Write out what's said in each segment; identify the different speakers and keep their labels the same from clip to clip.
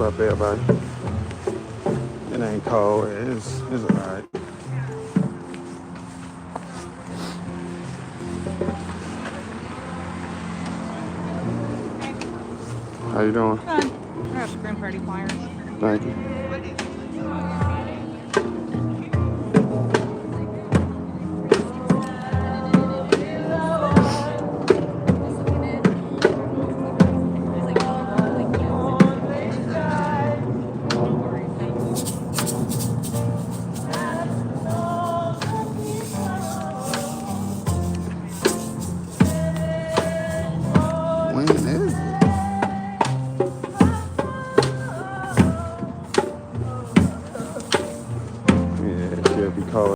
Speaker 1: up, everybody? It ain't cold. It's alright. How you doing?
Speaker 2: Good. I have screen party flyers.
Speaker 1: Thank you. When is it? Yeah, it should be cold.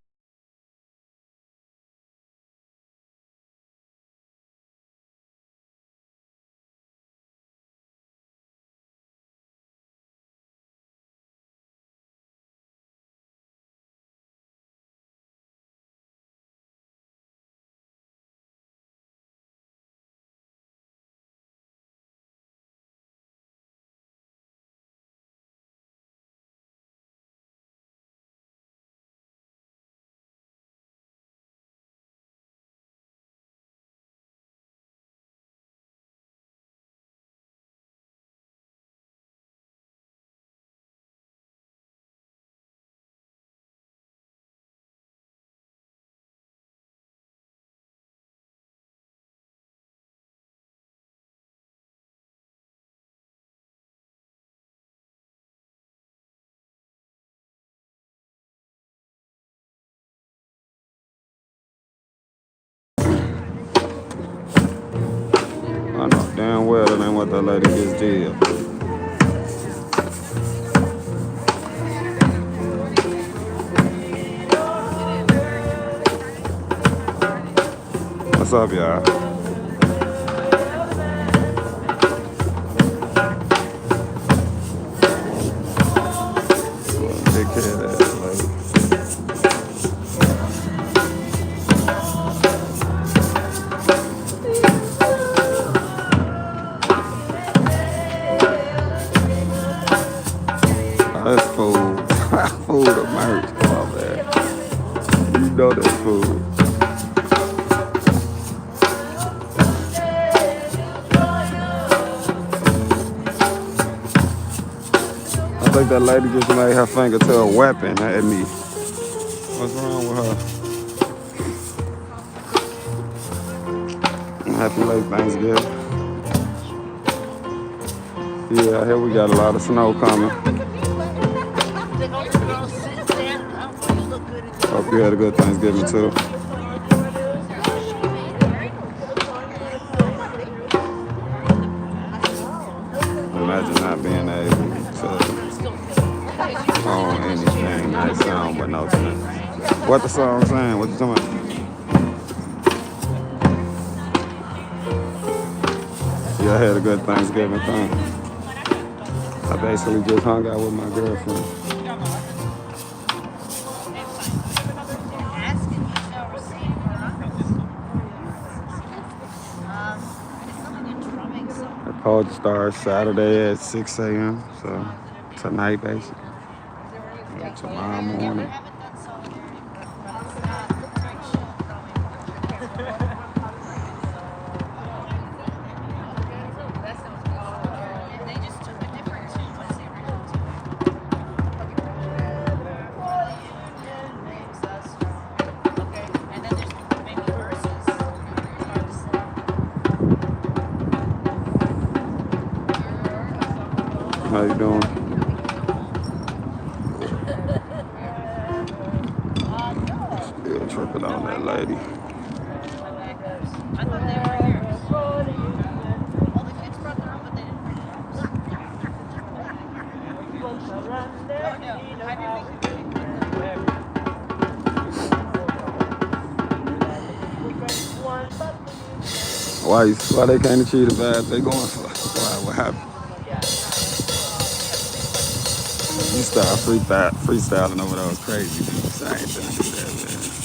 Speaker 1: I know damn well that ain't what that lady just did. What's up, y'all? Take care of that lady. That's food. Food or merch. Come on, man. You know that's food. I think that lady just made her finger to a weapon at me. What's wrong with her? Happy late Thanksgiving. Yeah, here we got a lot of snow coming. Hope you had a good Thanksgiving too. Imagine not being able to own anything, nice song, but no thing. What the song saying? What you talking about? Yeah, I had a good Thanksgiving thing. I basically just hung out with my girlfriend. The cold starts Saturday at 6 a.m. So tonight, basically. And tomorrow morning. How you doing? Still tripping on that lady.
Speaker 2: I thought they were here. All the kids brought their own, but they didn't bring
Speaker 1: Why they can't achieve the vibes they going for? Why? What happened? You start freestyling over those crazy beats. I ain't finna do that, man.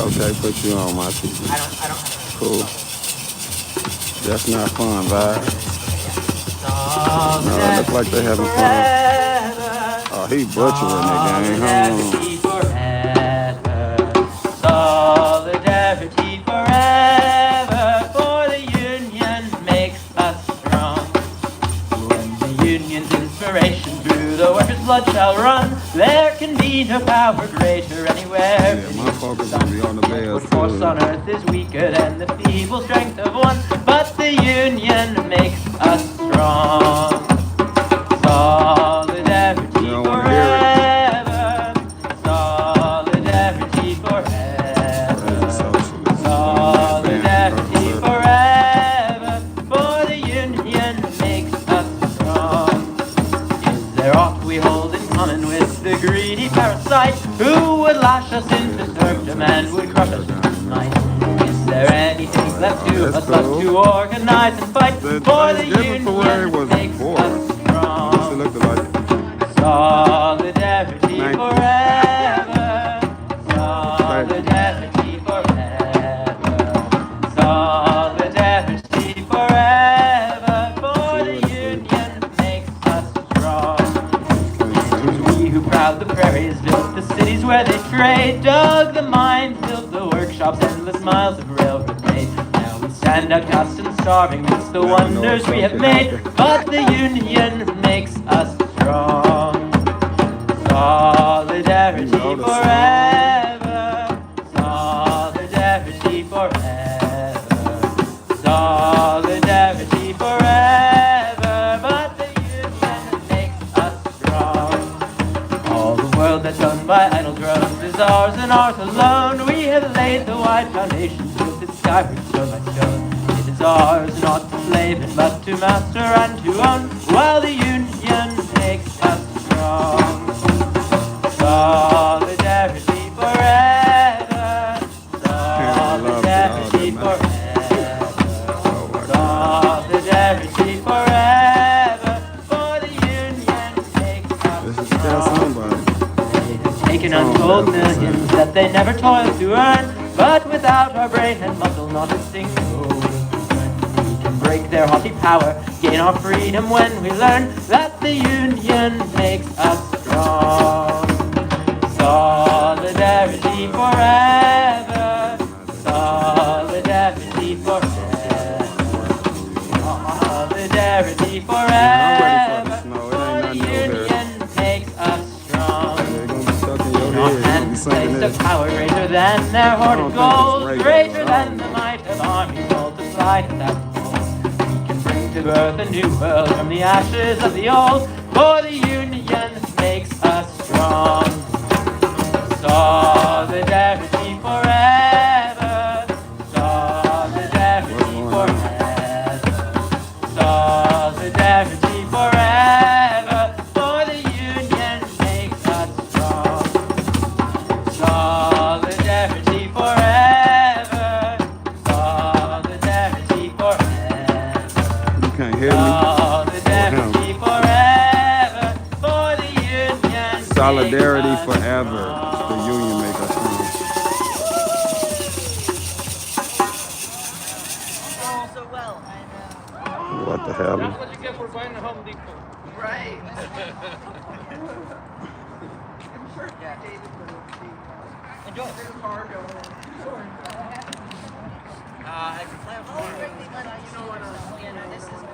Speaker 1: Okay, put you on my TV.
Speaker 3: I don't have
Speaker 1: Cool. That's not fun, vibe. No, it look like they
Speaker 3: Solidarity
Speaker 1: having fun.
Speaker 3: forever.
Speaker 1: Oh, he butchering the game.
Speaker 3: Solidarity
Speaker 1: Hold on.
Speaker 3: forever. Solidarity forever. For the union makes us strong. When the union's inspiration through the workers' blood shall run, there can be no power greater anywhere.
Speaker 1: Yeah, my focus gonna be on the
Speaker 3: What
Speaker 1: Bears
Speaker 3: force
Speaker 1: too.
Speaker 3: on earth is weaker than the feeble strength of one? But the union makes us strong.
Speaker 1: You
Speaker 3: Solidarity
Speaker 1: don't want to hear it.
Speaker 3: forever. Solidarity
Speaker 1: Crazy
Speaker 3: forever.
Speaker 1: socialist. Don't need banned from
Speaker 3: Solidarity
Speaker 1: Purple Letter.
Speaker 3: forever. For the union makes us strong. Is there aught we hold in common with the greedy parasite who would lash us into serfdom and would crush us into might? Is there anything left to
Speaker 1: That's
Speaker 3: us but
Speaker 1: cool.
Speaker 3: to organize and fight
Speaker 1: The
Speaker 3: for the
Speaker 1: Thanksgiving parade
Speaker 3: union
Speaker 1: was
Speaker 3: makes
Speaker 1: boring.
Speaker 3: us
Speaker 1: At least it
Speaker 3: strong?
Speaker 1: looked like it.
Speaker 3: Solidarity
Speaker 1: Thank you.
Speaker 3: forever.
Speaker 1: Thank you.
Speaker 3: Solidarity forever. Solidarity forever. For the union makes us strong. We who proud the prairies, built the cities where they trade, dug the mines, built the workshops, endless miles of railroad made. Now we stand outcast and starving amidst the wonders we have made, but the union makes us strong. Solidarity forever. Solidarity forever. Solidarity forever. But the union makes us strong. All the world that's owned by idle drones is ours and ours alone. We have laid the wide foundations, built it skyward stone by stone. It is ours not to slave it, but to master and to own, while the union makes us strong. Solidarity forever. Solidarity forever. Solidarity forever. For the union makes
Speaker 1: This
Speaker 3: us
Speaker 1: is got
Speaker 3: strong.
Speaker 1: somebody.
Speaker 3: They have taken untold millions that they never toiled to earn, but without our brain and muscle, not a single return. We can break their haughty power, gain our freedom when we learn that the union makes us strong. Solidarity forever. Solidarity forever. Solidarity forever. For the union makes us strong.
Speaker 1: They're gonna be stuck in your
Speaker 3: In our
Speaker 1: head. You're gonna be
Speaker 3: hands
Speaker 1: singing
Speaker 3: placed a
Speaker 1: this.
Speaker 3: power greater than their hoarded gold,
Speaker 1: regular.
Speaker 3: greater than the might of armies multiplied at that point. We can bring to birth a new world from the ashes of the old, for the union makes us strong. Solidarity forever. Solidarity forever. Solidarity forever. For the union makes us strong. Solidarity forever. Solidarity forever.
Speaker 1: You can't hear me.
Speaker 3: Solidarity forever. For the union.
Speaker 1: Solidarity
Speaker 3: makes us
Speaker 1: forever.
Speaker 3: strong.
Speaker 1: The union make us strong.
Speaker 2: Oh, so well.
Speaker 1: What the hell?
Speaker 4: That's what you get for buying a Home Depot.
Speaker 2: Right. I'm sure David would enjoy it. I can play with you know what? Yeah, no, this is.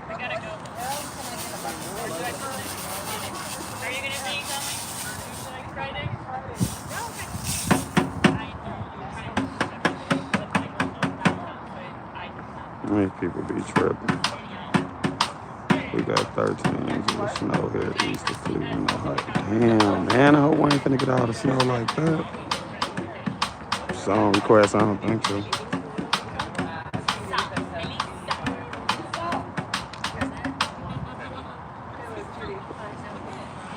Speaker 2: I gotta go. Are you gonna be coming Friday?
Speaker 1: These people be tripping. We got 13 inches of snow here east of Cleveland, Ohio. Damn, man, I hope we ain't finna get all the snow like that. Song request, I don't think so.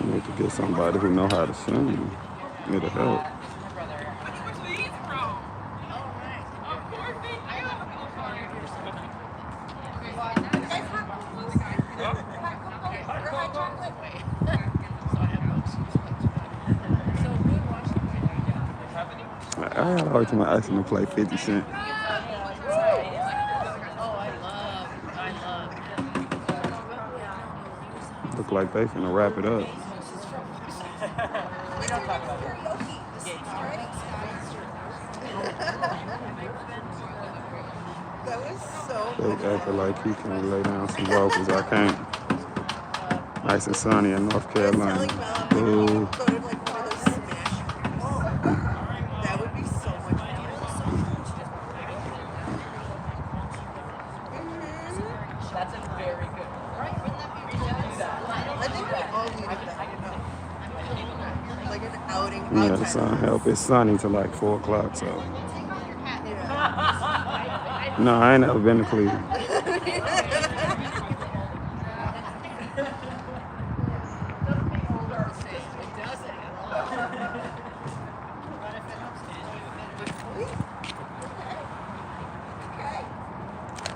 Speaker 1: We need to get somebody who know how to sing. It'll help. I always want to ask him to play 50 Cent. like they finna wrap it up.
Speaker 3: We don't talk about it.
Speaker 2: That was so
Speaker 1: They acting like he can lay down some vocals. I can't. Nice and sunny in North Carolina.
Speaker 2: Telling Mel, I'm like,
Speaker 1: Ooh.
Speaker 2: go to like one of those smash parties. That would be so much fun.
Speaker 3: That's a very good one.
Speaker 2: I think we all needed that. Like an outing.
Speaker 1: Yeah, the
Speaker 2: outside
Speaker 1: sun
Speaker 2: of
Speaker 1: help. It's sunny till like 4 o'clock, so.
Speaker 2: Yeah.
Speaker 1: No, I ain't never been to Cleveland.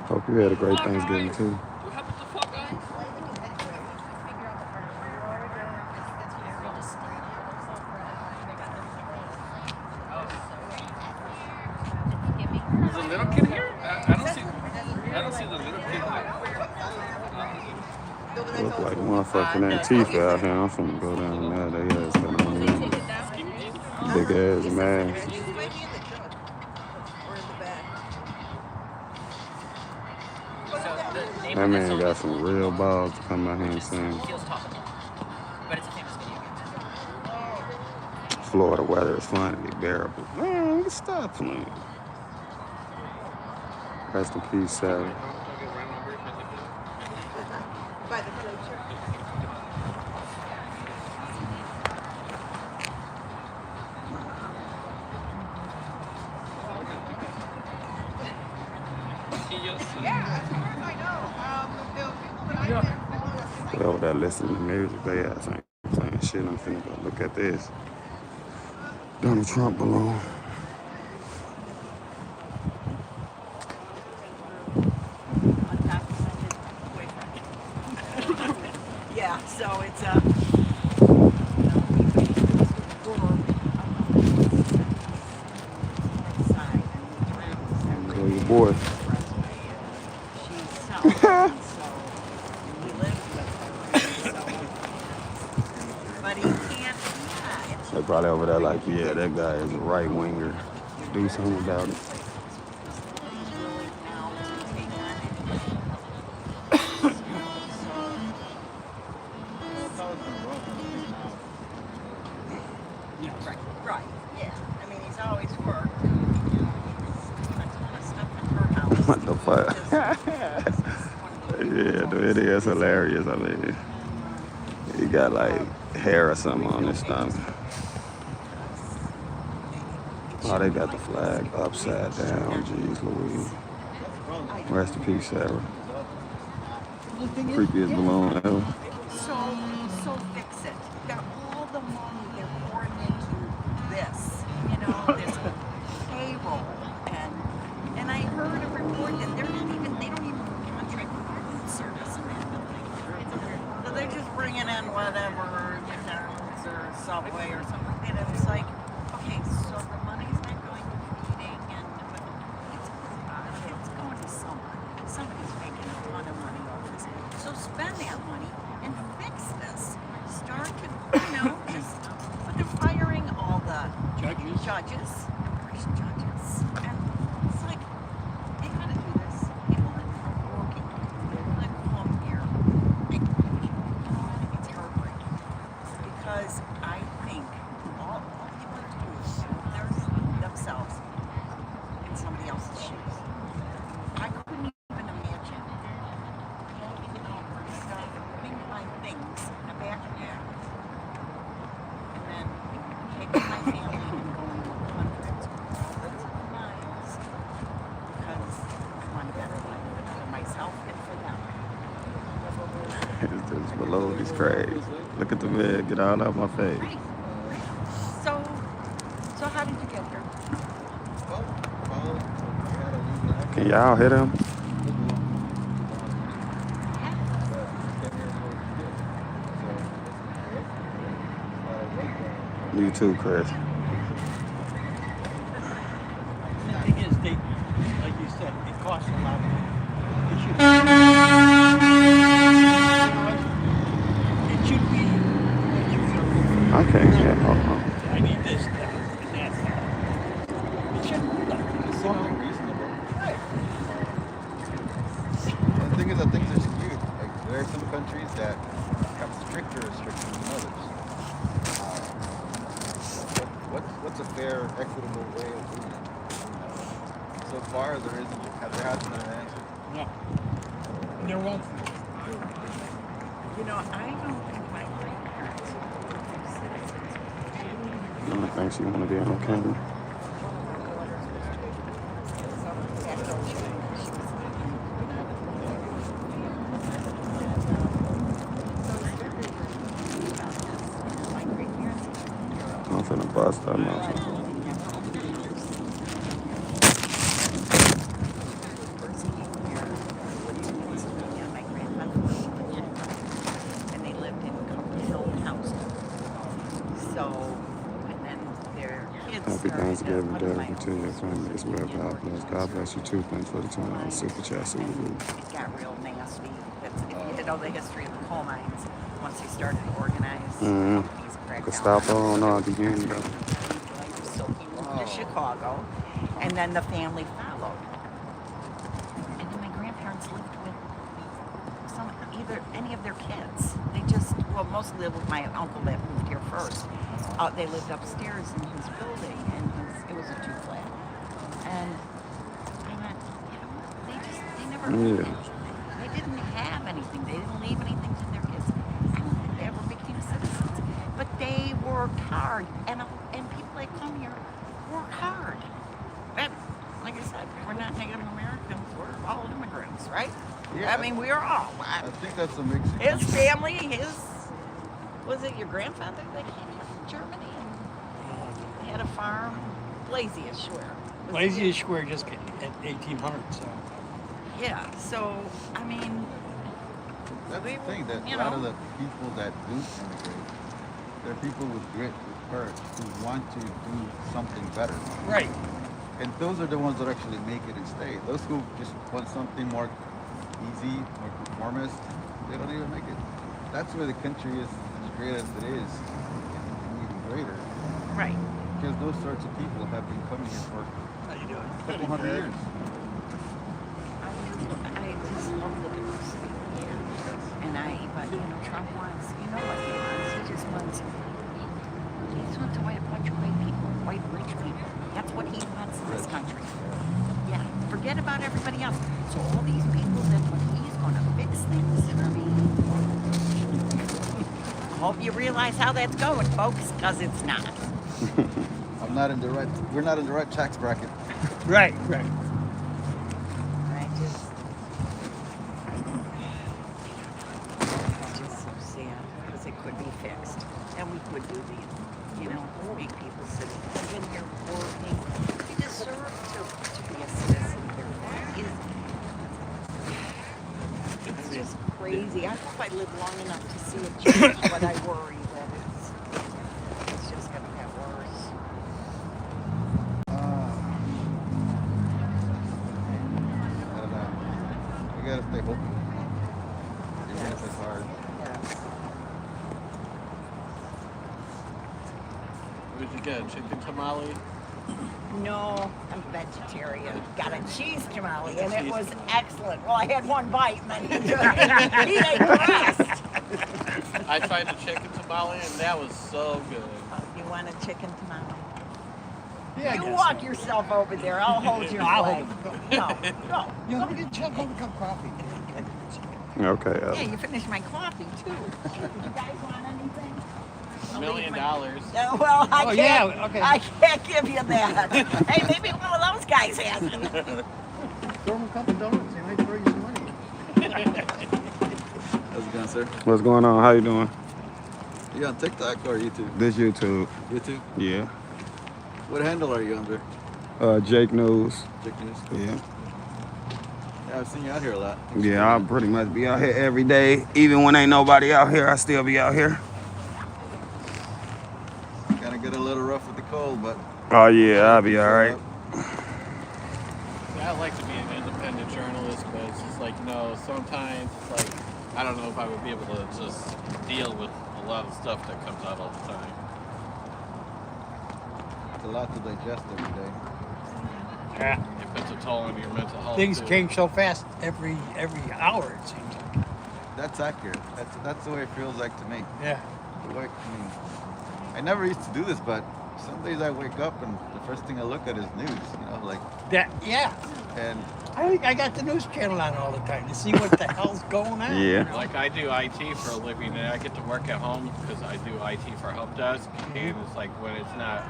Speaker 1: Hope you had a great Thanksgiving too.
Speaker 4: There's a little kid here? I don't see the little kid.
Speaker 1: Look like motherfucking Antifa out here. I'm finna go down there. They ass got on them big ass mask.
Speaker 2: She might be in the truck or in the back.
Speaker 1: That man got some real balls to come out here and sing.
Speaker 3: Feels topical, but it's a famous video game.
Speaker 1: Florida weather is finally bearable. Man, stop playing. Rest in peace, Sally.
Speaker 2: By the closure. Yeah, as far as I know, the people that I've been following.
Speaker 1: They over there listening to music. They ass ain't saying shit. I'm finna go look at this. Donald Trump balloon.
Speaker 2: Yeah, so it's
Speaker 1: So your boy.
Speaker 2: but he can't. Yeah,
Speaker 1: They probably over there like, yeah, that guy is a right winger. Do something about it.
Speaker 2: Right. Yeah. I mean, he's always worked. A ton of stuff in her house.
Speaker 1: What the fuck? Yeah, dude, it is hilarious. I mean, he got like hair or something on his stomach. Oh, they got the flag upside down. Jeez Louise. Rest in peace, Sarah. Creepiest balloon ever.
Speaker 2: So fix it. Got all the money they're pouring into this, this payroll, and I heard a report that they don't even contract with food service in that building. So they're just bringing in whatever McDonald's or Subway or something, and it's like, okay, so the money's not going to feeding, but it's going to somebody. Somebody's making a ton of money off this. So spend that money and fix this. Start to, just, but they're firing all the judges, immigration judges, and it's like, they gotta do this. People that are working, people that come here, it's heartbreaking. Because I think all people do is put themselves in somebody else's shoes. I couldn't even imagine packing up my stuff, putting my things in a backpack, and then taking my family and going hundreds of miles because I want a better life for myself and for them.
Speaker 1: It's this balloon is crazy. Look at the vid. Get all out my face.
Speaker 2: Right. So how did you get here?
Speaker 1: Can y'all hit him? You too, Chris.
Speaker 5: The thing is, like you said, it costs a lot. It
Speaker 1: I can't get.
Speaker 5: I need this, that, and that. It shouldn't be like that.
Speaker 6: It's something reasonable.
Speaker 5: Right.
Speaker 6: And the thing is that things are skewed. Like there are some countries that have stricter restrictions than others. What's a fair, equitable way of doing it? So far, there hasn't been an answer.
Speaker 5: No. And there won't be.
Speaker 2: You know, I don't think my grandparents were citizens.
Speaker 1: I don't think she want to be on camera. I'm finna bust that motherfucker.
Speaker 2: And they lived in Capitalism house. So, and then their kids
Speaker 1: Happy
Speaker 2: started
Speaker 1: Thanksgiving
Speaker 2: to-
Speaker 1: Day to your family as well. God bless. God bless you too. Thanks for the $20 super chat. See you.
Speaker 2: It got real nasty. That's, if you know the history of the coal mines, once they started to organize, companies cracked
Speaker 1: Gestapo
Speaker 2: down.
Speaker 1: on the beginning though.
Speaker 2: So he moved to Chicago, and then the family followed. And then my grandparents lived with any of their kids. They just, well, mostly lived with my uncle that moved here first. They lived upstairs in his building, and it was a 2-flat. And I went, you know, they never, they didn't have anything. They didn't leave anything to their kids. I don't think they ever became citizens. But they worked hard, and people that come here work hard. And like I said, we're not Native Americans. We're all immigrants, right?
Speaker 6: Yeah,
Speaker 2: I mean, we're all.
Speaker 6: I think that's a mix.
Speaker 2: His family, was it your grandfather that came here from Germany? And he had a farm, Laziest Square.
Speaker 5: Laziest Square just at 1800, so.
Speaker 2: Yeah, so, I mean,
Speaker 6: That's
Speaker 2: we
Speaker 6: the
Speaker 2: were,
Speaker 6: thing, that
Speaker 2: you
Speaker 6: a lot
Speaker 2: know.
Speaker 6: of the people that do immigrate, they're people with grit, with courage, who want to do something better.
Speaker 5: Right.
Speaker 6: And those are the ones that actually make it and stay. Those who just want something more easy, more conformist, they don't even make it. That's where the country is as great as it is, and even greater.
Speaker 2: Right.
Speaker 6: Because those sorts of people have been coming here for
Speaker 5: How you doing?
Speaker 6: a couple hundred years.
Speaker 2: I just love the diversity here. But you know, Trump wants, you know what he wants? He just wants a bunch of white people, white rich people. That's what he wants in this country. Yeah, forget about everybody else. So all these people that he's going to fix things for me. I hope you realize how that's going, folks, because it's not.
Speaker 6: We're not in the right tax bracket.
Speaker 5: Right.
Speaker 2: It's just so sad because it could be fixed, and we could do the, you know, make people citizens. They've been here working. They deserve to be a citizen here. It's just crazy. I hope I live long enough to see it change, but I worry that it's just going to get worse.
Speaker 6: I don't know. We gotta stay hopeful. Even if it's hard.
Speaker 2: Yes.
Speaker 4: What did you get? A chicken tamale?
Speaker 2: No, I'm vegetarian. Got a cheese tamale, and it was excellent. Well, I had one bite, and then he ate the rest.
Speaker 4: I tried the chicken tamale and that was so good.
Speaker 2: You want a chicken tamale?
Speaker 5: Yeah, I
Speaker 2: You
Speaker 5: guess
Speaker 2: walk
Speaker 5: so.
Speaker 2: yourself over there. I'll hold your
Speaker 5: I'll
Speaker 2: flag.
Speaker 5: hold
Speaker 2: No.
Speaker 5: You know, we can check on the cup of coffee.
Speaker 1: Okay.
Speaker 2: Yeah, you finished my coffee, too. You guys want anything?
Speaker 4: $1 million.
Speaker 2: Well, I
Speaker 5: Oh,
Speaker 2: can't.
Speaker 5: yeah, okay.
Speaker 2: I can't give you that. Hey, maybe one of those guys has it.
Speaker 5: Throw them a couple donuts, they might throw you some money.
Speaker 6: How's it going, sir?
Speaker 1: What's going on? How you doing?
Speaker 6: You on TikTok or YouTube?
Speaker 1: This YouTube.
Speaker 6: YouTube?
Speaker 1: Yeah.
Speaker 6: What handle are you under?
Speaker 1: Jake News.
Speaker 6: Jake News?
Speaker 1: Yeah.
Speaker 6: Yeah, I've seen you out here a lot.
Speaker 1: Yeah, I pretty much be out here every day. Even when ain't nobody out here, I still be out here.
Speaker 6: Kind of get a little rough with the cold, but...
Speaker 1: Oh yeah, I'll be all right.
Speaker 4: I like to be an independent journalist, but it's just like, no, sometimes it's like, I don't know if I would be able to just deal with a a lot of stuff that comes out all the time.
Speaker 6: It's a lot to digest every day.
Speaker 5: Yeah.
Speaker 4: It puts a toll on your mental health.
Speaker 5: Things
Speaker 4: too.
Speaker 5: change so fast every hour, it seems like.
Speaker 6: That's accurate. That's the way it feels like to me.
Speaker 5: Yeah.
Speaker 6: The way, I never used to do this, but some days I wake up and the first thing I look at is news. You know, like,
Speaker 5: That, yeah.
Speaker 6: and
Speaker 5: I think I got the news channel on all the time to see what the hell's going on.
Speaker 1: Yeah.
Speaker 5: you know?
Speaker 4: Like I do IT for a living, and I get to work at home because I do IT for help desk. And it's like when it's not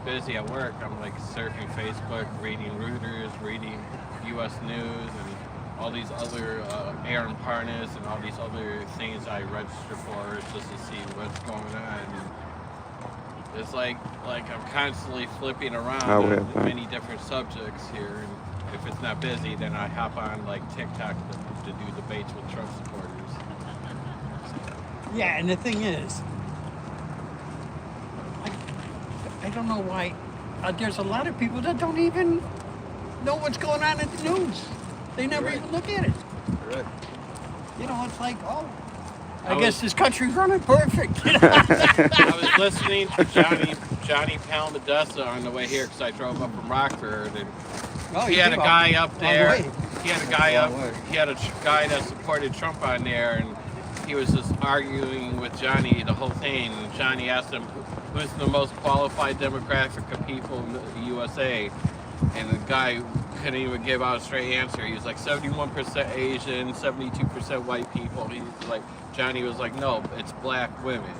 Speaker 4: busy at work, I'm like surfing Facebook, reading Reuters, reading U.S. News, and all these other Aaron Parnas and all these other things I register for just to see what's going on. And it's like I'm constantly flipping around
Speaker 1: I would
Speaker 4: on
Speaker 1: think.
Speaker 4: many different subjects here. And if it's not busy, then I hop on like TikTok to do debates with Trump supporters.
Speaker 5: Yeah, and the thing is, I don't know why. There's a lot of people that don't even know what's going on in the news. They never
Speaker 6: Right.
Speaker 5: even look at it.
Speaker 6: right.
Speaker 5: You know, it's like, oh,
Speaker 4: I
Speaker 5: I guess
Speaker 4: was-
Speaker 5: this country's running perfect. You know?
Speaker 4: I was listening to Johnny Palmadessa on the way here because I drove up from Rockford, and
Speaker 5: Oh,
Speaker 4: he
Speaker 5: you
Speaker 4: had a
Speaker 5: did
Speaker 4: guy
Speaker 5: all-
Speaker 4: up
Speaker 5: all the
Speaker 4: there.
Speaker 5: way.
Speaker 4: He had a guy up.
Speaker 6: Long way.
Speaker 4: He had a guy that supported Trump on there, and he was just arguing with Johnny the whole thing. And Johnny asked him, "Who's the most qualified Democratic people in the USA?" And the guy couldn't even give out a straight answer. He was like 71% Asian, 72% white people. He was like, Johnny was like, "No, it's black women.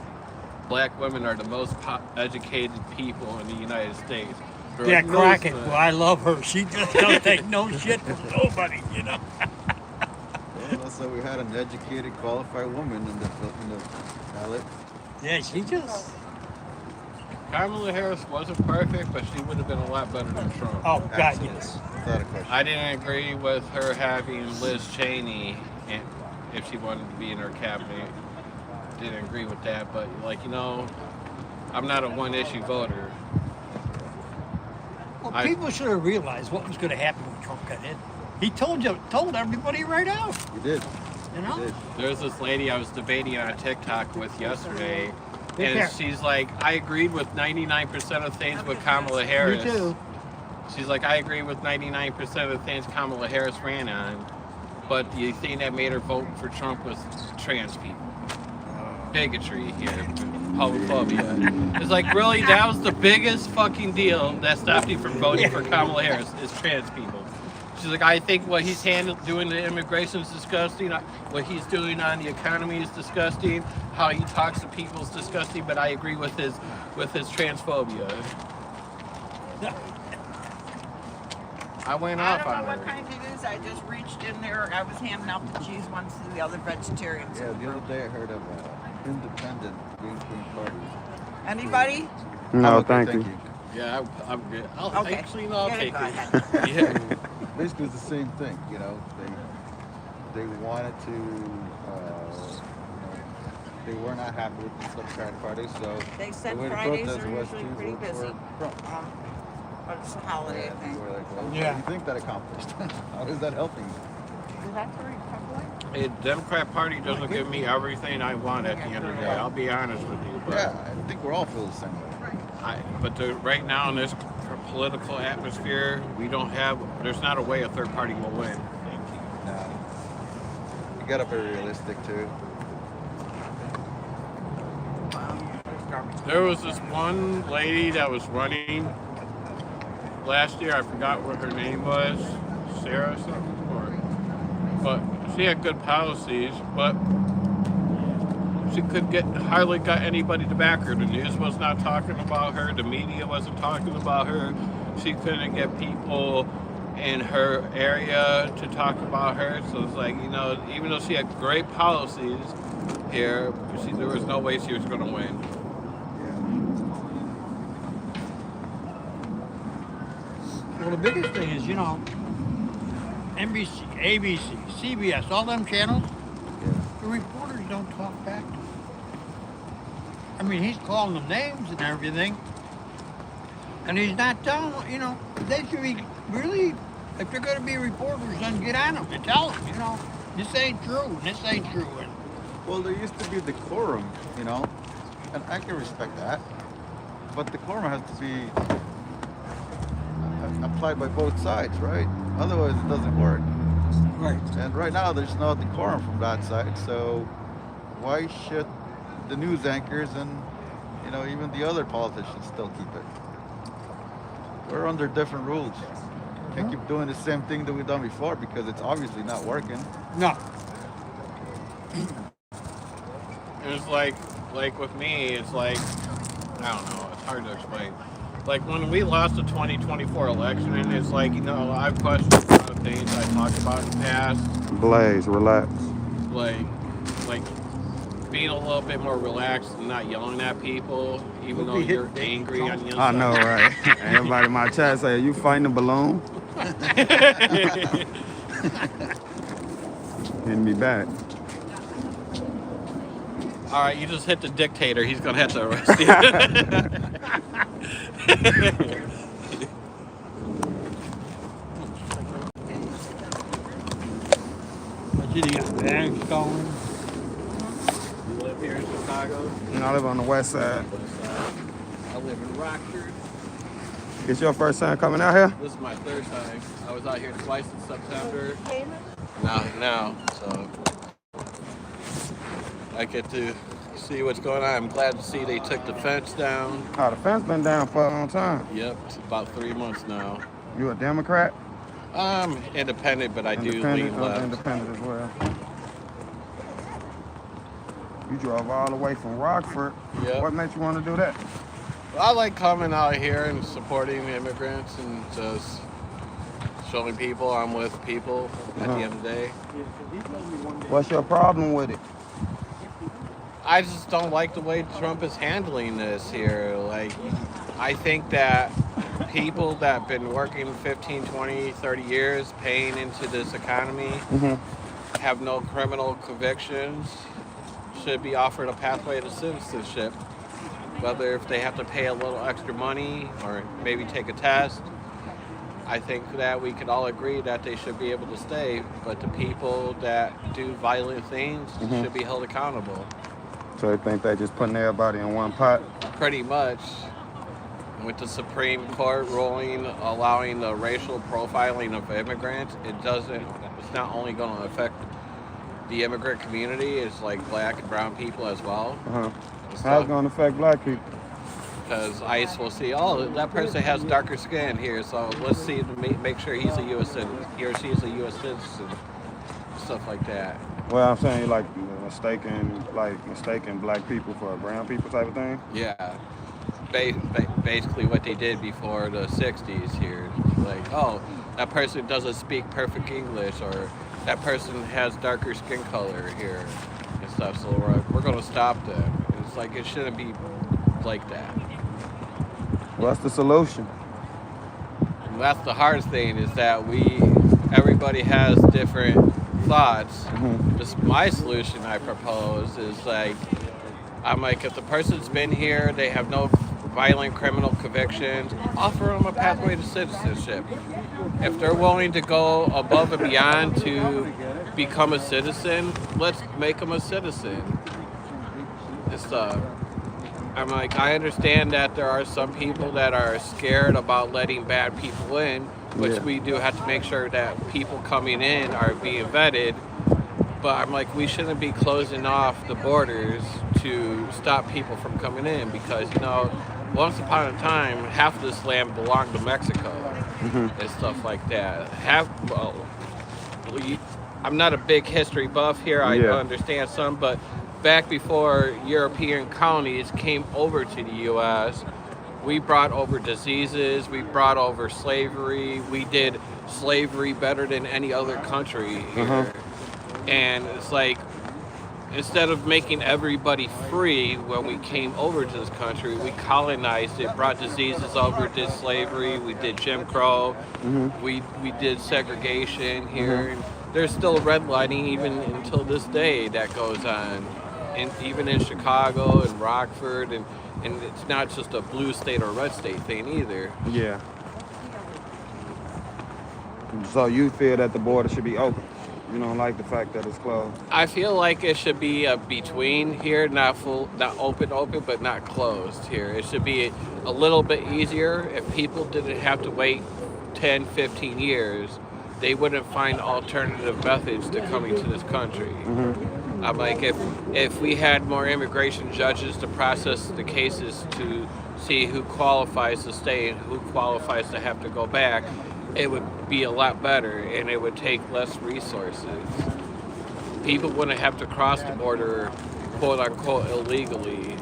Speaker 4: Black women are the most educated people in the United States." They're
Speaker 5: Yeah,
Speaker 4: like, "No,
Speaker 5: Crockett.
Speaker 4: it's not."
Speaker 5: Well, I love her. She just don't take no shit from nobody, you know.
Speaker 6: Well, that's why we had an educated, qualified woman in the ballot.
Speaker 5: Yeah, she just.
Speaker 4: Kamala Harris wasn't perfect, but she would have been a lot better than Trump.
Speaker 5: Oh God,
Speaker 6: Absolutely.
Speaker 5: yes.
Speaker 6: Without a question.
Speaker 4: I didn't agree with her having Liz Cheney if she wanted to be in her cabinet. Didn't agree with that, but like, you know, I'm not a one-issue voter.
Speaker 5: Well,
Speaker 4: I-
Speaker 5: people should have realized what was going to happen when Trump got in. He told everybody right out.
Speaker 6: You did.
Speaker 5: You
Speaker 6: You
Speaker 5: know.
Speaker 6: did.
Speaker 4: There's this lady I was debating on TikTok with yesterday,
Speaker 5: Take
Speaker 4: and
Speaker 5: care.
Speaker 4: she's like, I agreed with 99% of things with Kamala Harris.
Speaker 5: Me too.
Speaker 4: She's like, I agree with 99% of the things Kamala Harris ran on, but the thing that made her vote for Trump was trans people. Bigotry here, homophobia. It's like, really, that was the biggest fucking deal that stopped you from voting for Kamala Harris is trans people. She's like, I think what he's doing to immigration is disgusting. What he's doing on the economy is disgusting. How he talks to people is disgusting. But I agree with his transphobia. I went
Speaker 2: I
Speaker 4: off
Speaker 2: don't know
Speaker 4: on
Speaker 2: what
Speaker 4: her.
Speaker 2: kind it is. I just reached in there. I was handing out the cheese ones to the other vegetarians.
Speaker 6: Yeah, the other day I heard of independent Green Party.
Speaker 2: Anybody?
Speaker 1: No,
Speaker 6: Okay,
Speaker 1: thank you.
Speaker 4: Yeah, I'm good.
Speaker 2: Okay.
Speaker 4: Actually, no, I'll
Speaker 2: Yeah,
Speaker 4: take
Speaker 2: go
Speaker 4: it.
Speaker 2: ahead.
Speaker 4: Yeah.
Speaker 6: Basically, it's the same thing. You know, they wanted to. They were not happy with the Democratic Party, so
Speaker 2: They said
Speaker 6: the way to
Speaker 2: Fridays
Speaker 6: protest
Speaker 2: are
Speaker 6: was
Speaker 2: usually
Speaker 6: to
Speaker 2: pretty
Speaker 6: vote
Speaker 2: busy.
Speaker 6: for Trump.
Speaker 2: But it's a holiday
Speaker 6: And
Speaker 2: thing.
Speaker 6: we were like, well,
Speaker 5: Yeah.
Speaker 6: what do you think that accomplished? How is that helping?
Speaker 2: Is that the Republic?
Speaker 4: The Democrat Party doesn't give me everything I want at the end of the day. I'll be honest with you. But
Speaker 6: Yeah, I think we're all feel the same way.
Speaker 4: right now in this political atmosphere, there's not a way a third party will win.
Speaker 6: No. You gotta be realistic too.
Speaker 4: There was this one lady that was running last year. I forgot what her name was, Sarah or something. But she had good policies, but she hardly got anybody to back her. The news was not talking about her. The media wasn't talking about her. She couldn't get people in her area to talk about her. So it's like, you know, even though she had great policies here, there was no way she was going to win.
Speaker 5: Well, the biggest thing is, you know, NBC, ABC, CBS, all them channels, the reporters don't talk back to him. I mean, he's calling them names and everything, and he's not telling them, you know, they should be really, if they're going to be reporters, then get on them and tell them, you know, this ain't true, and this ain't true. And
Speaker 6: Well, there used to be decorum, you know, and I can respect that. But decorum has to be applied by both sides, right? Otherwise, it doesn't work.
Speaker 5: Right.
Speaker 6: And right now, there's no decorum from that side. So why should the news anchors and, you know, even the other politicians still keep it? We're under different rules. Can't keep doing the same thing that we've done before because it's obviously not working.
Speaker 5: No.
Speaker 4: It's like with me, it's like, I don't know, it's hard to explain. Like when we lost the 2024 election, and it's like, you know, I've questioned a lot of things I talked about in the past.
Speaker 1: Blaze, relax.
Speaker 4: Like being a little bit more relaxed and not yelling at people, even though you're angry on the inside.
Speaker 1: I know, right? Everybody in my chat say, "Are you fighting a balloon?" Hitting me back.
Speaker 4: All right, you just hit the dictator. He's gonna have to arrest you.
Speaker 5: But you got banks going.
Speaker 4: You live here in Chicago?
Speaker 1: And I live on the west side.
Speaker 4: I live in Rockford.
Speaker 1: It's your first time coming out here?
Speaker 4: This is my third time. I was out here twice in September. Now, so I get to see what's going on. I'm glad to see they took the fence down.
Speaker 1: Oh, the fence been down for a long time.
Speaker 4: Yep, it's about 3 months now.
Speaker 1: You a Democrat?
Speaker 4: I'm independent, but I do
Speaker 1: Independent,
Speaker 4: lean left.
Speaker 1: independent as well. You drove all the way from Rockford.
Speaker 4: Yep.
Speaker 1: What made you want to do that?
Speaker 4: I like coming out here and supporting immigrants and just showing people I'm with people at the end of the day.
Speaker 1: What's your problem with it?
Speaker 4: I just don't like the way Trump is handling this here. Like, I think that people that have been working 15, 20, 30 years paying into this economy, have no criminal convictions, should be offered a pathway to citizenship. Whether if they have to pay a little extra money or maybe take a test, I think that we could all agree that they should be able to stay, but the people that do violent things should be held accountable.
Speaker 1: So they think they just putting everybody in one pot?
Speaker 4: Pretty much. With the Supreme Court ruling allowing the racial profiling of immigrants, it's not only going to affect the immigrant community, it's like black and brown people as well.
Speaker 1: How's it going to affect black people?
Speaker 4: Because ICE will see, oh, that person has darker skin here, so let's see to make sure he's a U.S. citizen, he or she is a U.S. citizen, stuff like that.
Speaker 1: Well, I'm saying like mistaking black people for brown people type of thing.
Speaker 4: Yeah, basically what they did before the 60s here, like, oh, that person doesn't speak perfect English, or that person has darker skin color here and stuff, so we're going to stop them. It's like, it shouldn't be like that.
Speaker 1: What's the solution?
Speaker 4: And that's the hardest thing, is that everybody has different thoughts. Just my solution I propose is like, I'm like, if the person's been here, they have no violent criminal convictions, offer them a pathway to citizenship. If they're willing to go above and beyond to become a citizen, let's make them a citizen. I'm like, I understand that there are some people that are scared about letting bad people in, which we do have to make sure that people coming in are being vetted. But I'm like, we shouldn't be closing off the borders to stop people from coming in, because, you know, once upon a time, half of this land belonged to Mexico and stuff like that. I'm not a big history buff here. I understand some, but back before European colonies came over to the U.S., we brought over diseases, we brought over slavery, we did slavery better than any other country here. And it's like, instead of making everybody free when we came over to this country, we colonized it, brought diseases over, did slavery, we did Jim Crow, we did segregation here. And there's still redlining even until this day that goes on, and even in Chicago and Rockford, and it's not just a blue state or red state thing either.
Speaker 1: Yeah. So you feel that the border should be open? You don't like the fact that it's closed?
Speaker 4: I feel like it should be a between here, not full, not open, but not closed here. It should be a little bit easier. If people didn't have to wait 10, 15 years, they wouldn't find alternative methods to coming to this country. I'm like, if we had more immigration judges to process the cases to see who qualifies to stay and who qualifies to have to go back, it would be a lot better, and it would take less resources. People wouldn't have to cross the border, quote unquote, illegally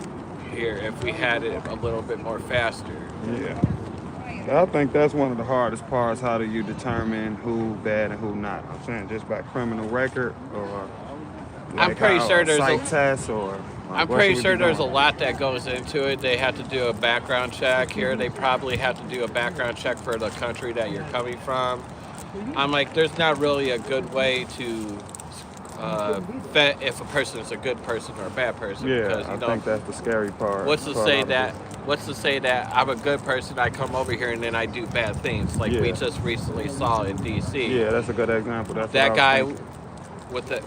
Speaker 4: here if we had it a little bit more faster.
Speaker 1: Yeah. I think that's one of the hardest parts. How do you determine who bad and who not? I'm saying just by criminal record, or like
Speaker 4: I'm pretty sure there's
Speaker 1: psych tests, or like,
Speaker 4: I'm pretty sure there's a lot that goes into it. They have to do a background check here. They probably have to do a background check for the country that you're coming from. I'm like, there's not really a good way to vet if a person is a good person or a bad person.
Speaker 1: Yeah,
Speaker 4: because,
Speaker 1: I think that's the scary part.
Speaker 4: What's to say that I'm a good person, I come over here and then I do bad things, like we just recently saw in D.C.
Speaker 1: Yeah, that's a good example. That's
Speaker 4: that
Speaker 1: what I was
Speaker 4: guy.
Speaker 1: thinking.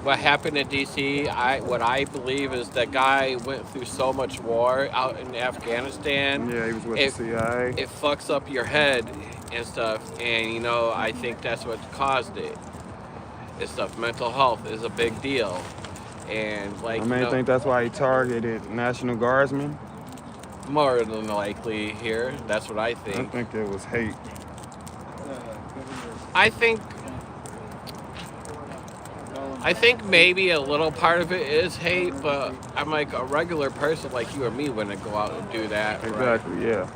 Speaker 4: What happened in D.C., what I believe is that guy went through so much war out in Afghanistan.
Speaker 1: Yeah, he was with the CIA.
Speaker 4: It fucks up your head and stuff, and I think that's what caused it. It's stuff. Mental health is a big deal, and like
Speaker 1: I think that's why he targeted National Guardsmen.
Speaker 4: More than likely here, that's what I think.
Speaker 1: I think it was hate.
Speaker 4: I think maybe a little part of it is hate, but I'm like a regular person like you or me wouldn't go out and do that.
Speaker 1: Exactly,
Speaker 4: right?
Speaker 1: yeah.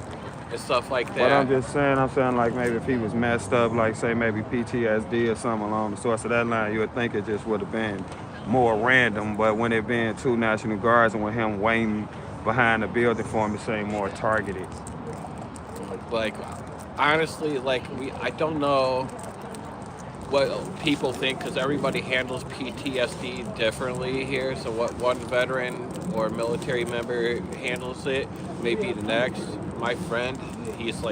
Speaker 4: And stuff like that.
Speaker 1: But I'm saying like maybe if he was messed up, like say maybe PTSD or something along the source of that line, you would think it just would have been more random. But when it being 2 National Guards and with him waiting behind the building for him, it seemed more targeted.
Speaker 4: Like, honestly, I don't know what people think, because everybody handles PTSD differently here. So what one veteran or military member handles it may be the next. My friend, his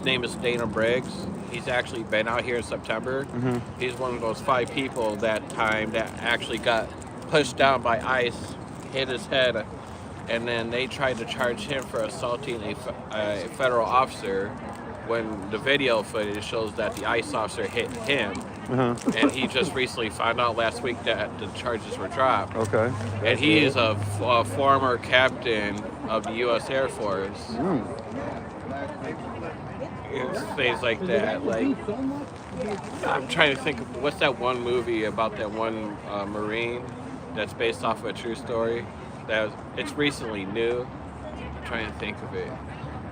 Speaker 4: name is Dana Briggs. He's actually been out here in September. He's one of those 5 people that time that actually got pushed down by ICE, hit his head, and then they tried to charge him for assaulting a federal officer, when the video footage shows that the ICE officer hit him. And he just recently found out last week that the charges were dropped.
Speaker 1: Okay.
Speaker 4: And he is a former captain of the U.S. Air Force. Things like that. Like, I'm trying to think of, what's that one movie about that one Marine that's based off of a true story? It's recently new. I'm trying to think of it.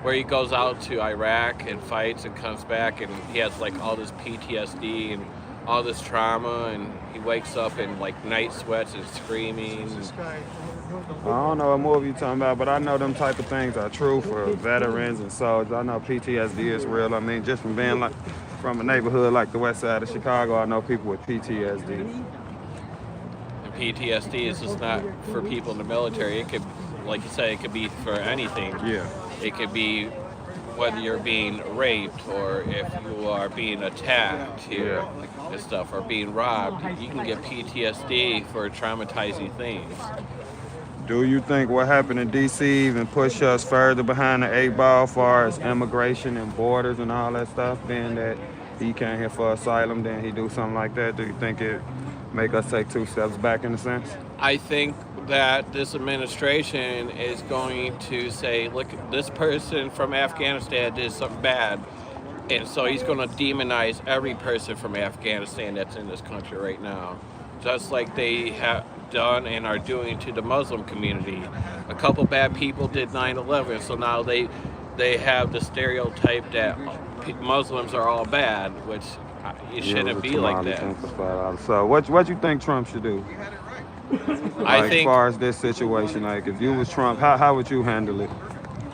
Speaker 4: Where he goes out to Iraq and fights and comes back, and he has like all this PTSD and all this trauma, and he wakes up in like night sweats and screaming.
Speaker 1: I don't know what movie you're talking about, but I know them type of things are true for veterans and soldiers. I know PTSD is real. I mean, just from being like from a neighborhood like the west side of Chicago, I know people with PTSD.
Speaker 4: And PTSD is just not for people in the military. It could, like you say, it could be for anything.
Speaker 1: Yeah.
Speaker 4: It could be whether you're being raped or if you are being attacked here and stuff, or being robbed. You can get PTSD for traumatizing things.
Speaker 1: Do you think what happened in D.C. even push us further behind the 8 ball as far as immigration and borders and all that stuff, being that he came here for asylum, then he do something like that? Do you think it make us take 2 steps back in a sense?
Speaker 4: I think that this administration is going to say, look, this person from Afghanistan did something bad, and so he's going to demonize every person from Afghanistan that's in this country right now, just like they have done and are doing to the Muslim community. A couple bad people did 9/11, so now they have the stereotype that Muslims are all bad, which it shouldn't be like that.
Speaker 1: So what you think Trump should do?
Speaker 4: I think,
Speaker 1: as far as this situation, like if you was Trump, how would you handle it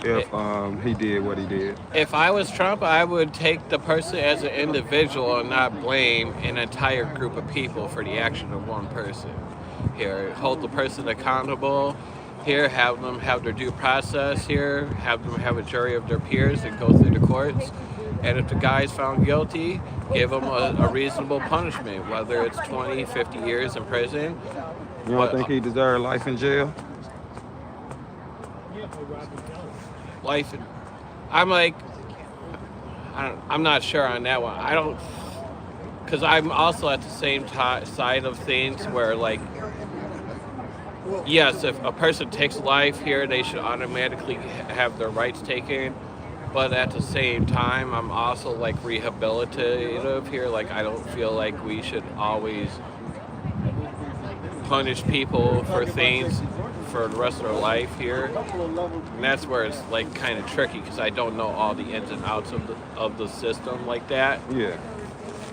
Speaker 1: if he did what he did?
Speaker 4: If I was Trump, I would take the person as an individual and not blame an entire group of people for the action of one person. Here, hold the person accountable. Here, have them have their due process here. Have them have a jury of their peers and go through the courts. And if the guy's found guilty, give him a reasonable punishment, whether it's 20, 50 years in prison.
Speaker 1: You don't think he deserved life in jail?
Speaker 4: Life, I'm like, I'm not sure on that one. I don't, because I'm also at the same side of things where, like, yes, if a person takes life here, they should automatically have their rights taken. But at the same time, I'm also like rehabilitative here. Like, I don't feel like we should always punish people for things for the rest of their life here. And that's where it's like kind of tricky, because I don't know all the ins and outs of the system like that.
Speaker 1: Yeah.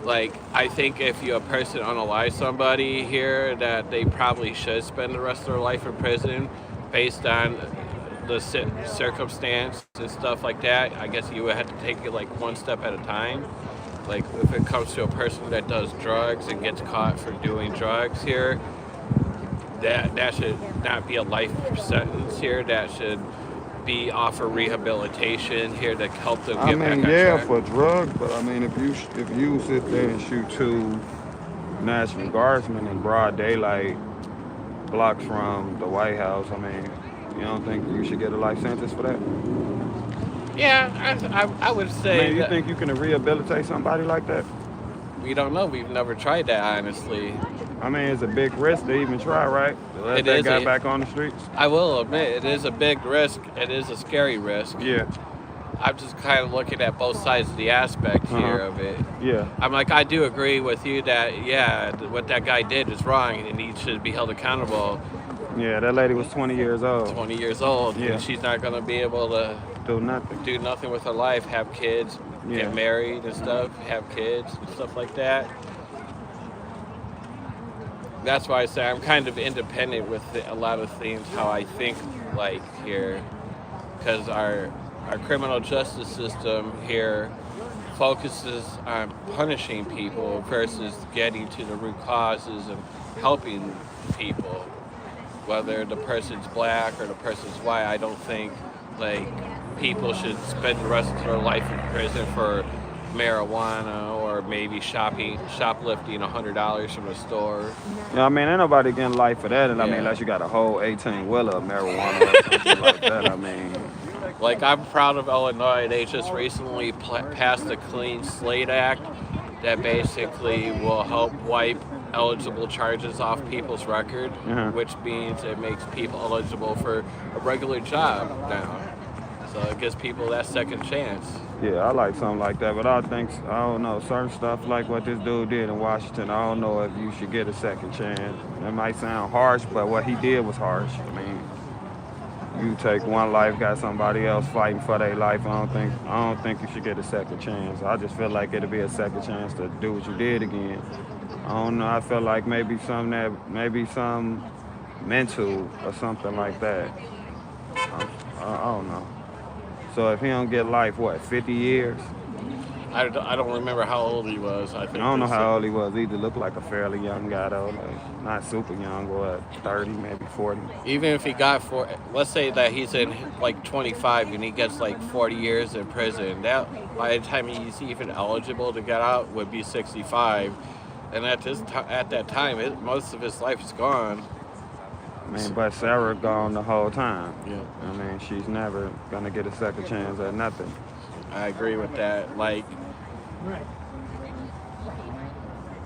Speaker 4: Like, I think if a person unalives somebody here, that they probably should spend the rest of their life in prison based on the circumstance and stuff like that. I guess you would have to take it like one step at a time. Like, if it comes to a person that does drugs and gets caught for doing drugs here, that should not be a life sentence here. That should be offer rehabilitation here to help them get back on track.
Speaker 1: For drugs, but I mean, if you sit there and shoot 2 National Guardsmen in broad daylight, blocks from the White House, I mean, you don't think you should get a life sentence for that?
Speaker 4: Yeah, I would say.
Speaker 1: I mean, you think you can rehabilitate somebody like that?
Speaker 4: We don't know. We've never tried that, honestly.
Speaker 1: I mean, it's a big risk to even try, right? To let that guy back on the streets.
Speaker 4: I will admit, it is a big risk. It is a scary risk.
Speaker 1: Yeah.
Speaker 4: I'm just kind of looking at both sides of the aspect here of it.
Speaker 1: Yeah.
Speaker 4: I'm like, I do agree with you that, yeah, what that guy did is wrong and he should be held accountable.
Speaker 1: Yeah, that lady was 20 years old.
Speaker 4: 20 years old.
Speaker 1: Yeah.
Speaker 4: And she's not going to be able to
Speaker 1: do nothing
Speaker 4: with her life, have kids, get married and stuff, have kids and stuff like that. That's why I say I'm kind of independent with a lot of things, how I think like here, because our criminal justice system here focuses on punishing people versus getting to the root causes and helping people, whether the person's black or the person's white. I don't think like people should spend the rest of their life in prison for marijuana or maybe shoplifting $100 from the store.
Speaker 1: Yeah, I mean, ain't nobody getting life for that. And I mean, unless you got a whole 18-wheeler of marijuana or something like that. I mean,
Speaker 4: like, I'm proud of Illinois. They just recently passed the Clean Slate Act that basically will help wipe eligible charges off people's record, which means it makes people eligible for a regular job now. So it gives people that second chance.
Speaker 1: Yeah, I like something like that, but I don't know, certain stuff like what this dude did in Washington, I don't know if you should get a second chance. It might sound harsh, but what he did was harsh. I mean, you take one life, got somebody else fighting for their life. I don't think you should get a second chance. I just feel like it'll be a second chance to do what you did again. I don't know. I feel like maybe some mental or something like that. I don't know. So if he don't get life, what, 50 years?
Speaker 4: I don't remember how old he was. I
Speaker 1: don't know how old he was either. Looked like a fairly young guy though, like not super young, what, 30, maybe 40.
Speaker 4: Even if he got let's say that he's in like 25 and he gets like 40 years in prison, that by the time he's even eligible to get out would be 65. And at that time, most of his life is gone.
Speaker 1: I mean, but Sarah gone the whole time.
Speaker 4: Yeah.
Speaker 1: I mean, she's never gonna get a second chance at nothing.
Speaker 4: I agree with that. Like,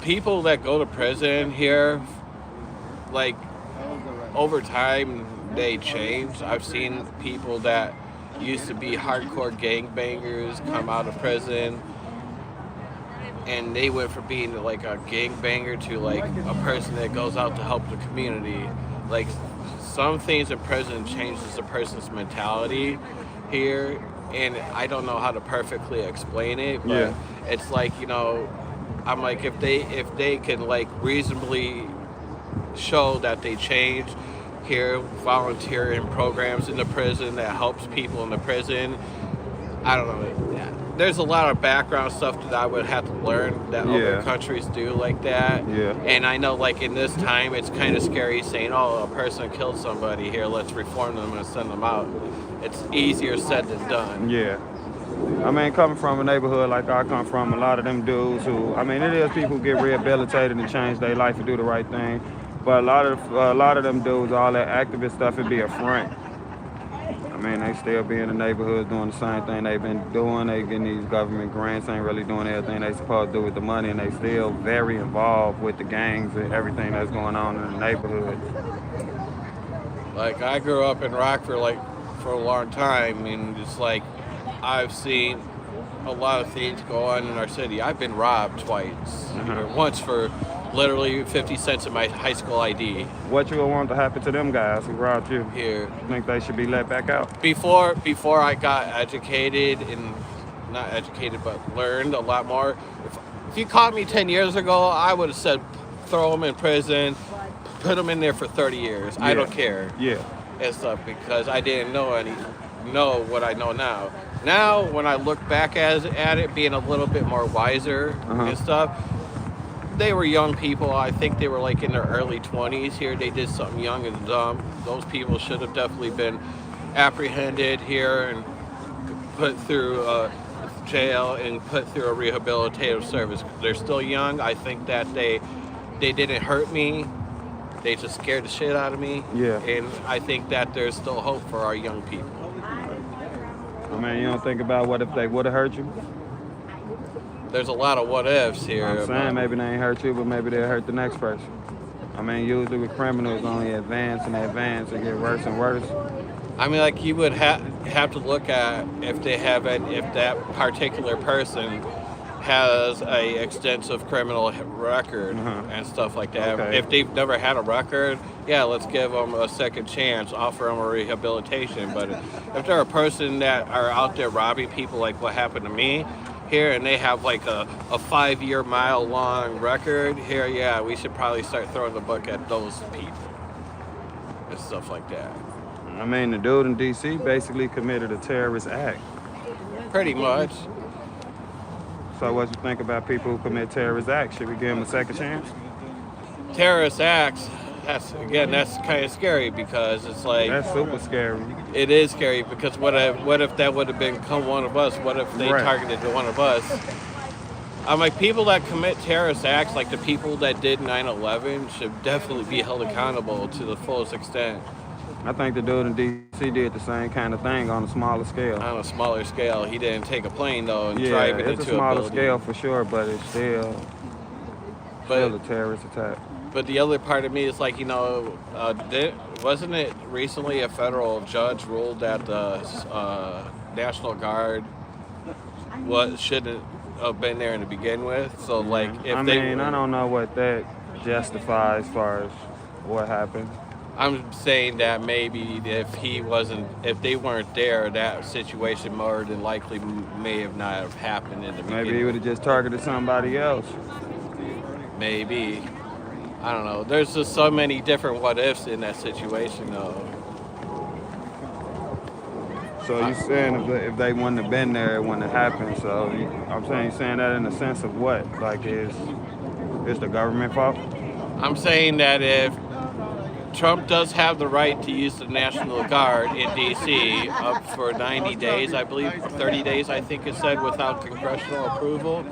Speaker 4: people that go to prison here, like, over time, they change. I've seen people that used to be hardcore gangbangers come out of prison, and they went from being like a gangbanger to like a person that goes out to help the community. Like, some things in prison changes a person's mentality here, and I don't know how to perfectly explain it, but it's like, you know, I'm like, if they can like reasonably show that they change here, volunteer in programs in the prison that helps people in the prison, I don't know. There's a lot of background stuff that I would have to learn that other countries do like that. Yeah. And I know, like, in this time, it's kind of scary saying, oh, a person killed somebody here, let's reform them and send them out. It's easier said than done.
Speaker 1: Yeah. I mean, coming from a neighborhood like I come from, a lot of them dudes who, I mean, it is people who get rehabilitated and change their life and do the right thing. But a lot of them dudes, all that activist stuff, it be a front. I mean, they still be in the neighborhoods doing the same thing they've been doing. They getting these government grants, ain't really doing everything they supposed to do with the money, and they still very involved with the gangs and everything that's going on in the neighborhood.
Speaker 4: Like, I grew up in Rockford, like, for a long time, and it's like, I've seen a lot of things go on in our city. I've been robbed twice. Once for literally 50 cents of my high school ID.
Speaker 1: What you would want to happen to them guys who robbed you?
Speaker 4: Here.
Speaker 1: You think they should be let back out?
Speaker 4: Before I got educated, and not educated, but learned a lot more. If you caught me 10 years ago, I would have said throw them in prison, put them in there for 30 years. Yeah. I don't care.
Speaker 1: Yeah.
Speaker 4: And stuff, because I didn't know what I know now. Now, when I look back at it, being a little bit more wiser and stuff, they were young people. I think they were like in their early 20s here. They did something young and dumb. Those people should have definitely been apprehended here and put through jail and put through a rehabilitative service. They're still young. I think that they didn't hurt me. They just scared the shit out of me.
Speaker 1: Yeah.
Speaker 4: And I think that there's still hope for our young people.
Speaker 1: I mean, you don't think about what if they would have hurt you?
Speaker 4: There's a lot of what ifs here.
Speaker 1: I'm saying maybe they ain't hurt you, but maybe they'll hurt the next person. I mean, usually with criminals, only advance and get worse and worse.
Speaker 4: I mean, like, you would have to look at if that particular person has a extensive criminal record and stuff like that.
Speaker 1: Okay.
Speaker 4: If they've never had a record, yeah, let's give them a second chance, offer them a rehabilitation. But if they're a person that are out there robbing people like what happened to me here, and they have like a 5-year mile-long record here, yeah, we should probably start throwing the book at those people and stuff like that.
Speaker 1: I mean, the dude in D.C. basically committed a terrorist act.
Speaker 4: Pretty much.
Speaker 1: So what you think about people who commit terrorist acts? Should we give them a second chance?
Speaker 4: Terrorist acts, that's kind of scary, because it's like...
Speaker 1: That's super scary.
Speaker 4: It is scary, because what if that would have become one of us? What if they targeted one of us? I'm like, people that commit terrorist acts, like the people that did 9/11, should definitely be held accountable to the fullest extent.
Speaker 1: I think the dude in D.C. did the same kind of thing on a smaller scale.
Speaker 4: On a smaller scale. He didn't take a plane, though, and drive it into a building.
Speaker 1: It's a smaller scale for sure, but it's still a terrorist attack.
Speaker 4: But the other part of me is like, wasn't it recently a federal judge ruled that the National Guard shouldn't have been there to begin with? So, like, if I
Speaker 1: don't know what that justifies as far as what happened.
Speaker 4: I'm saying that maybe if they weren't there, that situation more than likely may have not have happened in the beginning.
Speaker 1: Maybe he would have just targeted somebody else.
Speaker 4: Maybe. I don't know. There's just so many different what ifs in that situation, though.
Speaker 1: So you're saying if they wouldn't have been there, it wouldn't have happened. So I'm saying that in the sense of what? Like, is the government fault?
Speaker 4: I'm saying that if Trump does have the right to use the National Guard in D.C. up for 90 days, I believe, 30 days, I think it said, without congressional approval.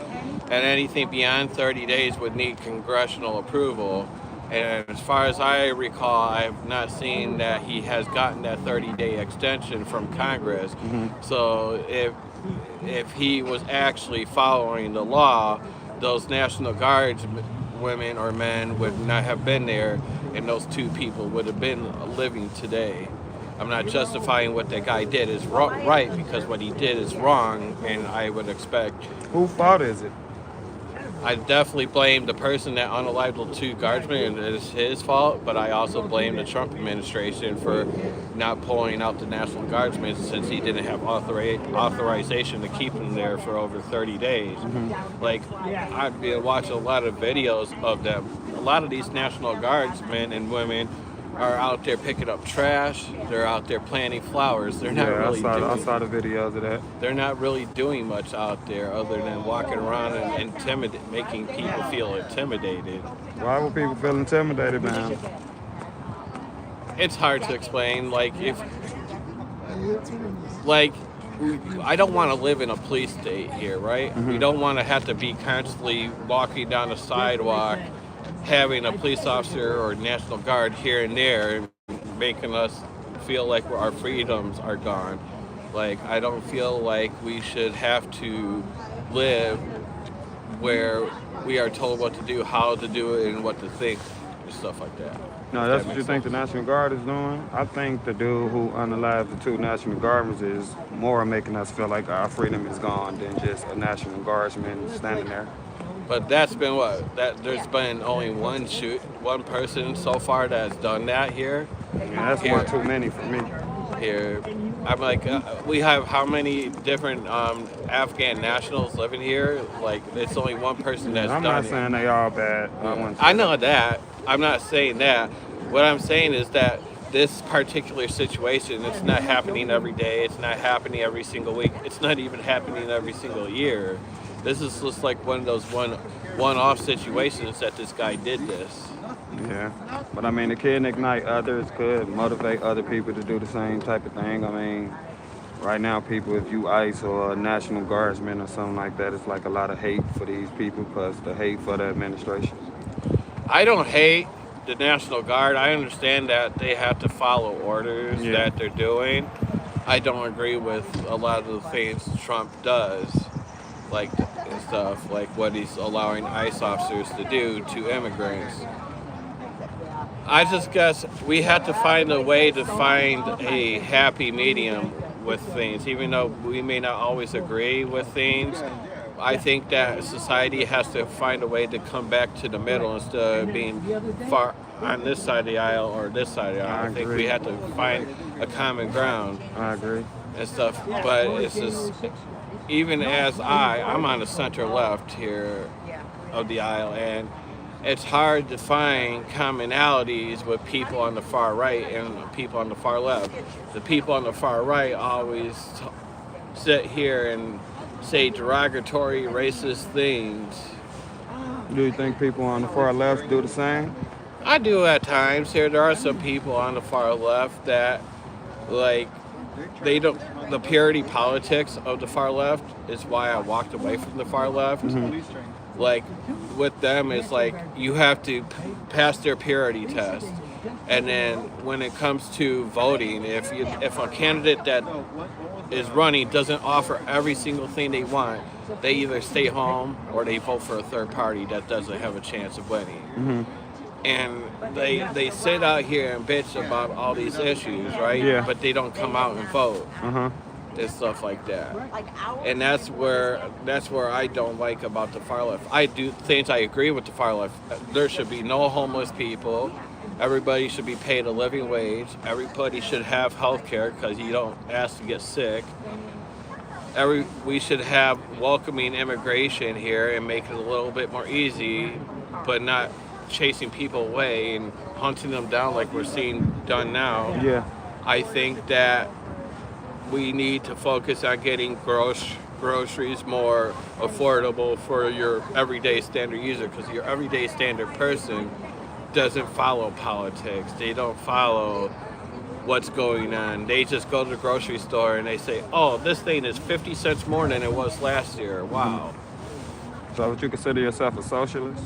Speaker 4: And anything beyond 30 days would need congressional approval. And as far as I recall, I have not seen that he has gotten that 30-day extension from Congress. So if he was actually following the law, those National Guards women or men would not have been there, and those two people would have been living today. I'm not justifying what that guy did is right, because what he did is wrong, and I would expect...
Speaker 1: Whose fault is it?
Speaker 4: I definitely blame the person that unalived the two guardsmen, and it's his fault, but I also blame the Trump administration for not pulling out the National Guardsmen, since he didn't have authorization to keep them there for over 30 days. Like, I've been watching a lot of videos of them. A lot of these National Guardsmen and women are out there picking up trash. They're out there planting flowers. They're not really
Speaker 1: I saw the videos of that.
Speaker 4: They're not really doing much out there other than walking around and making people feel intimidated.
Speaker 1: Why would people feel intimidated, man?
Speaker 4: It's hard to explain. I don't want to live in a police state here, right? We don't want to have to be constantly walking down the sidewalk, having a police officer or National Guard here and there, making us feel like our freedoms are gone. Like, I don't feel like we should have to live where we are told what to do, how to do it, and what to think, and stuff like that.
Speaker 1: No, that's what you think the National Guard is doing? I think the dude who unalived the 2 National Guardsmen is more making us feel like our freedom is gone than just a National Guardsman standing there.
Speaker 4: But that's been what? There's been only one person so far that's done that here.
Speaker 1: Yeah, that's one too many for me.
Speaker 4: Here, I'm like, we have how many different Afghan nationals living here? Like, it's only one person that's
Speaker 1: I'm
Speaker 4: done
Speaker 1: not
Speaker 4: it.
Speaker 1: saying they all bad.
Speaker 4: I know that. I'm not saying that. What I'm saying is that this particular situation, it's not happening every day. It's not happening every single week. It's not even happening every single year. This is just like one of those one-off situations that this guy did this.
Speaker 1: Yeah, but I mean, it can ignite others, could motivate other people to do the same type of thing. I mean, right now, people, if you ICE or a National Guardsman or something like that, it's like a lot of hate for these people because the hate for the administration.
Speaker 4: I don't hate the National Guard. I understand that they have to follow orders that they're doing. I don't agree with a lot of the things Trump does, like and stuff, like what he's allowing ICE officers to do to immigrants. I just guess we have to find a way to find a happy medium with things, even though we may not always agree with things. I think that society has to find a way to come back to the middle instead of being far on this side of the aisle or this side of the aisle. I think we have to find a common ground.
Speaker 1: I agree.
Speaker 4: And stuff, but it's just, even as I'm on the center left here of the aisle, and it's hard to find commonalities with people on the far right and people on the far left. The people on the far right always sit here and say derogatory, racist things.
Speaker 1: Do you think people on the far left do the same?
Speaker 4: I do at times. There are some people on the far left that, like, they don't, the purity politics of the far left is why I walked away from the far left. Like, with them, it's like you have to pass their purity test. And then when it comes to voting, if a candidate that is running doesn't offer every single thing they want, they either stay home or they vote for a third party that doesn't have a chance of winning. And they sit out here and bitch about all these issues, right?
Speaker 1: Yeah.
Speaker 4: But they don't come out and vote. And stuff like that. And that's where I don't like about the far left. I do things I agree with the far left. There should be no homeless people. Everybody should be paid a living wage. Everybody should have health care because you don't ask to get sick. We should have welcoming immigration here and make it a little bit more easy, but not chasing people away and hunting them down like we're seeing done now.
Speaker 1: Yeah.
Speaker 4: I think that we need to focus on getting groceries more affordable for your everyday standard user, because your everyday standard person doesn't follow politics. They don't follow what's going on. They just go to the grocery store and they say, oh, this thing is 50 cents more than it was last year. Wow.
Speaker 1: So would you consider yourself a socialist?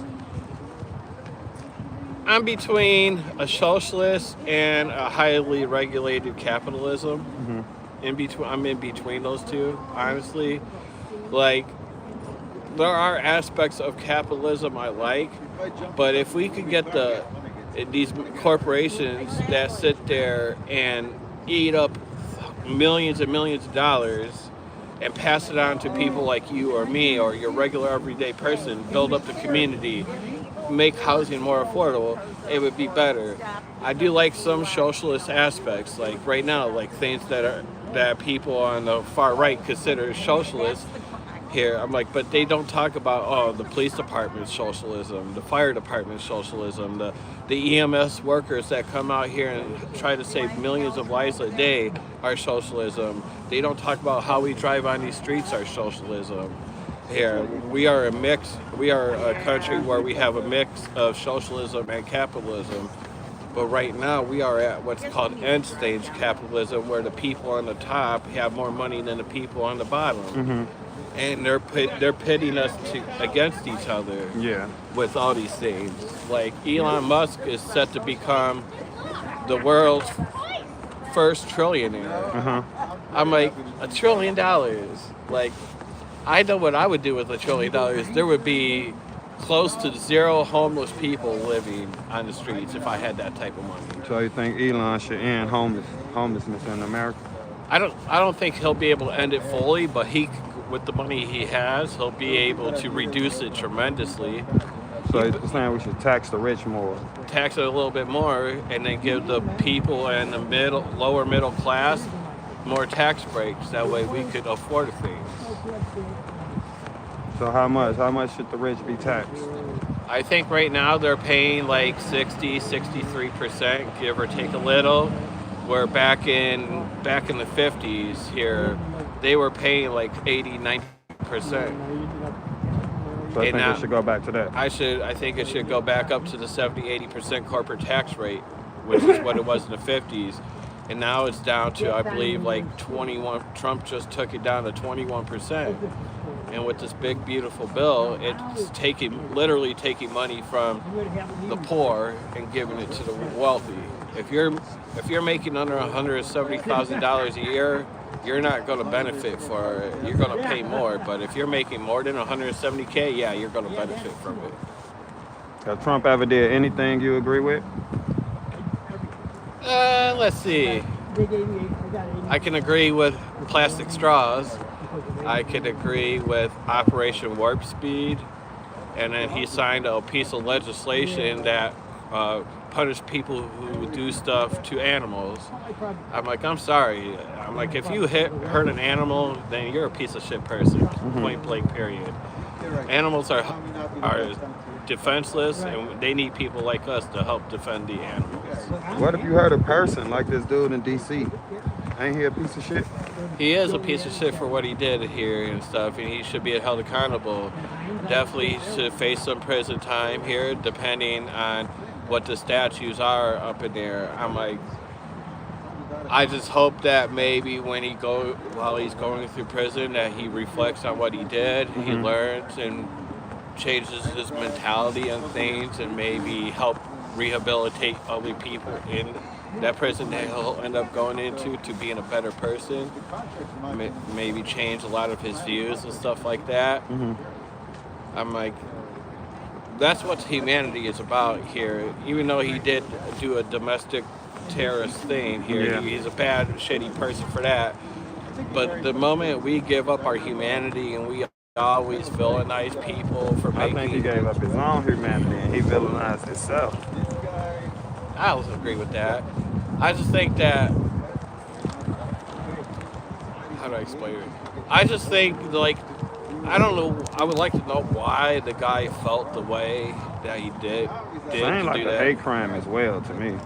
Speaker 4: I'm between a socialist and a highly regulated capitalism. I'm in between those two, honestly. Like, there are aspects of capitalism I like, but if we could get these corporations that sit there and eat up millions and millions of dollars and pass it on to people like you or me or your regular everyday person, build up the community, make housing more affordable, it would be better. I do like some socialist aspects, like right now, like things that people on the far right consider socialist here. I'm like, but they don't talk about, the police department's socialism, the fire department's socialism, the EMS workers that come out here and try to save millions of lives a day are socialism. They don't talk about how we drive on these streets are socialism. Here, we are a country where we have a mix of socialism and capitalism. But right now we are at what's called end stage capitalism, where the people on the top have more money than the people on the bottom, and they're pitting us against each other.
Speaker 1: Yeah.
Speaker 4: With all these things, like Elon Musk is set to become the world's first trillionaire. I'm like, $1 trillion. Like, I know what I would do with $1 trillion. There would be close to 0 homeless people living on the streets if I had that type of money.
Speaker 1: So you think Elon should end homelessness in America?
Speaker 4: I don't think he'll be able to end it fully, but with the money he has, he'll be able to reduce it tremendously.
Speaker 1: So you're saying we should tax the rich more?
Speaker 4: Tax it a little bit more, and then give the people in the lower middle class more tax breaks. That way we could afford things.
Speaker 1: So how much should the rich be taxed?
Speaker 4: I think right now they're paying like 63%, give or take a little. Where back in the 50s here, they were paying like 80-90%.
Speaker 1: So I think it should go back to that.
Speaker 4: I think it should go back up to the 70-80% corporate tax rate, which is what it was in the 50s. And now it's down to, I believe, like 21. Trump just took it down to 21%. And with this big, beautiful bill, it's literally taking money from the poor and giving it to the wealthy. If you're making under $170,000 a year, you're not going to benefit for it. You're going to pay more. But if you're making more than $170K, yeah, you're going to benefit from it.
Speaker 1: Has Trump ever did anything you agree with?
Speaker 4: Let's see. I can agree with plastic straws. I can agree with Operation Warp Speed. And then he signed a piece of legislation that punish people who do stuff to animals. I'm like, I'm sorry. I'm like, if you hurt an animal, then you're a piece of shit person. Point blank, period. Animals are defenseless, and they need people like us to help defend the animals.
Speaker 1: What if you hurt a person like this dude in D.C.? Ain't he a piece of shit?
Speaker 4: He is a piece of shit for what he did here and stuff, and he should be held accountable. Definitely should face some prison time here, depending on what the statutes are up in there. I'm like, I just hope that maybe while he's going through prison, that he reflects on what he did, he learns and changes his mentality on things, and maybe help rehabilitate other people in that prison that he'll end up going into to being a better person. Maybe change a lot of his views and stuff like that. I'm like, that's what humanity is about here. Even though he did do a domestic terrorist thing here, he's a bad, shitty person for that. But the moment we give up our humanity and we always villainize people for making...
Speaker 1: I think he gave up his own humanity and he villainized himself.
Speaker 4: I also agree with that. I just think that... How do I explain it? I just think, like, I don't know. I would like to know why the guy felt the way that he did
Speaker 1: Sounds like a hate crime as well to me.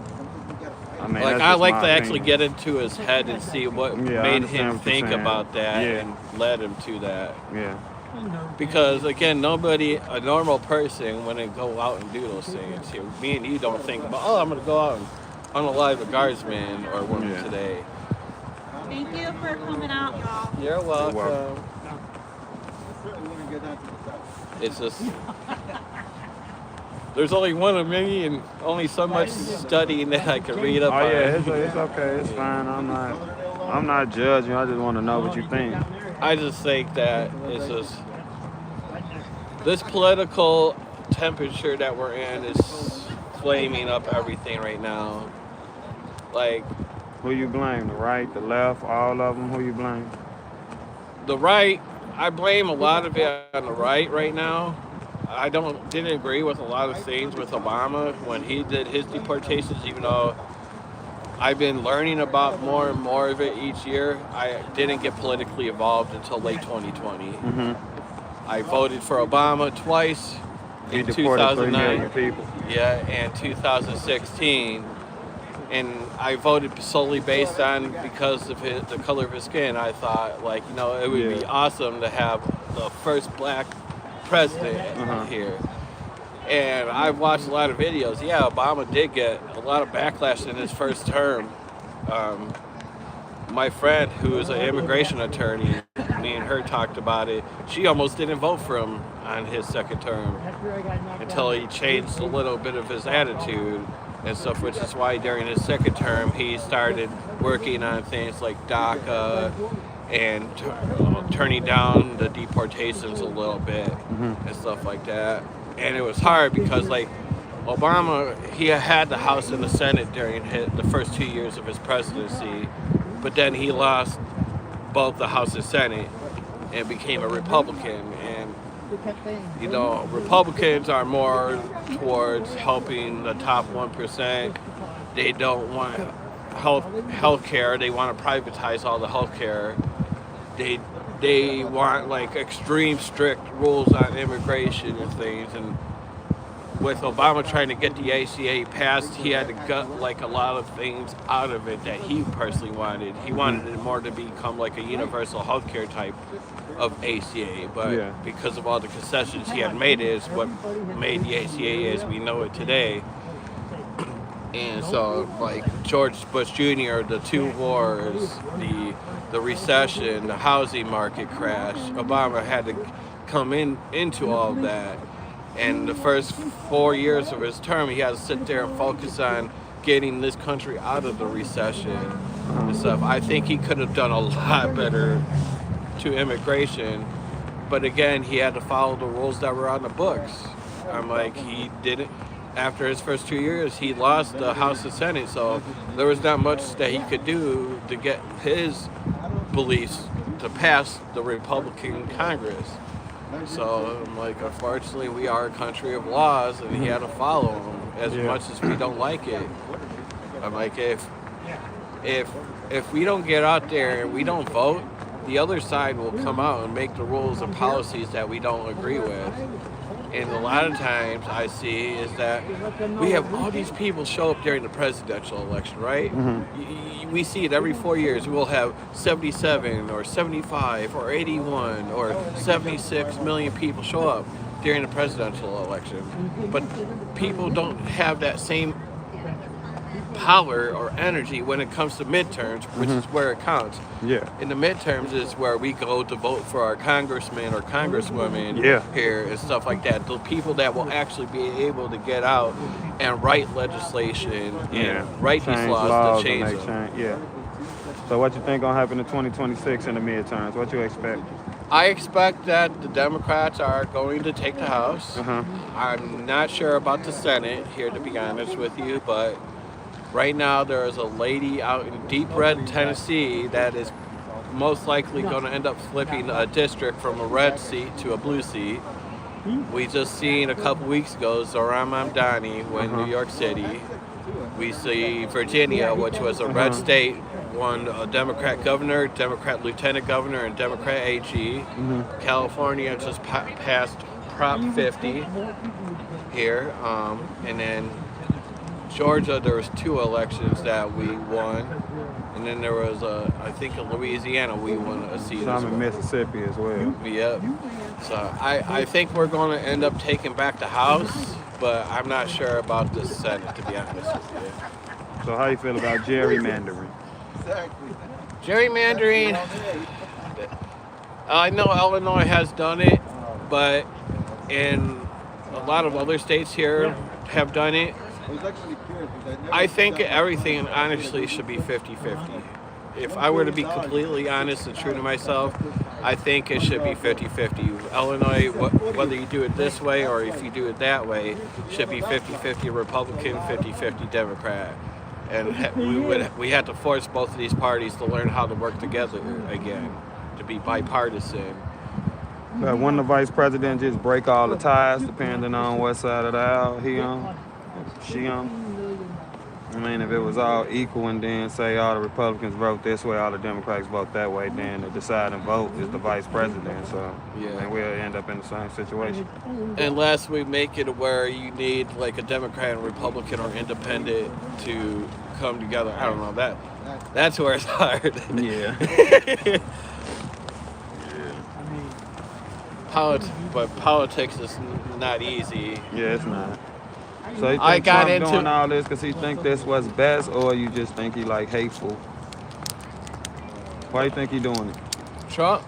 Speaker 1: I mean,
Speaker 4: like, I like to actually get into his head and see what made him think about that and led him to that.
Speaker 1: Yeah.
Speaker 4: Because again, a normal person, when they go out and do those things, me and you don't think about, I'm going to go out and unalive a guardsman or woman today.
Speaker 7: Thank you for coming out, y'all.
Speaker 4: You're welcome. It's just, there's only one of me and only so much studying that I can read up on.
Speaker 1: It's okay. It's fine. I'm not judging. I just want to know what you think.
Speaker 4: I just think that it's just, this political temperature that we're in is flaming up everything right now. Like,
Speaker 1: who you blame? The right, the left, all of them? Who you blame?
Speaker 4: The right, I blame a lot of it on the right now. I didn't agree with a lot of things with Obama when he did his deportations, even though I've been learning about more and more of it each year. I didn't get politically involved until late 2020. I voted for Obama twice in 2009.
Speaker 1: People.
Speaker 4: Yeah, and 2016. And I voted solely because of the color of his skin. I thought, like, it would be awesome to have the first black president here. And I've watched a lot of videos. Yeah, Obama did get a lot of backlash in his first term. My friend, who is an immigration attorney, me and her talked about it. She almost didn't vote for him on his second term until he changed a little bit of his attitude and stuff, which is why during his second term he started working on things like DACA and turning down the deportations a little bit and stuff like that. And it was hard because, like, Obama, he had the House and the Senate during the first 2 years of his presidency, but then he lost both the House and Senate and became a Republican. And, you know, Republicans are more towards helping the top 1%. They don't want health care. They want to privatize all the health care. They want, like, extreme strict rules on immigration and things. And with Obama trying to get the ACA passed, he had to gut, like, a lot of things out of it that he personally wanted. He wanted it more to become like a universal healthcare type of ACA, but because of all the concessions he had made, is what made the ACA as we know it today. And so, like, George Bush Jr., the two wars, the recession, the housing market crash, Obama had to come into all of that. And the first 4 years of his term, he had to sit there and focus on getting this country out of the recession and stuff. I think he could have done a lot better to immigration, but again, he had to follow the rules that were on the books. I'm like, he didn't. After his first 2 years, he lost the House and Senate, so there was not much that he could do to get his beliefs to pass the Republican Congress. So I'm like, unfortunately, we are a country of laws, and he had to follow them as much as we don't like it. I'm like, if we don't get out there and we don't vote, the other side will come out and make the rules and policies that we don't agree with. And a lot of times I see is that we have all these people show up during the presidential election, right? We see it every 4 years. We'll have 77 or 75 or 81 or 76 million people show up during the presidential election. But people don't have that same power or energy when it comes to midterms, which is where it counts. In the midterms is where we go to vote for our congressmen or congresswomen here and stuff like that. The people that will actually be able to get out and write legislation and write these laws to change them.
Speaker 1: So what you think gonna happen in 2026 in the midterms? What you expect?
Speaker 4: I expect that the Democrats are going to take the House. I'm not sure about the Senate here, to be honest with you, but right now there is a lady out in Deep Red, Tennessee that is most likely going to end up flipping a district from a red seat to a blue seat. We just seen a couple weeks ago Zohran Mamdani win New York City. We see Virginia, which was a red state, won a Democrat governor, Democrat lieutenant governor, and Democrat AG. California just passed Prop 50 here, and then Georgia, there was 2 elections that we won, and then there was I think in Louisiana we won a seat.
Speaker 1: Some in Mississippi as well.
Speaker 4: Yep. So I think we're going to end up taking back the House, but I'm not sure about the Senate, to be honest with you.
Speaker 1: So how you feel about gerrymandering?
Speaker 4: Gerrymandering, I know Illinois has done it, but in a lot of other states here have done it. I think everything honestly should be 50-50. If I were to be completely honest and true to myself, I think it should be 50-50. Illinois, whether you do it this way or if you do it that way, should be 50-50 Republican, 50-50 Democrat. And we had to force both of these parties to learn how to work together again, to be bipartisan.
Speaker 1: But wouldn't the vice president just break all the ties depending on what side of the aisle he on, she on? I mean, if it was all equal and then say all the Republicans vote this way, all the Democrats vote that way, then the deciding vote is the vice president. So then we'll end up in the same situation.
Speaker 4: Unless we make it where you need like a Democrat and Republican or independent to come together. I don't know. That's where it's hard. But politics is not easy.
Speaker 1: Yeah, it's not. So you
Speaker 4: I
Speaker 1: think
Speaker 4: got
Speaker 1: Trump
Speaker 4: into-
Speaker 1: doing all this because he think this was best, or you just think he like hateful? Why you think he doing it?
Speaker 4: Trump,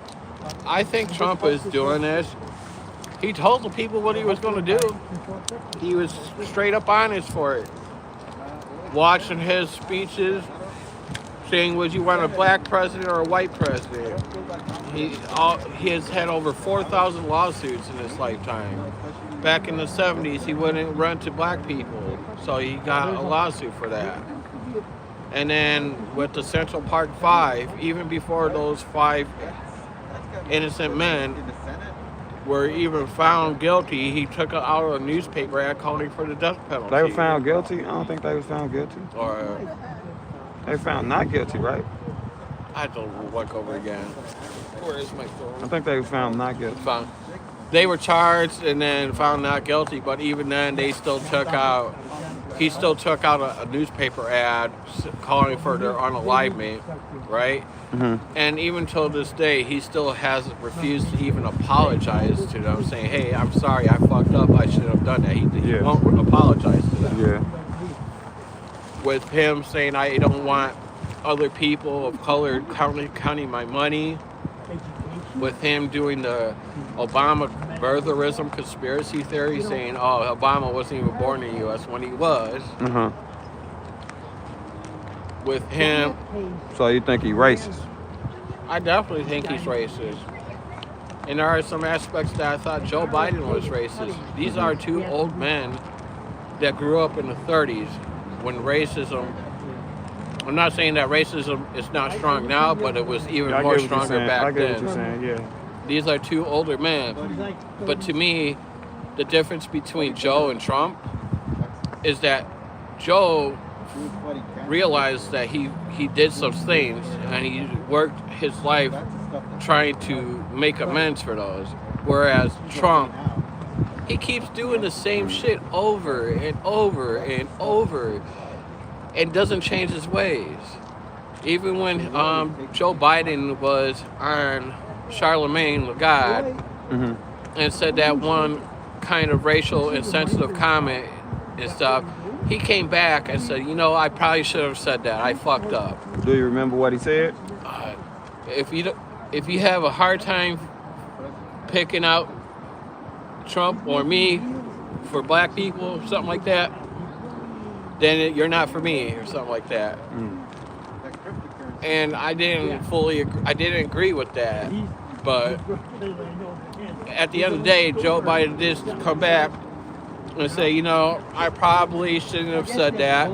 Speaker 4: I think Trump is doing this. He told the people what he was going to do. He was straight up honest for it. Watching his speeches, saying, would you want a black president or a white president? He has had over 4,000 lawsuits in his lifetime. Back in the 70s, he wouldn't run to black people, so he got a lawsuit for that. And then with the Central Park 5, even before those 5 innocent men were even found guilty, he took out a newspaper ad calling for the death penalty.
Speaker 1: They were found guilty? I don't think they was found guilty.
Speaker 4: Or
Speaker 1: They found not guilty, right?
Speaker 4: I have to look over again. Where is my phone?
Speaker 1: I think they were found not guilty.
Speaker 4: Found. They were charged and then found not guilty, but even then he still took out a newspaper ad calling for their unalivement, right?
Speaker 1: Mm-hmm.
Speaker 4: And even till this day, he still hasn't refused to even apologize to them, saying, hey, I'm sorry, I fucked up, I shouldn't have done that. He
Speaker 1: Yeah.
Speaker 4: won't apologize to them.
Speaker 1: Yeah.
Speaker 4: With him saying, I don't want other people of color counting my money. With him doing the Obama birtherism conspiracy theory, saying, oh, Obama wasn't even born in the U.S. when he was.
Speaker 1: Uh-huh.
Speaker 4: With him,
Speaker 1: So you think he racist?
Speaker 4: I definitely think he's racist. And there are some aspects that I thought Joe Biden was racist. These are 2 old men that grew up in the 30s when racism, I'm not saying that racism is not strong now, but it was even
Speaker 1: I
Speaker 4: more
Speaker 1: get what you're
Speaker 4: stronger
Speaker 1: saying.
Speaker 4: back
Speaker 1: I get what
Speaker 4: then.
Speaker 1: you're saying, yeah.
Speaker 4: These are 2 older men. But to me, the difference between Joe and Trump is that Joe realized that he did some things and he worked his life trying to make amends for those. Whereas Trump, he keeps doing the same shit over and over and over and doesn't change his ways. Even when Joe Biden was on Charlemagne the God
Speaker 1: Mm-hmm.
Speaker 4: and said that one kind of racial insensitive comment and stuff, he came back and said, you know, I probably should have said that. I fucked up.
Speaker 1: Do you remember what he said?
Speaker 4: If you have a hard time picking out Trump or me for black people, something like that, then you're not for me or something like that. And I didn't agree with that. But at the end of the day, Joe Biden did come back and say, you know, I probably shouldn't have said that.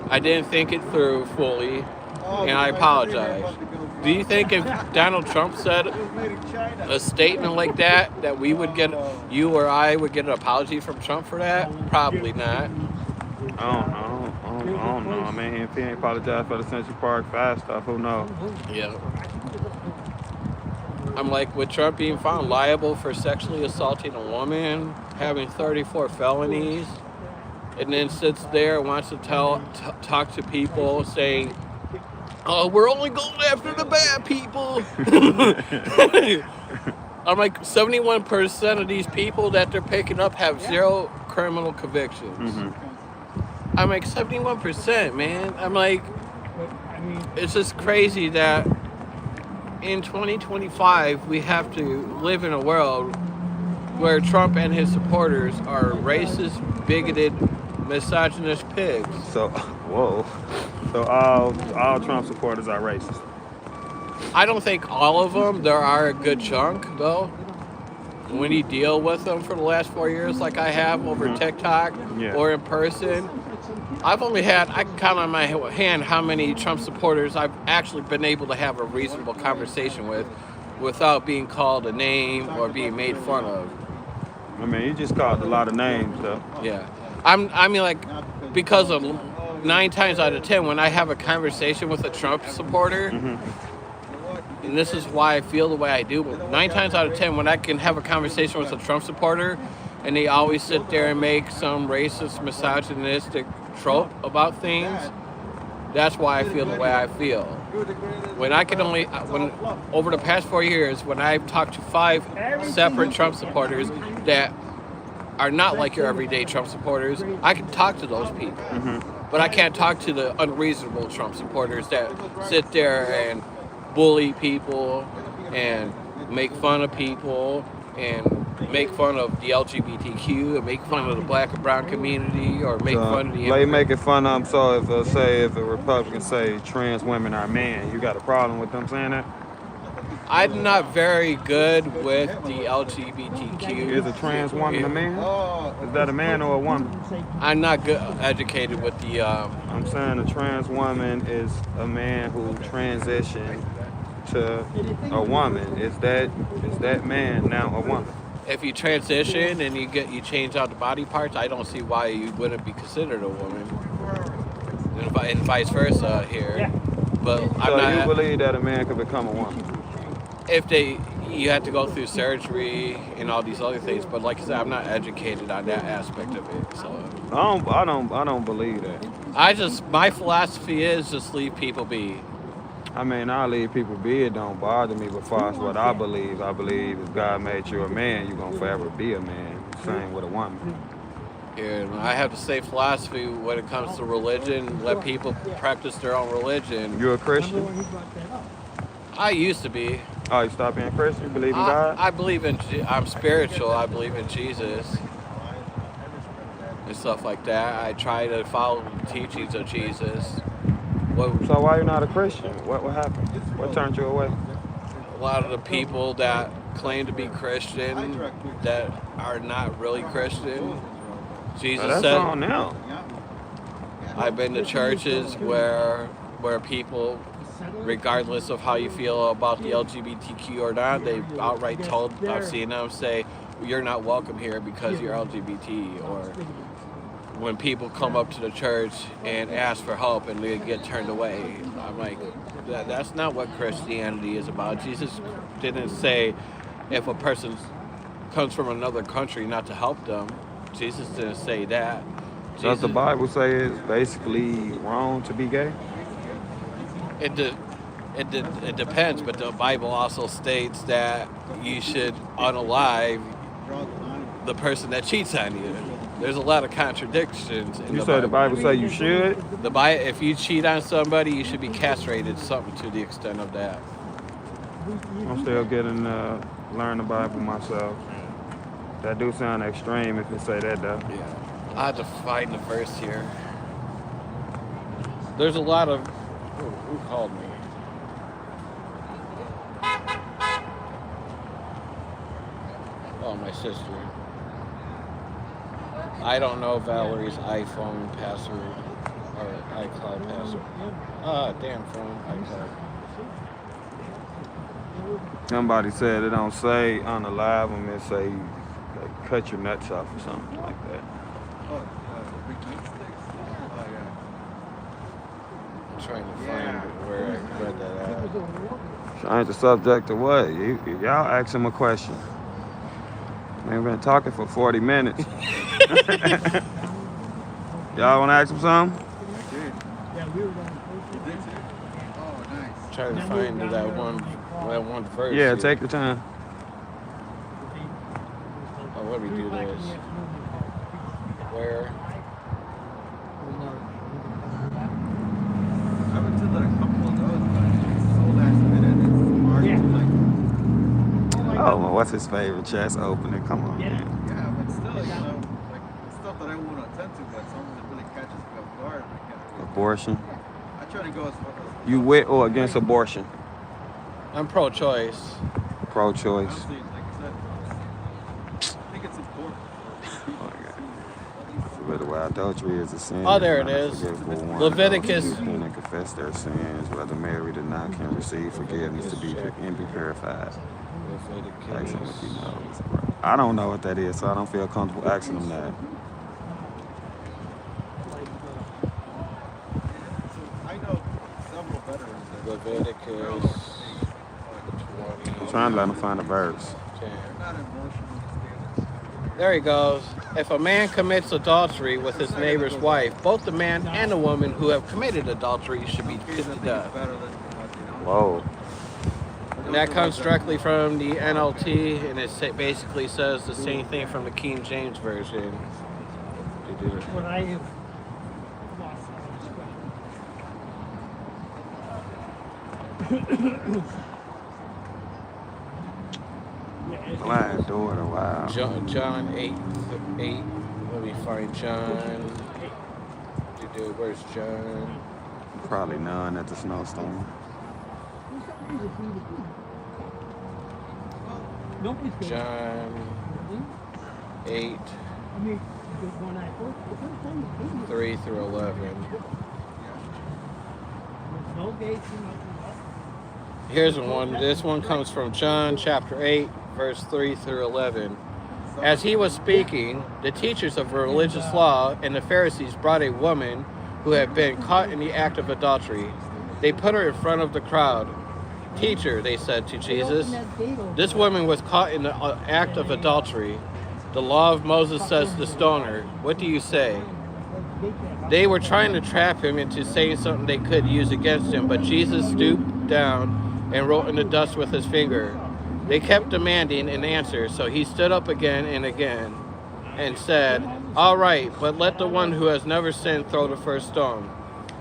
Speaker 4: I didn't think it through fully, and I apologize. Do you think if Donald Trump said a statement like that we would get, you or I would get an apology from Trump for that? Probably not.
Speaker 1: I don't know. I mean, if he ain't apologized for the Central Park 5 stuff, who knows?
Speaker 4: Yeah. I'm like, with Trump being found liable for sexually assaulting a woman, having 34 felonies, and then sits there and wants to talk to people saying, oh, we're only going after the bad people. I'm like, 71% of these people that they're picking up have 0 criminal convictions.
Speaker 1: Mm-hmm.
Speaker 4: I'm like, 71%, man. I'm like, it's just crazy that in 2025, we have to live in a world where Trump and his supporters are racist, bigoted, misogynist pigs.
Speaker 1: So, whoa. So all Trump supporters are racist.
Speaker 4: I don't think all of them. There are a good chunk, though. When you deal with them for the last 4 years, like I have over TikTok or in person, I can count on my hand how many Trump supporters I've actually been able to have a reasonable conversation with without being called a name or being made fun of.
Speaker 1: I mean, you just called a lot of names, though.
Speaker 4: Yeah. I mean, like, because of 9 times out of 10, when I have a conversation with a Trump supporter, and this is why I feel the way I do, but 9 times out of 10, when I can have a conversation with a Trump supporter, and they always sit there and make some racist, misogynistic trope about things, that's why I feel the way I feel. when I can only when over the past 4 years, when I've talked to 5 separate Trump supporters that are not like your everyday Trump supporters, I can talk to those people. But I can't talk to the unreasonable Trump supporters that sit there and bully people and make fun of people and make fun of the LGBTQ and make fun of the black and brown community or make fun of the
Speaker 1: Like
Speaker 4: immigrants.
Speaker 1: making fun of them. So if a Republican say trans women are men, you got a problem with them saying that?
Speaker 4: I'm not very good with the LGBTQ.
Speaker 1: Is a trans woman a man? Is that a man or a woman?
Speaker 4: I'm not good educated with the.
Speaker 1: I'm saying a trans woman is a man who transitioned to a woman. Is that man now a woman?
Speaker 4: If you transition and you change out the body parts, I don't see why you wouldn't be considered a woman, and vice versa here. But I'm
Speaker 1: So
Speaker 4: not.
Speaker 1: you believe that a man could become a woman?
Speaker 4: If you have to go through surgery and all these other things, but like I said, I'm not educated on that aspect of it. So
Speaker 1: I don't believe that.
Speaker 4: my philosophy is just leave people be.
Speaker 1: I mean, I leave people be. It don't bother me. But far as what I believe if God made you a man, you're gonna forever be a man. Same with a woman.
Speaker 4: And I have the same philosophy when it comes to religion. Let people practice their own religion.
Speaker 1: You a Christian?
Speaker 4: I used to be.
Speaker 1: Oh, you stopped being Christian? You believe in God?
Speaker 4: I believe in. I'm spiritual. I believe in Jesus and stuff like that. I try to follow the teachings of Jesus.
Speaker 1: So why you not a Christian? What happened? What turned you away?
Speaker 4: A lot of the people that claim to be Christian that are not really Christian. Jesus
Speaker 1: That's
Speaker 4: said.
Speaker 1: on now.
Speaker 4: I've been to churches where people, regardless of how you feel about the LGBTQ or not, they outright told, I've seen them say, you're not welcome here because you're LGBT. Or when people come up to the church and ask for help and they get turned away, I'm like, that's not what Christianity is about. Jesus didn't say if a person comes from another country not to help them. Jesus didn't say that.
Speaker 1: Does the Bible say it's basically wrong to be gay?
Speaker 4: It depends, but the Bible also states that you should unalive the person that cheats on you. There's a lot of contradictions in
Speaker 1: You say the Bible say you should?
Speaker 4: If you cheat on somebody, you should be castrated, something to the extent of that.
Speaker 1: I'm still getting learn the Bible myself. That do sound extreme if you say that though.
Speaker 4: Yeah. I have to find the verse here. There's a lot of... Who called me? Oh, my sister. I don't know Valerie's iPhone password or iCloud password. Damn phone, iCloud.
Speaker 1: Somebody said it don't say unalive them, it say like, cut your nuts off or something like that.
Speaker 4: I'm trying to find where I read that at.
Speaker 1: Change the subject to what? Y'all ask him a question. Man, we've been talking for 40 minutes. Y'all want to ask him something?
Speaker 4: Trying to find that one verse.
Speaker 1: Yeah,
Speaker 4: here.
Speaker 1: take your time.
Speaker 4: Oh, let me do this. Where?
Speaker 6: I went to like a couple of those, but it's so last minute. It's hard to like.
Speaker 1: Oh, well, what's his favorite chest opening? Come on, man.
Speaker 6: Yeah, but still, you know, like stuff that I won't attend to, but something that really catches me off guard. I can't.
Speaker 1: Abortion.
Speaker 6: I try to go as far as.
Speaker 1: You with or against abortion?
Speaker 4: I'm pro-choice.
Speaker 1: Pro-choice.
Speaker 6: Honestly, like I said, I think it's important.
Speaker 1: Whether adultery is a sin.
Speaker 4: Oh, there it is. Leviticus.
Speaker 1: Who can confess their sins, whether married or not, can receive forgiveness to be and be purified. Asking if he knows. I don't know what that is, so I don't feel comfortable asking him that.
Speaker 6: I know several veterans that
Speaker 4: Leviticus 20.
Speaker 1: I'm trying to let him find a verse.
Speaker 6: they're not emotionally stable.
Speaker 4: There he goes. If a man commits adultery with his neighbor's wife, both the man and the woman who have committed adultery should be put to death.
Speaker 6: Better than
Speaker 1: Whoa.
Speaker 4: And that comes directly from the NLT, and it basically says the same thing from the King James Version.
Speaker 5: What I have
Speaker 1: Blind daughter, wow.
Speaker 4: John 8. Let me find John. Where's John?
Speaker 1: Probably none at the snowstorm.
Speaker 4: John 8, 3 through 11. Here's one. This one comes from John chapter 8, verse 3 through 11. As he was speaking, the teachers of religious law and the Pharisees brought a woman who had been caught in the act of adultery. They put her in front of the crowd. Teacher, they said to Jesus, this woman was caught in the act of adultery. The law of Moses says to stone her. What do you say? They were trying to trap him into saying something they could use against him, but Jesus stooped down and wrote in the dust with his finger. They kept demanding an answer, so he stood up again and said, all right, but let the one who has never sinned throw the first stone.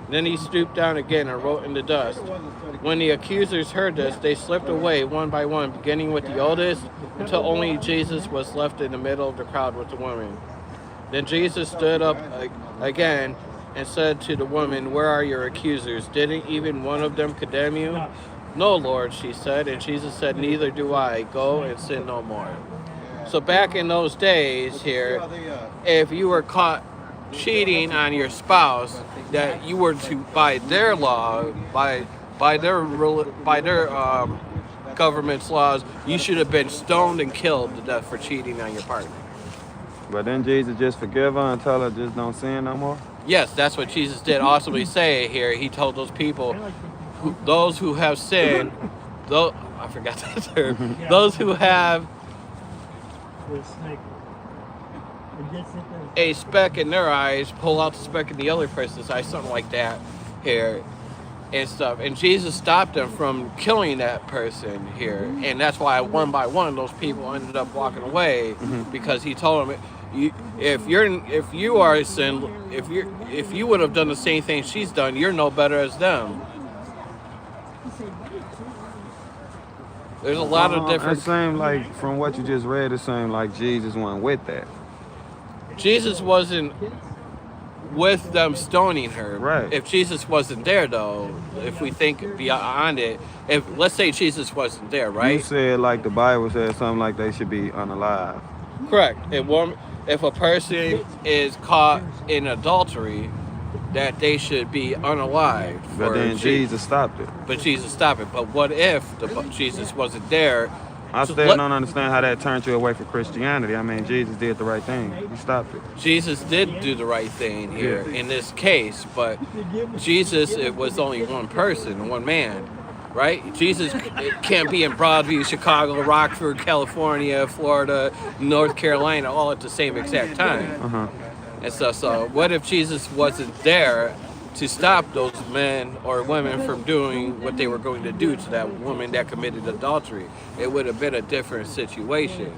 Speaker 4: Then he stooped down again and wrote in the dust. When the accusers heard this, they slipped away one by one, beginning with the oldest, until only Jesus was left in the middle of the crowd with the woman. Then Jesus stood up again and said to the woman, where are your accusers? Didn't even one of them condemn you? No, Lord, she said, and Jesus said, neither do I. Go and sin no more. So back in those days here, if you were caught cheating on your spouse, that you were to, by their law, by their government's laws, you should have been stoned and killed to death for cheating on your partner.
Speaker 1: But then Jesus just forgive her and tell her just don't sin no more?
Speaker 4: Yes, that's what Jesus did awesomely say here. He told those people, those who have sinned, I forgot that term, those who have a speck in their eyes, pull out the speck in the other person's eye, something like that here and stuff. And Jesus stopped them from killing that person here. And that's why one by one those people ended up walking away, because he told them, if you are a sin, if you would have done the same thing she's done, you're no better as them. There's a lot of different.
Speaker 1: It seemed like, from what you just read, it seemed like Jesus wasn't with that.
Speaker 4: Jesus wasn't with them stoning her.
Speaker 1: Right.
Speaker 4: If Jesus wasn't there, though, if we think beyond it, if let's say Jesus wasn't there, right?
Speaker 1: You said like the Bible said something like they should be unalive.
Speaker 4: Correct. If a person is caught in adultery, that they should be unalive.
Speaker 1: But then Jesus stopped it.
Speaker 4: But Jesus stopped it. But what if Jesus wasn't there?
Speaker 1: I still don't understand how that turned you away from Christianity. I mean, Jesus did the right thing. He stopped it.
Speaker 4: Jesus did do the right thing here in this case, but Jesus, it was only one person, one man, right? Jesus can't be in Broadview, Chicago, Rockford, California, Florida, North Carolina, all at the same exact time. And so what if Jesus wasn't there to stop those men or women from doing what they were going to do to that woman that committed adultery? It would have been a different situation.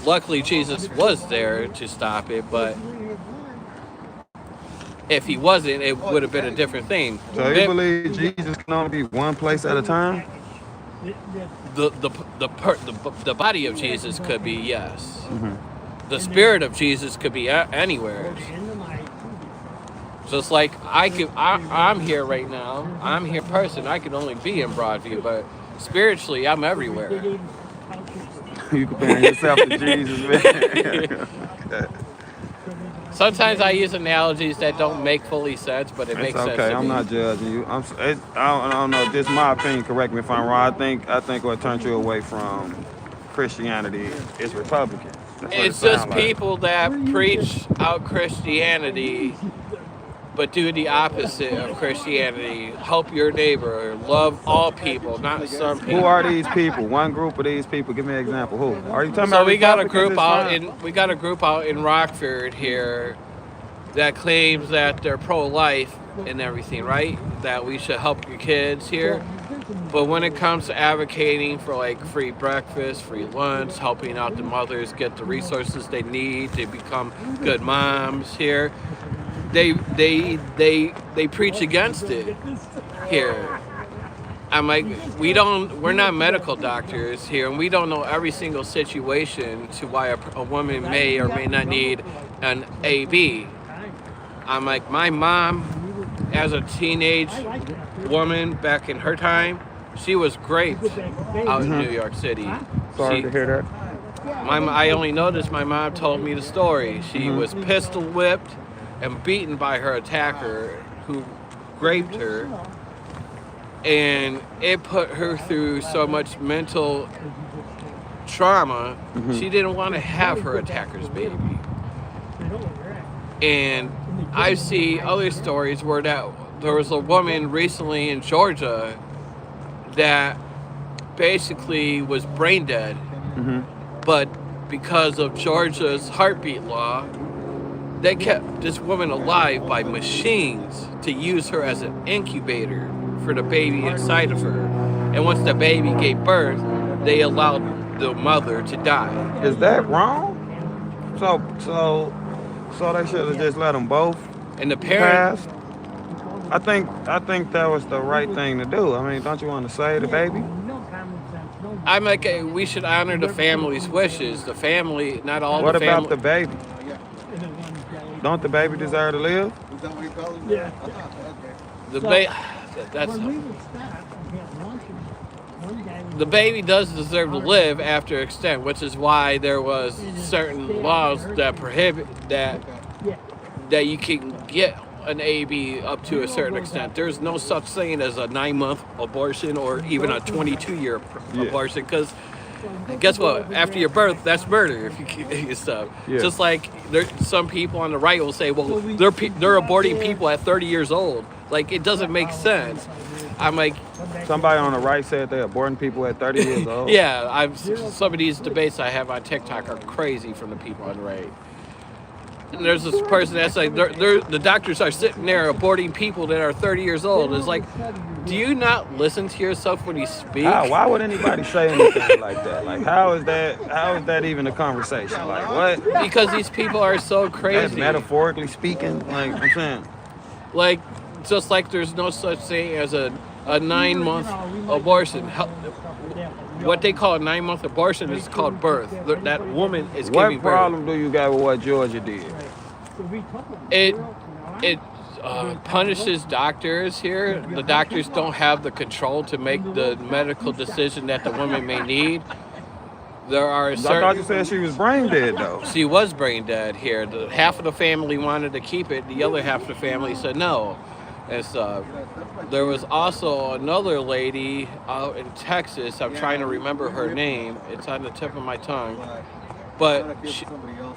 Speaker 4: Luckily, Jesus was there to stop it, but if he wasn't, it would have been a different thing.
Speaker 1: So you believe Jesus can only be one place at a time?
Speaker 4: The body of Jesus could be, yes. The spirit of Jesus could be anywhere. Just like I'm here right now. I'm here in person. I could only be in Broadview, but spiritually, I'm everywhere.
Speaker 1: You compare yourself to Jesus, man.
Speaker 4: Sometimes I use analogies that don't make fully sense, but it makes sense.
Speaker 1: Okay,
Speaker 4: to
Speaker 1: I'm
Speaker 4: me.
Speaker 1: not judging you. I don't know. This is my opinion. Correct me if I'm wrong. I think what turned you away from Christianity is Republican.
Speaker 4: It's just people that preach out Christianity, but do the opposite of Christianity. Help your neighbor, love all people, not some people.
Speaker 1: Who are these people? One group of these people. Give me an example. Who are you talking
Speaker 4: So
Speaker 1: about?
Speaker 4: we got a
Speaker 1: Republicans?
Speaker 4: group out in Rockford here that claims that they're pro-life and everything, right? That we should help your kids here. But when it comes to advocating for like free breakfast, free lunch, helping out the mothers get the resources they need to become good moms here, they preach against it here. I'm like, we're not medical doctors here, and we don't know every single situation to why a woman may or may not need an AB. I'm like, my mom, as a teenage woman back in her time, she was raped out in New York City.
Speaker 1: Sorry to hear that.
Speaker 4: I only noticed my mom told me the story. She was pistol whipped and beaten by her attacker who raped her. And it put her through so much mental trauma, she didn't want to have her attacker's baby. And I see other stories where there was a woman recently in Georgia that basically was brain dead, but because of Georgia's heartbeat law, they kept this woman alive by machines to use her as an incubator for the baby inside of her. And once the baby gave birth, they allowed the mother to die.
Speaker 1: Is that wrong? So they should have just let them both
Speaker 4: And the parent,
Speaker 1: pass? I think that was the right thing to do. I mean, don't you want to save the baby?
Speaker 4: I'm like, we should honor the family's wishes. The family, not all
Speaker 1: What
Speaker 4: the family.
Speaker 1: about the baby? Don't the baby deserve to live?
Speaker 6: Is that what you call it? Yeah.
Speaker 4: The baby does deserve to live after extent, which is why there was certain laws that prohibit that you can get an AB up to a certain extent. There's no such thing as a 9-month abortion or even a 22-year abortion, because guess what? After your birth, that's murder if you keep stuff.
Speaker 1: Yeah.
Speaker 4: Just like some people on the right will say, well, they're aborting people at 30 years old. Like, it doesn't make sense. I'm like,
Speaker 1: Somebody on the right said they're aborting people at 30 years old.
Speaker 4: yeah, some of these debates I have on TikTok are crazy from the people on the right. And there's this person that's like, the doctors are sitting there aborting people that are 30 years old. It's like, do you not listen to yourself when you speak?
Speaker 1: Why would anybody say anything like that? Like, how is that even a conversation? Like, what?
Speaker 4: Because these people are so
Speaker 1: That's
Speaker 4: crazy.
Speaker 1: metaphorically speaking, like I'm saying.
Speaker 4: Like, just like there's no such thing as a 9-month abortion. What they call a 9-month abortion is called birth. That woman is giving birth.
Speaker 1: What problem do you got with what Georgia did?
Speaker 4: It punishes doctors here. The doctors don't have the control to make the medical decision that the woman may need. There are
Speaker 1: I thought you said she was brain dead though.
Speaker 4: She was brain dead here. Half of the family wanted to keep it. The other half of the family said no. And so there was also another lady out in Texas. I'm trying to remember her name. It's on the tip of my tongue. But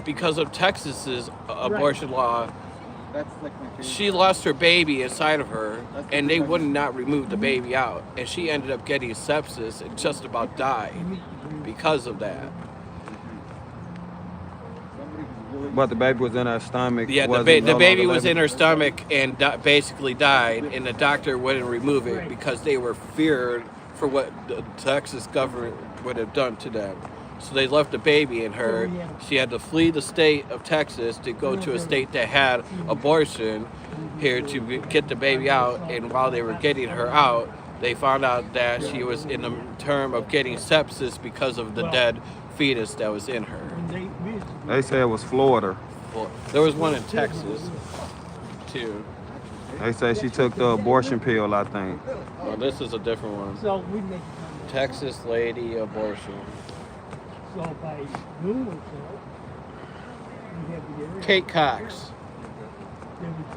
Speaker 4: because of Texas's abortion law, she lost her baby inside of her, and they would not remove the baby out. And she ended up getting sepsis and just about died because of that.
Speaker 1: But the baby was in her stomach.
Speaker 4: Yeah, the baby was in her stomach and basically died, and the doctor wouldn't remove it because they were feared for what the Texas government would have done to them. So they left the baby in her. She had to flee the state of Texas to go to a state that had abortion here to get the baby out. And while they were getting her out, they found out that she was in the term of getting sepsis because of the dead fetus that was in her.
Speaker 1: They say it was Florida.
Speaker 4: Well, there was one in Texas, too.
Speaker 1: They say she took the abortion pill, I think.
Speaker 4: Well, this is a different one. Texas lady abortion. Kate Cox,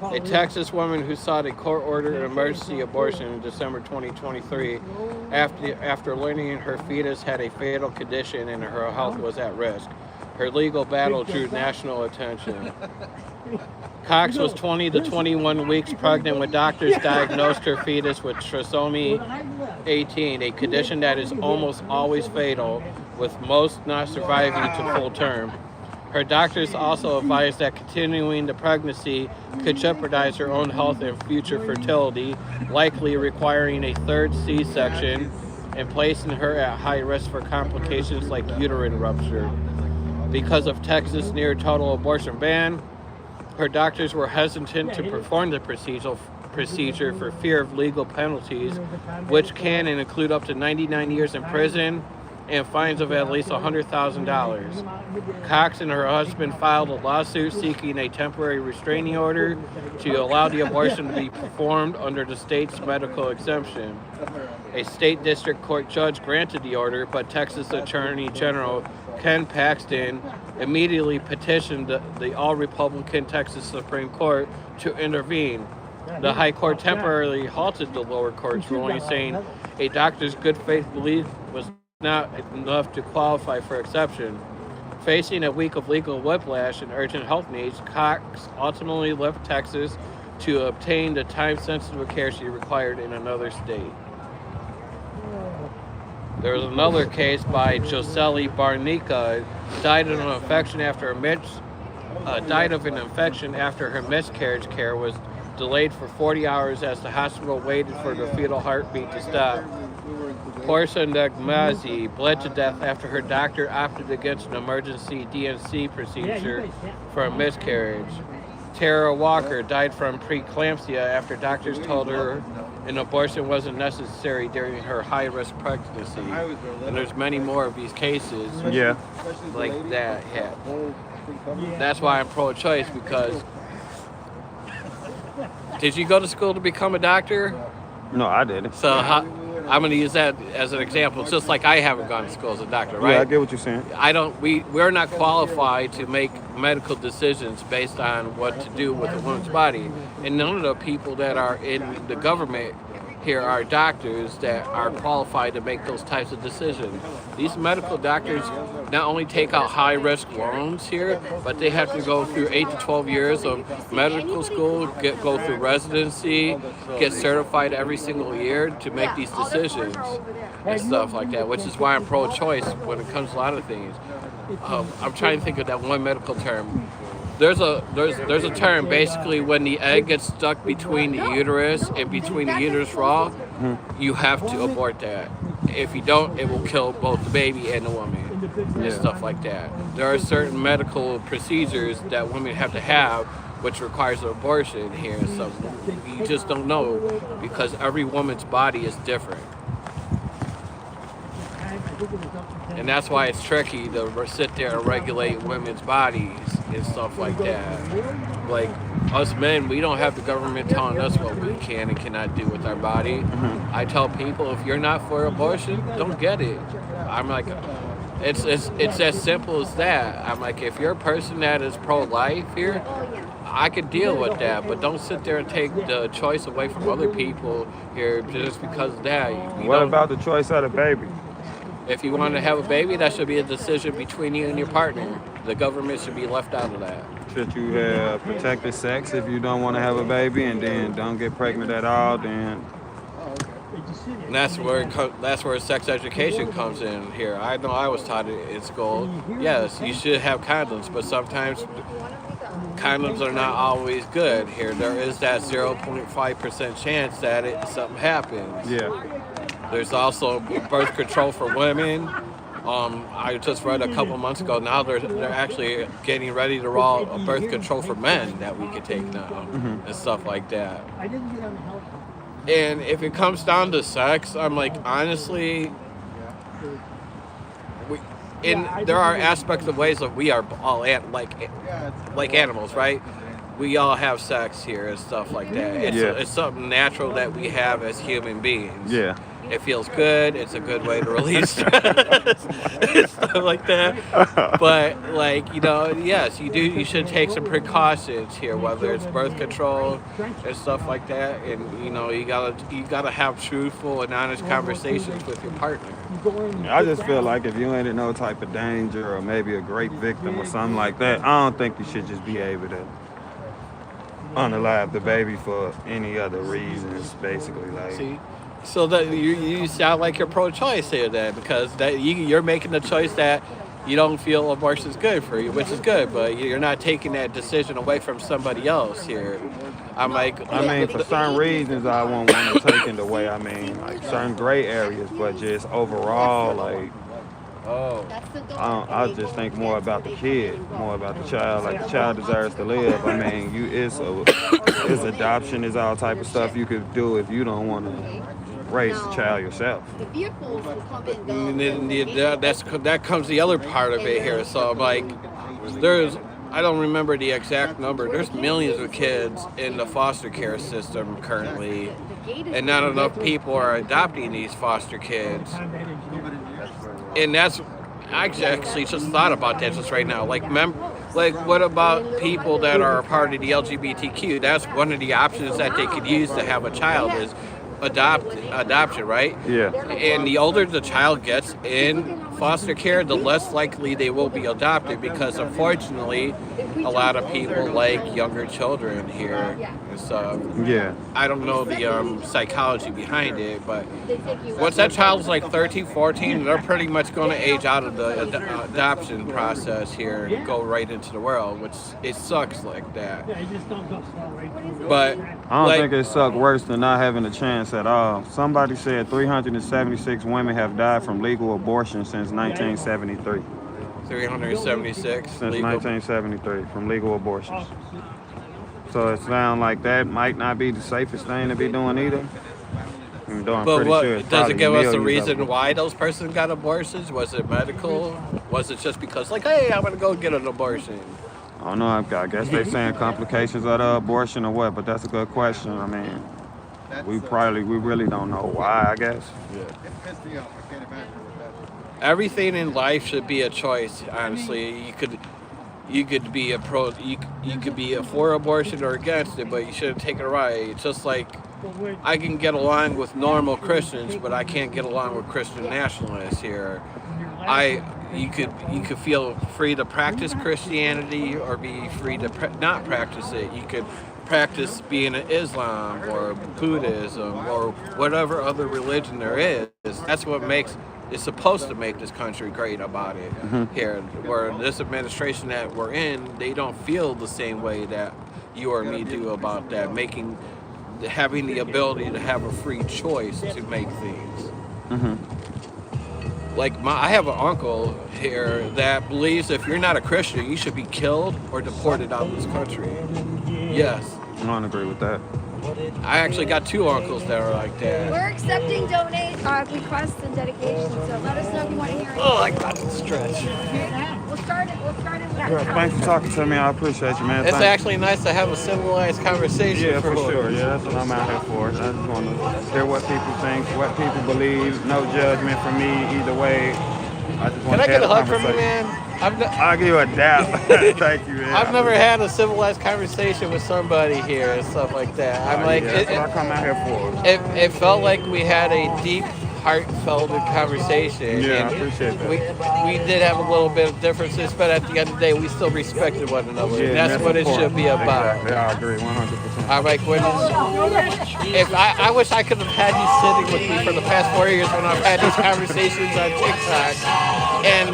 Speaker 4: a Texas woman who sought a court-ordered emergency abortion in December 2023 after learning her fetus had a fatal condition and her health was at risk. Her legal battle drew national attention. Cox was 20 to 21 weeks pregnant when doctors diagnosed her fetus with trisomy 18, a condition that is almost always fatal, with most not surviving to full term. Her doctors also advised that continuing the pregnancy could jeopardize her own health and future fertility, likely requiring a third C-section and placing her at high risk for complications like uterine rupture. Because of Texas' near total abortion ban, her doctors were hesitant to perform the procedure for fear of legal penalties, which can include up to 99 years in prison and fines of at least $100,000. Cox and her husband filed a lawsuit seeking a temporary restraining order to allow the abortion to be performed under the state's medical exemption. A state district court judge granted the order, but Texas Attorney General Ken Paxton immediately petitioned the all-Republican Texas Supreme Court to intervene. The High Court temporarily halted the lower court's ruling, saying a doctor's good faith belief was not enough to qualify for exception. Facing a week of legal whiplash and urgent health needs, Cox ultimately left Texas to obtain the time-sensitive care she required in another state. There was another case by Josely Barnica, died of an infection after her miscarriage care was delayed for 40 hours as the hospital waited for the fetal heartbeat to stop. Portia Negmazi bled to death after her doctor opted against an emergency DNC procedure for a miscarriage. Tara Walker died from preeclampsia after doctors told her an abortion wasn't necessary during her high-risk pregnancy. And there's many more of these cases like that. Yeah. That's why I'm pro-choice, because did you go to school to become a doctor?
Speaker 1: No, I didn't.
Speaker 4: So I'm going to use that as an example. It's just like I haven't gone to school as a doctor, right?
Speaker 1: Yeah, I get what you're saying.
Speaker 4: We're not qualified to make medical decisions based on what to do with a woman's body. And none of the people that are in the government here are doctors that are qualified to make those types of decisions. These medical doctors not only take out high-risk loans here, but they have to go through 8 to 12 years of medical school, go through residency, get certified every single year to make these decisions and stuff like that, which is why I'm pro-choice when it comes to a lot of things. I'm trying to think of that one medical term. There's a term basically when the egg gets stuck between the uterus and between the uterus wall, you have to abort that. If you don't, it will kill both the baby and the woman and stuff like that. There are certain medical procedures that women have to have, which requires an abortion here. So you just don't know, because every woman's body is different. And that's why it's tricky to sit there and regulate women's bodies and stuff like that. Like, us men, we don't have the government telling us what we can and cannot do with our body. I tell people, if you're not for abortion, don't get it. I'm like, it's as simple as that. I'm like, if you're a person that is pro-life here, I could deal with that, but don't sit there and take the choice away from other people here just because of that.
Speaker 1: What about the choice of the baby?
Speaker 4: If you want to have a baby, that should be a decision between you and your partner. The government should be left out of that.
Speaker 1: Should you have protected sex if you don't want to have a baby, and then don't get pregnant at all? Then
Speaker 4: and that's where sex education comes in here. I know I was taught it in school. Yes, you should have condoms, but sometimes condoms are not always good here. There is that 0.5% chance that something happens.
Speaker 1: yeah.
Speaker 4: There's also birth control for women. I just read a couple months ago, now they're actually getting ready to roll a birth control for men that we can take now and stuff like that. And if it comes down to sex, I'm like, honestly, there are aspects of ways that we are all like animals, right? We all have sex here and stuff like that. It's something natural that we have as human beings.
Speaker 1: Yeah.
Speaker 4: It feels good. It's a good way to release stress and stuff like that. But yes, you should take some precautions here, whether it's birth control and stuff like that. And you gotta have truthful and honest conversations with your partner.
Speaker 1: I just feel like if you ain't in no type of danger or maybe a great victim or something like that, I don't think you should just be able to unalive the baby for any other reasons, basically. Like,
Speaker 4: see? So that you sound like you're pro-choice here, then, because that you're making the choice that you don't feel abortion's good for you, which is good, but you're not taking that decision away from somebody else here. I'm like,
Speaker 1: I mean, for certain reasons, I won't want to take it away. I mean, like certain gray areas, but just overall, like,
Speaker 4: oh,
Speaker 1: I just think more about the kid, more about the child. Like the child deserves to live. I mean, it's adoption, is all type of stuff you could do if you don't want to raise the child yourself.
Speaker 4: and then that comes the other part of it here. So like, I don't remember the exact number. There's millions of kids in the foster care system currently, and not enough people are adopting these foster kids. And that's, I actually just thought about that just right now. Like, what about people that are a part of the LGBTQ? That's one of the options that they could use to have a child is adoption, right?
Speaker 1: Yeah.
Speaker 4: And the older the child gets in foster care, the less likely they will be adopted because, unfortunately, a lot of people like younger children here. So
Speaker 1: Yeah.
Speaker 4: I don't know the psychology behind it, but once that child's like 13, 14, they're pretty much going to age out of the adoption process here and go right into the world, which it sucks like that. But
Speaker 1: I don't think it sucked worse than not having a chance at all. Somebody said 376 women have died from legal abortion since 1973.
Speaker 4: 376
Speaker 1: Since
Speaker 4: legal.
Speaker 1: 1973 from legal abortions. So it sounds like that might not be the safest thing to be doing either. Even though I'm
Speaker 4: But
Speaker 1: pretty
Speaker 4: what
Speaker 1: sure it's
Speaker 4: does it
Speaker 1: probably
Speaker 4: give us a
Speaker 1: millions of
Speaker 4: reason
Speaker 1: them.
Speaker 4: why those persons got abortions? Was it medical? Was it just because like, hey, I'm gonna go get an abortion?
Speaker 1: I don't know. I guess they're saying complications of the abortion or what, but that's a good question. I mean, we really don't know why, I guess.
Speaker 6: It pissed me off. I can't imagine what that.
Speaker 4: Everything in life should be a choice. Honestly, you could be you could be for abortion or against it, but you shouldn't take it away. It's just like I can get along with normal Christians, but I can't get along with Christian nationalists here. You could feel free to practice Christianity or be free to not practice it. You could practice being an Islam or Buddhism or whatever other religion there is. That's what it's supposed to make this country great about it here. Where this administration that we're in, they don't feel the same way that you or me do about that, having the ability to have a free choice to make things. Like I have an uncle here that believes if you're not a Christian, you should be killed or deported out of this country. Yes.
Speaker 1: I don't agree with that.
Speaker 4: I actually got two uncles that are like that.
Speaker 8: We're accepting requests and dedications, so let us know if you want to hear anything.
Speaker 4: Oh, I got to stretch.
Speaker 8: We'll start it with
Speaker 1: Thanks for talking to me. I appreciate you, man.
Speaker 4: It's
Speaker 1: Thanks.
Speaker 4: actually nice to have a civilized conversation.
Speaker 1: Yeah, for sure. Yeah, that's what I'm out here for. I just want to hear what people think, what people believe. No judgment from me either way. I just want
Speaker 4: Can I
Speaker 1: to
Speaker 4: get
Speaker 1: have
Speaker 4: a hug from you,
Speaker 1: conversation.
Speaker 4: man?
Speaker 1: I'll give you a dap. Thank you, man.
Speaker 4: I've never had a civilized conversation with somebody here and stuff like that. I'm like,
Speaker 1: yeah, that's what I come out here for.
Speaker 4: it felt like we had a deep, heartfelt conversation.
Speaker 1: Yeah,
Speaker 4: and
Speaker 1: I appreciate that.
Speaker 4: We did have a little bit of differences, but at the end of the day, we still respected one another.
Speaker 1: Yeah,
Speaker 4: And that's what it should be about.
Speaker 1: Exactly. I agree 100%.
Speaker 4: I'm like, if I wish I could have had you sitting with me for the past 4 years when I've had these conversations on TikTok, and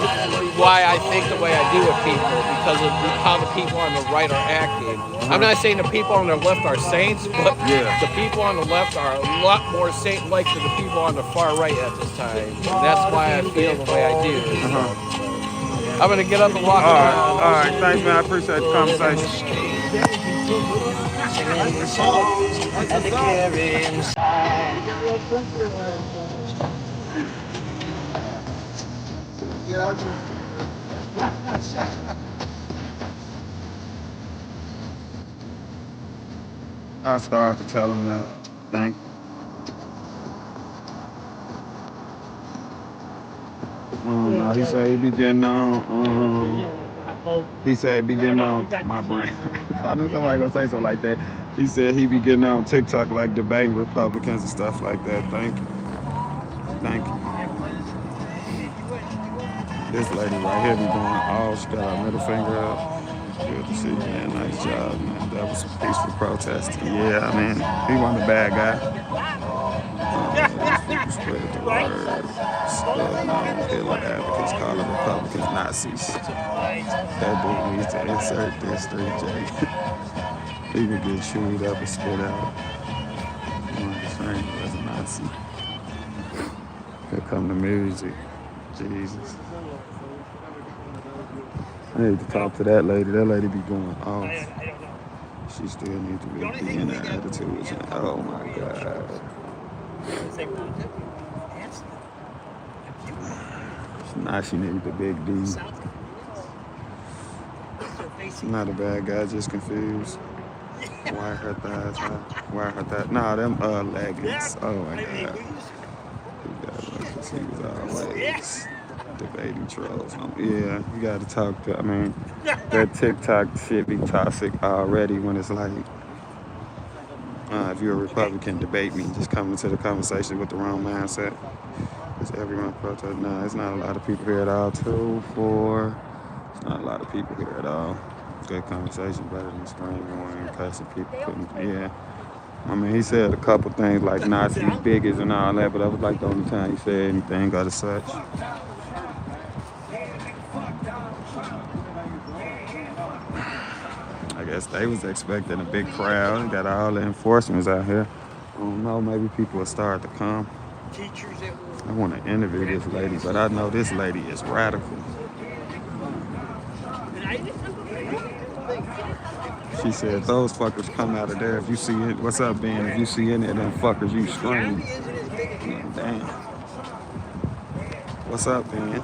Speaker 4: why I think the way I do with people because of how the people on the right are acting. I'm not saying the people on the left are saints, but the people on the left are a lot more saint-like than the people on the far right at this time. And that's why I feel the way I do. I'm gonna get up and walk around.
Speaker 1: All right, thanks, man. I appreciate the conversation. I started to tell him that. Thank you. No, he said he be getting on. He said he be getting on my brain. I knew somebody gonna say something like that. He said he be getting on TikTok like debating Republicans and stuff like that. Thank you. Thank you. This lady right here be doing all she got her middle finger up. Good to see you, man. Nice job, man. That was peaceful protesting. Yeah, I mean, he wasn't a bad guy. Spread the word. that Hitler advocates call the Republicans Nazis. That dude needs to insert this 3J. He would get chewed up and spit out. One of his friends was a Nazi. Here come the music. Jesus. I need to talk to that lady. That lady be going off. She still needs to be in that attitude. Oh my God. Now she needs the big D. She's not a bad guy, just confused. Why her thighs high? Why her thighs? Nah, them leggings. Oh my God. He was always debating trolls. Yeah, you gotta talk to, I mean, that TikTok shit be toxic already when it's like, if you're a Republican, debate me. Just come into the conversation with the wrong mindset. Because everyone protest. Nah, it's not a lot of people here at all. 2, 4. It's not a lot of people here at all. Good conversation, better than screaming and cussing people. Yeah. I mean, he said a couple things like Nazi bigots and all that, but that was like the only time he said anything of such. I guess they was expecting a big crowd and got all the enforcements out here. I don't know, maybe people will start to come. I want to interview this lady, but I know this lady is radical. She said, those fuckers come out of there. If you see it, what's up, Ben? If you see any of them fuckers, you scream. Damn. What's up, Ben?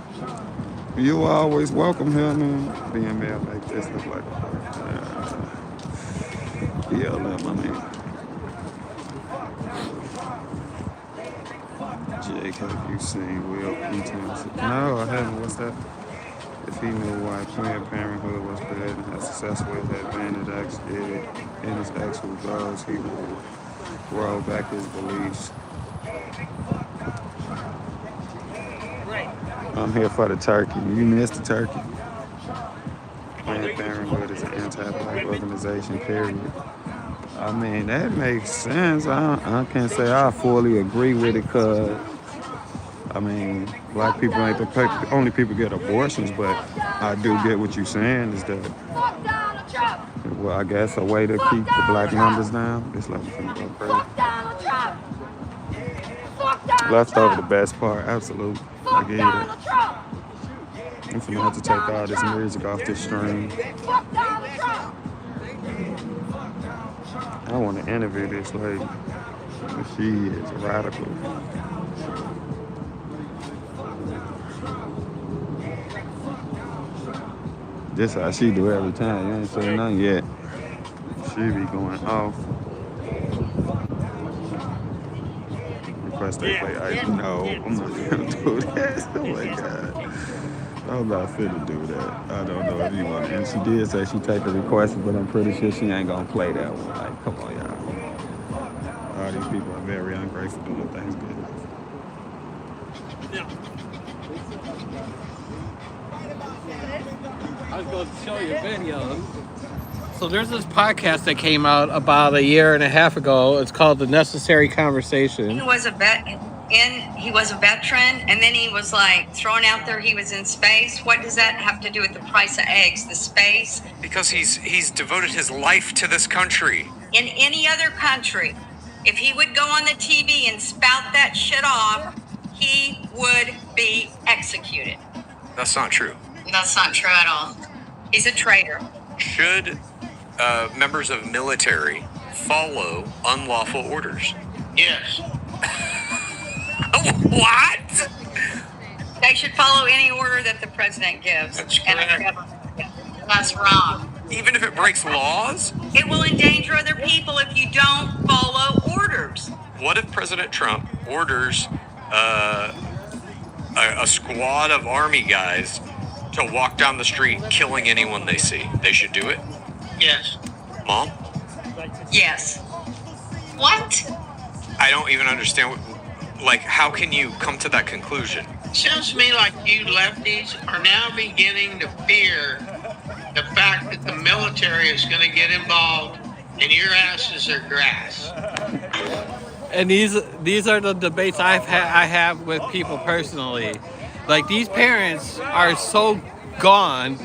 Speaker 1: You always welcome here, man. Being male make this look like a BLM, I mean. Jake, have you seen Will P. No, I haven't. What's that? If he knew why Planned Parenthood was created and how successful it had been in his actual goals, he would roll back his beliefs. I'm here for the turkey. You missed the turkey. Planned Parenthood is an anti-black organization, period. I mean, that makes sense. I can't say I fully agree with it because, I mean, black people ain't the only people get abortions, but I do get what you're saying is that, well, I guess a way to keep the black numbers down. This lady finna go crazy. Left over the best part, absolutely. I get it. I'm finna have to take all this music off this stream. I want to interview this lady. She is radical. This how she do every time. You ain't seen nothing yet. She be going off. Request they play ice. No, I'm not gonna do that. Oh my God. I'm not fit to do that. I don't know if you want to. And she did say she take the request, but I'm pretty sure she ain't gonna play that one. Like, come on, y'all. All these people are very ungrateful doing things good.
Speaker 4: I was going to show you a video. So there's this podcast that came out about a year and a half ago. It's called The Necessary Conversation.
Speaker 9: He was a veteran, and then he was like thrown out there. He was in space. What does that have to do with the price of eggs? The space?
Speaker 10: Because he's devoted his life to this country.
Speaker 9: In any other country, if he would go on the TV and spout that shit off, he would be executed.
Speaker 10: That's not true.
Speaker 9: That's not true at all. He's a traitor.
Speaker 10: Should members of military follow unlawful orders?
Speaker 5: Yes.
Speaker 10: What?
Speaker 9: They should follow any order that the president gives.
Speaker 5: That's
Speaker 9: and
Speaker 5: correct.
Speaker 9: That's wrong.
Speaker 10: Even if it breaks laws?
Speaker 9: It will endanger other people if you don't follow orders.
Speaker 10: What if President Trump orders a squad of army guys to walk down the street killing anyone they see? They should do it?
Speaker 5: Yes.
Speaker 10: Mom?
Speaker 9: Yes. What?
Speaker 10: I don't even understand. Like, how can you come to that conclusion?
Speaker 11: Sounds to me like you lefties are now beginning to fear the fact that the military is going to get involved and your asses are grass.
Speaker 4: And these are the debates I have with people personally. Like, these parents are so gone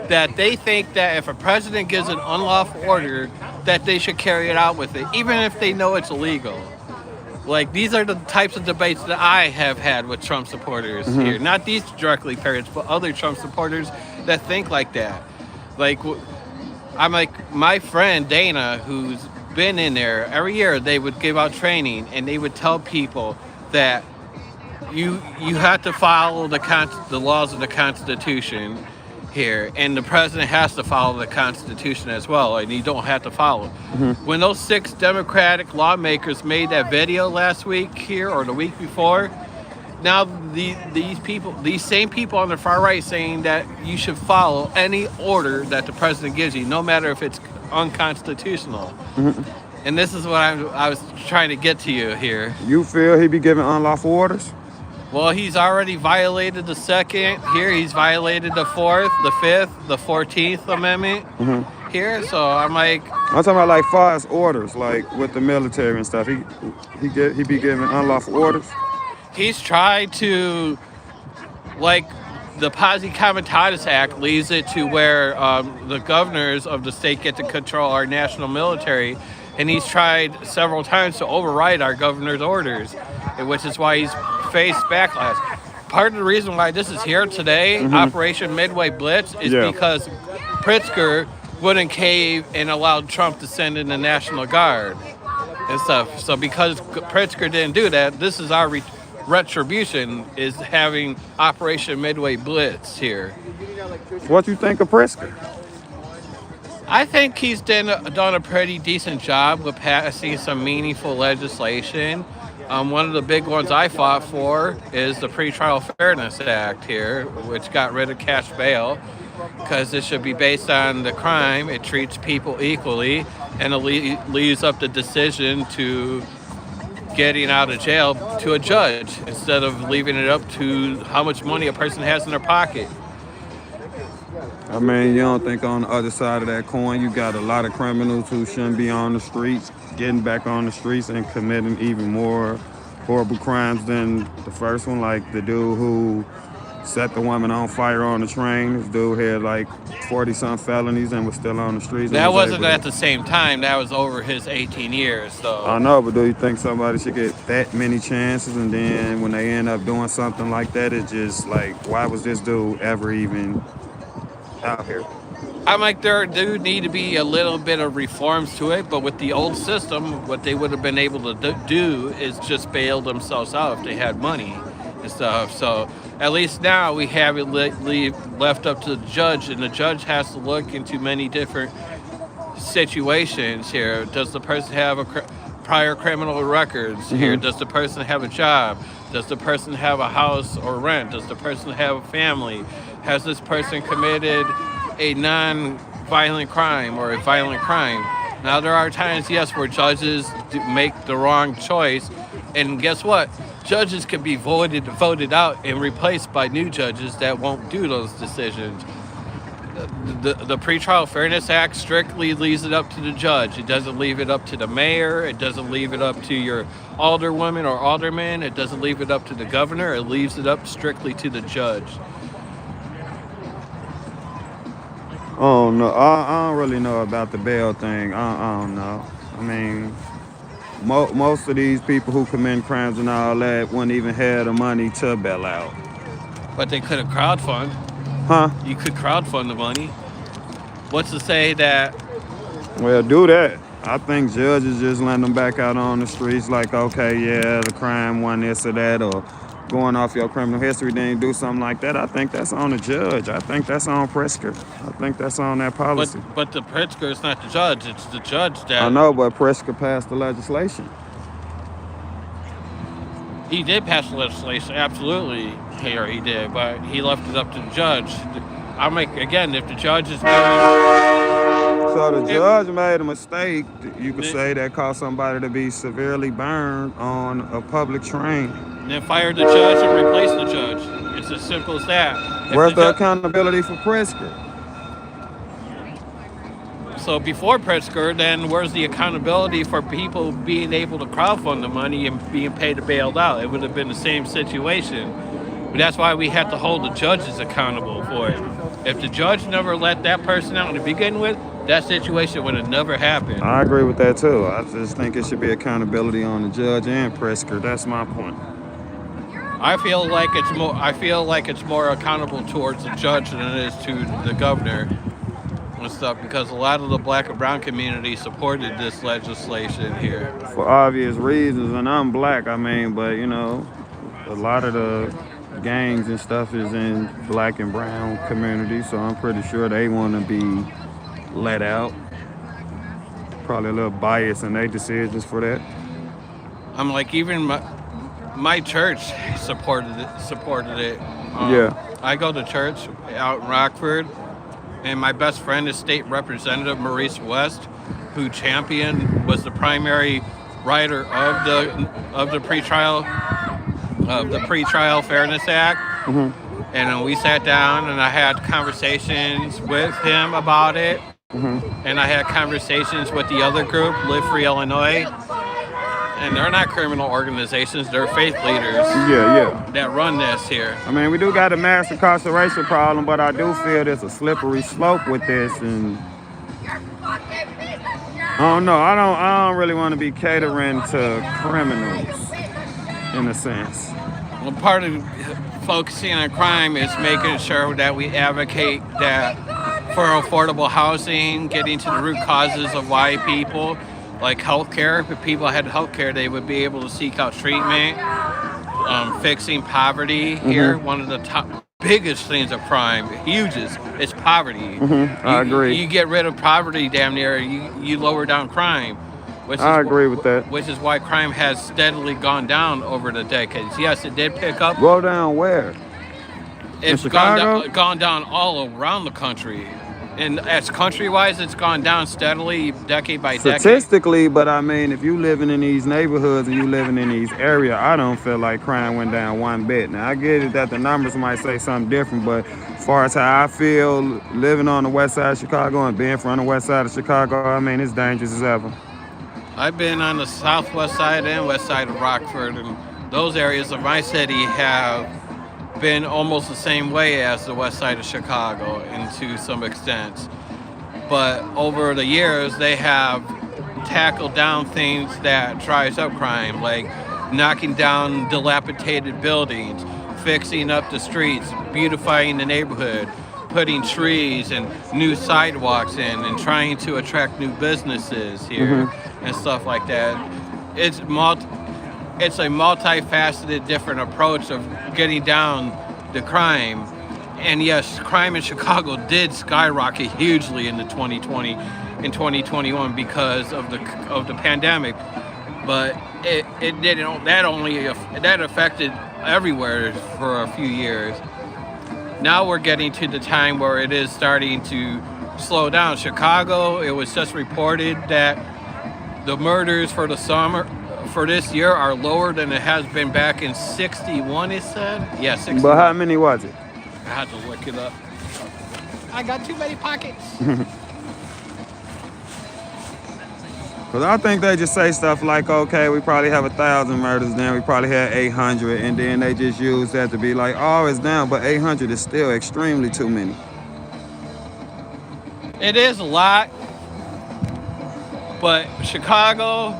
Speaker 4: that they think that if a president gives an unlawful order, that they should carry it out with it, even if they know it's illegal. Like, these are the types of debates that I have had with Trump supporters here. Not these directly parents, but other Trump supporters that think like that. Like, I'm like, my friend Dana, who's been in there, every year they would give out training and they would tell people that you have to follow the laws of the Constitution here, and the president has to follow the Constitution as well, and you don't have to follow. When those 6 Democratic lawmakers made that video last week here or the week before, now these same people on the far right saying that you should follow any order that the president gives you, no matter if it's unconstitutional. And this is what I was trying to get to you here.
Speaker 1: You feel he be giving unlawful orders?
Speaker 4: Well, he's already violated the 2nd here. He's violated the 4th, the 5th, the 14th Amendment here. So I'm like,
Speaker 1: I'm talking about like far as orders, like with the military and stuff. He be giving unlawful orders.
Speaker 4: he's tried to, like, the Posse Comitatus Act leaves it to where the governors of the state get to control our national military, and he's tried several times to override our governor's orders, which is why he's faced backlash. Part of the reason why this is here today, Operation Midway Blitz, is because Pritzker wouldn't cave and allowed Trump to send in the National Guard and stuff. So because Pritzker didn't do that, this is our retribution, is having Operation Midway Blitz here.
Speaker 1: What you think of Pritzker?
Speaker 4: I think he's done a pretty decent job with passing some meaningful legislation. One of the big ones I fought for is the Pretrial Fairness Act here, which got rid of cash bail, because it should be based on the crime. It treats people equally, and it leaves up the decision to getting out of jail to a judge instead of leaving it up to how much money a person has in their pocket.
Speaker 1: I mean, you don't think on the other side of that coin, you got a lot of criminals who shouldn't be on the streets, getting back on the streets and committing even more horrible crimes than the first one, like the dude who set the woman on fire on the train. This dude had like 40-some felonies and was still on the streets.
Speaker 4: That wasn't at the same time. That was over his 18 years, though.
Speaker 1: I know, but do you think somebody should get that many chances, and then when they end up doing something like that, it's just like, why was this dude ever even out here?
Speaker 4: I'm like, there do need to be a little bit of reforms to it, but with the old system, what they would have been able to do is just bail themselves out if they had money and stuff. So at least now we have it left up to the judge, and the judge has to look into many different situations here. Does the person have prior criminal records here? Does the person have a job? Does the person have a house or rent? Does the person have a family? Has this person committed a non-violent crime or a violent crime? Now, there are times, yes, where judges make the wrong choice, and guess what? Judges can be voted out and replaced by new judges that won't do those decisions. The Pretrial Fairness Act strictly leaves it up to the judge. It doesn't leave it up to the mayor. It doesn't leave it up to your alderwoman or alderman. It doesn't leave it up to the governor. It leaves it up strictly to the judge.
Speaker 1: Oh no, I don't really know about the bail thing. I don't know. I mean, most of these people who commit crimes and all that wouldn't even have the money to bail out.
Speaker 4: But they could have crowdfund.
Speaker 1: Huh?
Speaker 4: You could crowdfund the money. What's to say that?
Speaker 1: Well, do that. I think judges just letting them back out on the streets like, okay, yeah, the crime won this or that, or going off your criminal history, then you do something like that. I think that's on the judge. I think that's on Pritzker. I think that's on that policy.
Speaker 4: But the Pritzker is not the judge. It's the judge that...
Speaker 1: I know, but Pritzker passed the legislation.
Speaker 4: He did pass the legislation, absolutely. Here he did, but he left it up to the judge. I'm like, again, if the judge is doing...
Speaker 1: So the judge made a mistake. You could say that caused somebody to be severely burned on a public train.
Speaker 4: Then fire the judge and replace the judge. It's as simple as that.
Speaker 1: Where's the accountability for Pritzker?
Speaker 4: So before Pritzker, then where's the accountability for people being able to crowdfund the money and being paid to bail out? It would have been the same situation. But that's why we have to hold the judges accountable for it. If the judge never let that person out to begin with, that situation would have never happened.
Speaker 1: I agree with that too. I just think it should be accountability on the judge and Pritzker. That's my point.
Speaker 4: I feel like it's more accountable towards the judge than it is to the governor and stuff, because a lot of the black and brown community supported this legislation here.
Speaker 1: For obvious reasons, and I'm black, I mean, but you know, a lot of the gangs and stuff is in black and brown communities, so I'm pretty sure they want to be let out. Probably a little bias in their decisions for that.
Speaker 4: I'm like, even my church supported it.
Speaker 1: Yeah.
Speaker 4: I go to church out in Rockford, and my best friend is State Representative Maurice West, who was the primary writer of the pretrial Fairness Act.
Speaker 1: Mm-hmm.
Speaker 4: And we sat down and I had conversations with him about it.
Speaker 1: Mm-hmm.
Speaker 4: And I had conversations with the other group, Live Free Illinois. And they're not criminal organizations, they're faith leaders that run this here.
Speaker 1: I mean, we do got a mass incarceration problem, but I do feel there's a slippery slope with this, and I don't know. I don't really want to be catering to criminals in a sense.
Speaker 4: Well, part of focusing on crime is making sure that we advocate that for affordable housing, getting to the root causes of why people, like healthcare, if people had healthcare, they would be able to seek out treatment. Fixing poverty here, one of the top biggest things of crime, it's poverty.
Speaker 1: I agree.
Speaker 4: You get rid of poverty, damn near, you lower down crime.
Speaker 1: I agree with that.
Speaker 4: Which is why crime has steadily gone down over the decades. Yes, it did pick up.
Speaker 1: Go down where?
Speaker 4: It's gone down all around the country. And as country-wise, it's gone down steadily, decade by decade.
Speaker 1: Statistically, but I mean, if you living in these neighborhoods and you living in these areas, I don't feel like crime went down one bit. Now, I get it that the numbers might say something different, but as far as how I feel living on the west side of Chicago and being from the west side of Chicago, I mean, it's dangerous as ever.
Speaker 4: I've been on the southwest side and west side of Rockford, and those areas of my city have been almost the same way as the west side of Chicago, and to some extent. But over the years, they have tackled down things that drives up crime, like knocking down dilapidated buildings, fixing up the streets, beautifying the neighborhood, putting trees and new sidewalks in, and trying to attract new businesses here and stuff like that. It's a multifaceted, different approach of getting down the crime. And yes, crime in Chicago did skyrocket hugely in 2020 and 2021 because of the pandemic. But it didn't. That affected everywhere for a few years. Now we're getting to the time where it is starting to slow down. Chicago, it was just reported that the murders for the summer for this year are lower than it has been back in 61, it said? Yeah, 61.
Speaker 1: But how many was it?
Speaker 4: I had to look it up. I got too many pockets.
Speaker 1: Because I think they just say stuff like, okay, we probably have 1,000 murders, then we probably had 800, and then they just use that to be like, oh, it's down, but 800 is still extremely too many.
Speaker 4: It is a lot, but Chicago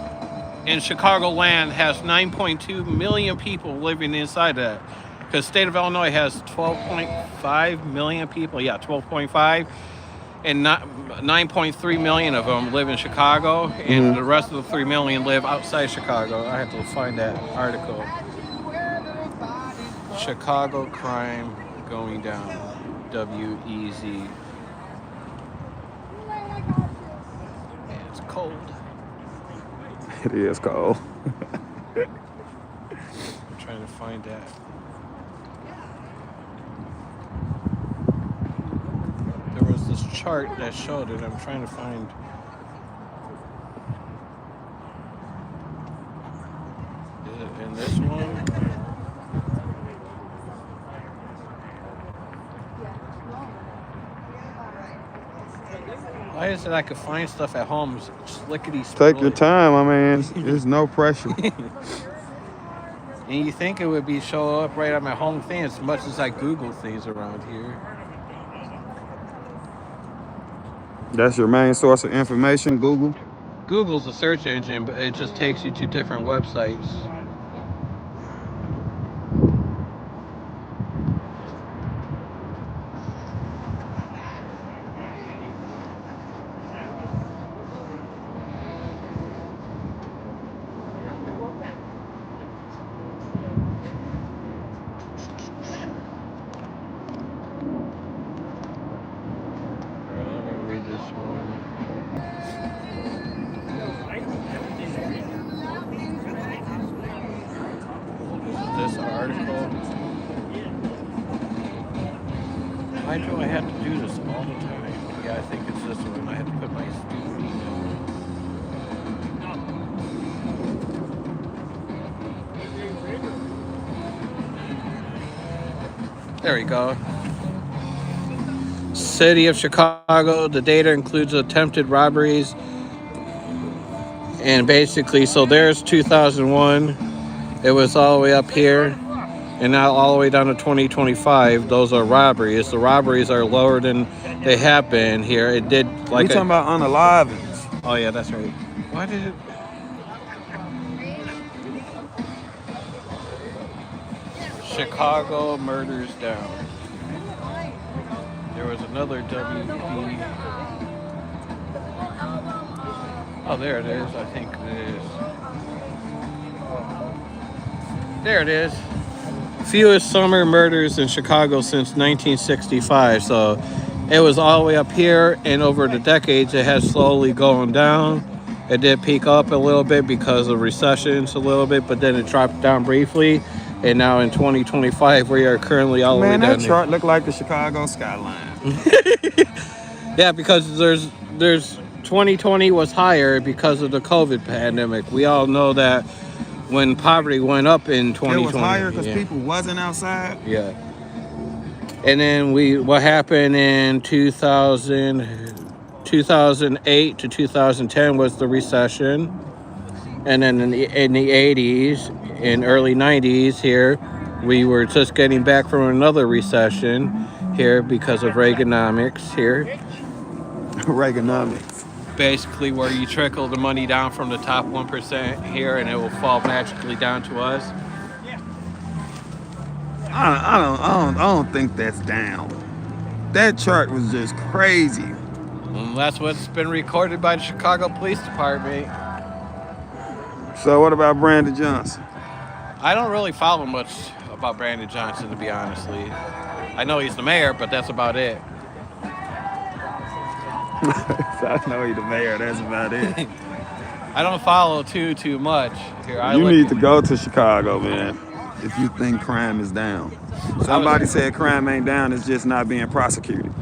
Speaker 4: and Chicagoland has 9.2 million people living inside that. Because the state of Illinois has 12.5 million people. Yeah, 12.5. And 9.3 million of them live in Chicago. And the rest of the 3 million live outside Chicago. I have to find that article. Chicago crime going down. WEZ. Man, it's cold.
Speaker 1: It is cold.
Speaker 4: I'm trying to find that. There was this chart that showed it. I'm trying to find. Is it in this one? Why is it I could find stuff at home slickety
Speaker 1: Take your time, I mean. There's no pressure.
Speaker 4: And you think it would be show up right on my home thing as much as I Google things around here.
Speaker 1: That's your main source of information, Google?
Speaker 4: Google's a search engine, but it just takes you to different websites. This article. Why do I have to do this all the time? Yeah, I think it's this one. I have to put my stupid email. There we go. City of Chicago. The data includes attempted robberies. And basically, so there's 2001. It was all the way up here. And now all the way down to 2025, those are robberies. The robberies are lower than they have been here. It did like
Speaker 1: we talking about unalivings.
Speaker 4: Oh yeah, that's right. Why did it? Chicago murders down. There was another WB. Oh, there it is. I think it is. There it is. Fewest summer murders in Chicago since 1965. So it was all the way up here, and over the decades it has slowly gone down. It did peak up a little bit because of recessions a little bit, but then it dropped down briefly. And now in 2025 we are currently all the way down
Speaker 1: Man, that
Speaker 4: there.
Speaker 1: chart look like the Chicago skyline.
Speaker 4: Yeah, because there's 2020 was higher because of the COVID pandemic. We all know that when poverty went up in 2020.
Speaker 1: It was higher because people wasn't outside.
Speaker 4: Yeah. And then what happened in 2008 to 2010 was the recession. And then in the 80s and early 90s here, we were just getting back from another recession here because of Reaganomics here.
Speaker 1: Reaganomics.
Speaker 4: Basically where you trickle the money down from the top 1% here and it will fall magically down to us.
Speaker 1: I don't think that's down. That chart was just crazy.
Speaker 4: And that's what's been recorded by the Chicago Police Department.
Speaker 1: So what about Brandon Johnson?
Speaker 4: I don't really follow much about Brandon Johnson, to be honestly. I know he's the mayor, but that's about it.
Speaker 1: I know he's the mayor, that's about it.
Speaker 4: I don't follow too much here.
Speaker 1: You need to go to Chicago, man, if you think crime is down. Somebody said crime ain't down, it's just not being prosecuted.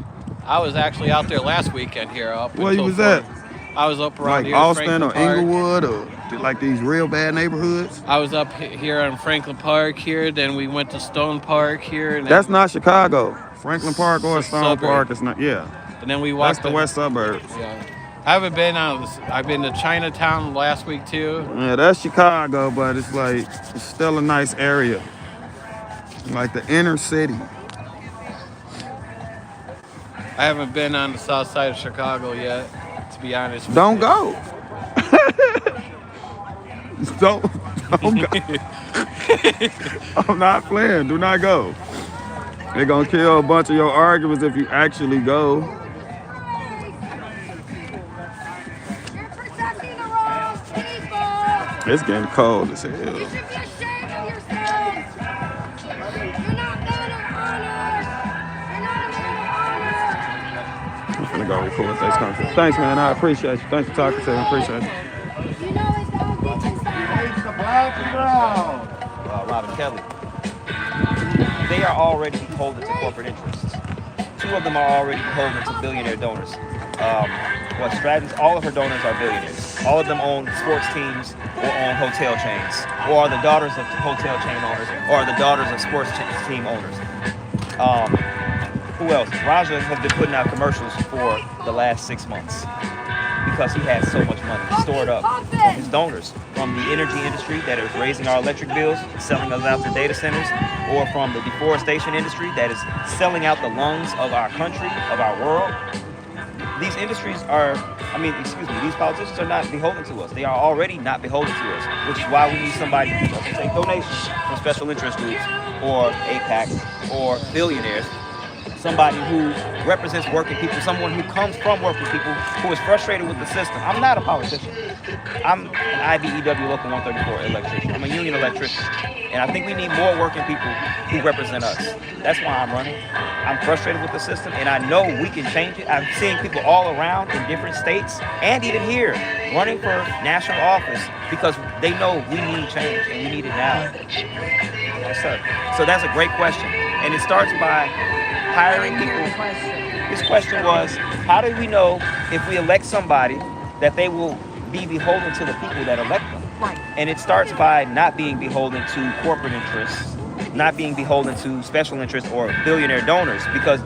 Speaker 4: I was actually out there last weekend here.
Speaker 1: Where you was at?
Speaker 4: I was up around
Speaker 1: like
Speaker 4: here
Speaker 1: Austin or
Speaker 4: Park.
Speaker 1: Inglewood or like these real bad neighborhoods?
Speaker 4: I was up here in Franklin Park here, then we went to Stone Park here. And
Speaker 1: that's not Chicago. Franklin Park or Stone
Speaker 4: suburb.
Speaker 1: Park is not, yeah.
Speaker 4: And then we walked.
Speaker 1: That's the west suburbs.
Speaker 4: Yeah. I haven't been out. I've been to Chinatown last week too.
Speaker 1: Yeah, that's Chicago, but it's like, it's still a nice area. Like the inner city.
Speaker 4: I haven't been on the south side of Chicago yet, to be honest.
Speaker 1: Don't go. Don't go. I'm not playing. Do not go. They're gonna kill a bunch of your arguments if you actually go.
Speaker 8: You're protecting the wrong people.
Speaker 1: It's getting cold as hell.
Speaker 8: You should be ashamed of yourselves. You're not men of honor. You're not a man of honor.
Speaker 1: I'm gonna go record this conference. Thanks, man. I appreciate you. Thanks for talking to me. I appreciate you.
Speaker 8: You know it's dog deep inside.
Speaker 5: It's the black and brown.
Speaker 12: Robin Kelly. They are already beholden to corporate interests. Two of them are already beholden to billionaire donors. Stratton's, all of her donors are billionaires. All of them own sports teams or own hotel chains, or are the daughters of hotel chain owners, or are the daughters of sports team owners. Who else? Raja has been putting out commercials for the last 6 months because he has so much money stored up from his donors, from the energy industry that is raising our electric bills, selling us out to data centers, or from the deforestation industry that is selling out the lungs of our country, of our world. These industries are, these politicians are not beholden to us. They are already not beholden to us, which is why we need somebody who doesn't take donations from special interest groups or APAC or billionaires. Somebody who represents working people, someone who comes from working people, who is frustrated with the system. I'm not a politician. I'm an IBEW Local 134 electrician. I'm a union electrician. And I think we need more working people who represent us. That's why I'm running. I'm frustrated with the system, and I know we can change it. I'm seeing people all around in different states, and even here, running for national office because they know we need change, and we need it now. Yes, sir. So that's a great question. And it starts by hiring people. His question was, how do we know if we elect somebody that they will be beholden to the people that elect them?
Speaker 2: Right.
Speaker 12: And it starts by not being beholden to corporate interests, not being beholden to special interests or billionaire donors, because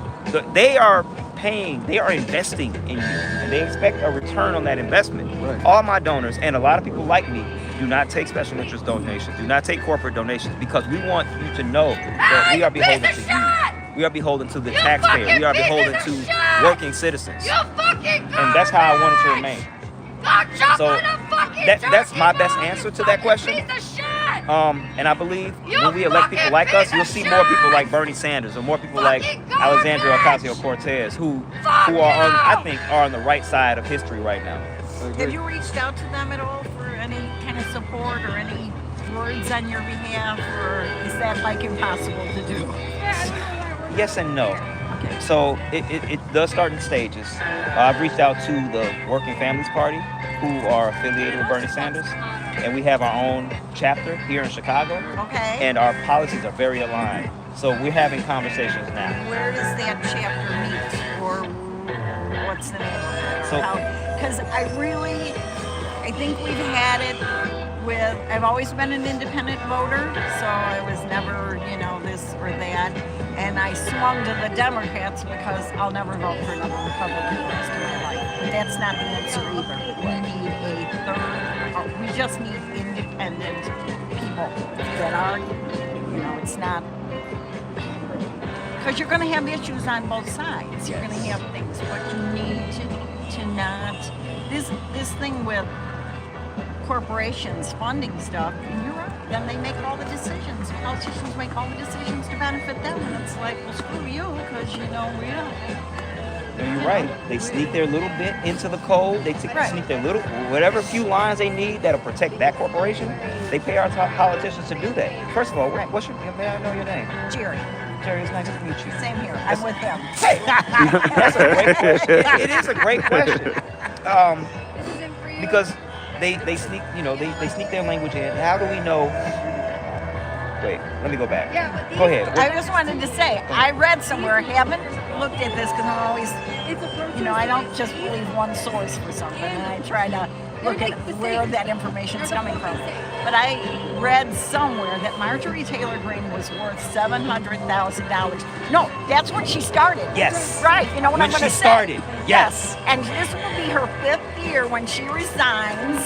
Speaker 12: they are paying, they are investing in you, and they expect a return on that investment.
Speaker 6: Right.
Speaker 12: All my donors, and a lot of people like me, do not take special interest donations, do not take corporate donations, because we want you to know that we are beholden to you. We are beholden to the taxpayer. We are beholden to working citizens. And that's how I want it to remain. So that's my best answer to that question. And I believe when we elect people like us, you'll see more people like Bernie Sanders or more people like Alexandria Ocasio-Cortez who are on the right side of history right now.
Speaker 2: Have you reached out to them at all for any kind of support or any words on your behalf, or is that like impossible to do?
Speaker 12: Yes and no. So it does start in stages. I've reached out to the Working Families Party, who are affiliated with Bernie Sanders, and we have our own chapter here in Chicago.
Speaker 2: Okay.
Speaker 12: And our policies are very aligned. So we're having conversations now.
Speaker 2: Where does that chapter meet, or what's the name of it?
Speaker 12: So,
Speaker 2: because I think we've had it with, I've always been an independent voter, so I was never, this or that. And I swung to the Democrats because I'll never vote for another Republican the rest of my life. But that's not the answer either. We need a third, we just need independent people that are, it's not, because you're going to have issues on both sides. You're going to have things, but you need to not, this thing with corporations funding stuff, and you're right, then they make all the decisions. Politicians make all the decisions to benefit them, and it's like, well, screw you, because we don't.
Speaker 12: No, you're right. They sneak their little bit into the code. They sneak their little, whatever few lines they need that'll protect that corporation. They pay our top politicians to do that. First of all, what's your, may I know your name?
Speaker 2: Jerry.
Speaker 12: Jerry, it's nice to meet you.
Speaker 2: Same here. I'm with him.
Speaker 12: Hey, that's a great question. It is a great question. Because they sneak, they sneak their language in. How do we know? Wait, let me go back. Go ahead.
Speaker 2: I just wanted to say, I read somewhere, I haven't looked at this because I'm always, I don't just believe one source for something, and I try to look at where that information is coming from. But I read somewhere that Marjorie Taylor Greene was worth $700,000. No, that's when she started.
Speaker 12: Yes.
Speaker 2: Right, you know what I'm going to say?
Speaker 12: When she started, yes.
Speaker 2: And this will be her 5th year when she resigns.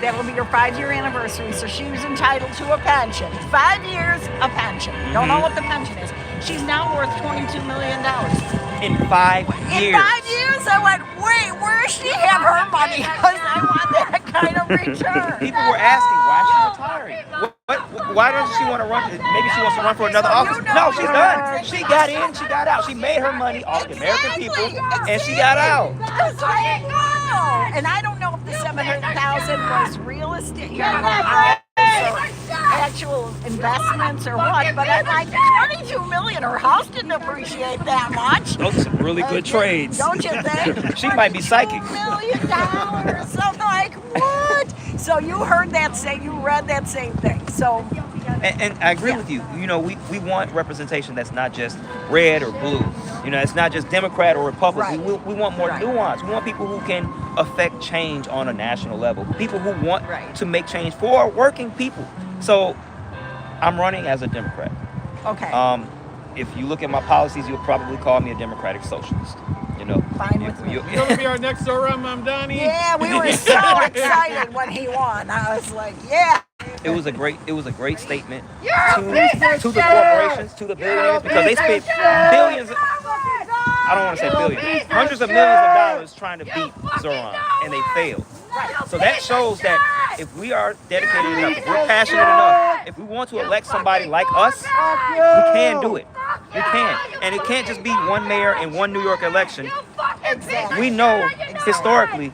Speaker 2: That will be her 5-year anniversary, so she was entitled to a pension. 5 years, a pension. Don't know what the pension is. She's now worth $22 million.
Speaker 12: In 5 years.
Speaker 2: In 5 years, I went, wait, where does she have her money? Because I want that kind of return.
Speaker 12: People were asking, why is she retiring? Why doesn't she want to run? Maybe she wants to run for another office. No, she's done. She got in, she got out. She made her money off the American people, and she got out.
Speaker 2: It's like, oh. And I don't know if the $700,000 was real estate, actual investments or what, but I'm like, $22 million, her house didn't appreciate that much.
Speaker 12: Those are some really good trades.
Speaker 2: Don't you think?
Speaker 12: She might be psychic.
Speaker 2: $2 million. So I'm like, what? So you heard that you read that same thing. So.
Speaker 12: And I agree with you. We want representation that's not just red or blue. It's not just Democrat or Republican.
Speaker 2: Right.
Speaker 12: We want more nuance. We want people who can affect change on a national level. People who want to make change for working people. So I'm running as a Democrat.
Speaker 2: Okay.
Speaker 12: if you look at my policies, you'll probably call me a democratic socialist. You know.
Speaker 2: Fine with me.
Speaker 4: You gonna be our next door on Mamdani?
Speaker 2: Yeah, we were so excited when he won. I was like, yeah.
Speaker 12: It was a great statement to the corporations, to the billionaires, because they spent billions. I don't want to say billions, hundreds of millions of dollars trying to beat Zoran, and they failed. So that shows that if we are dedicated enough, if we're passionate enough, if we want to elect somebody like us, we can do it. We can. And it can't just be one mayor in one New York election. We know historically,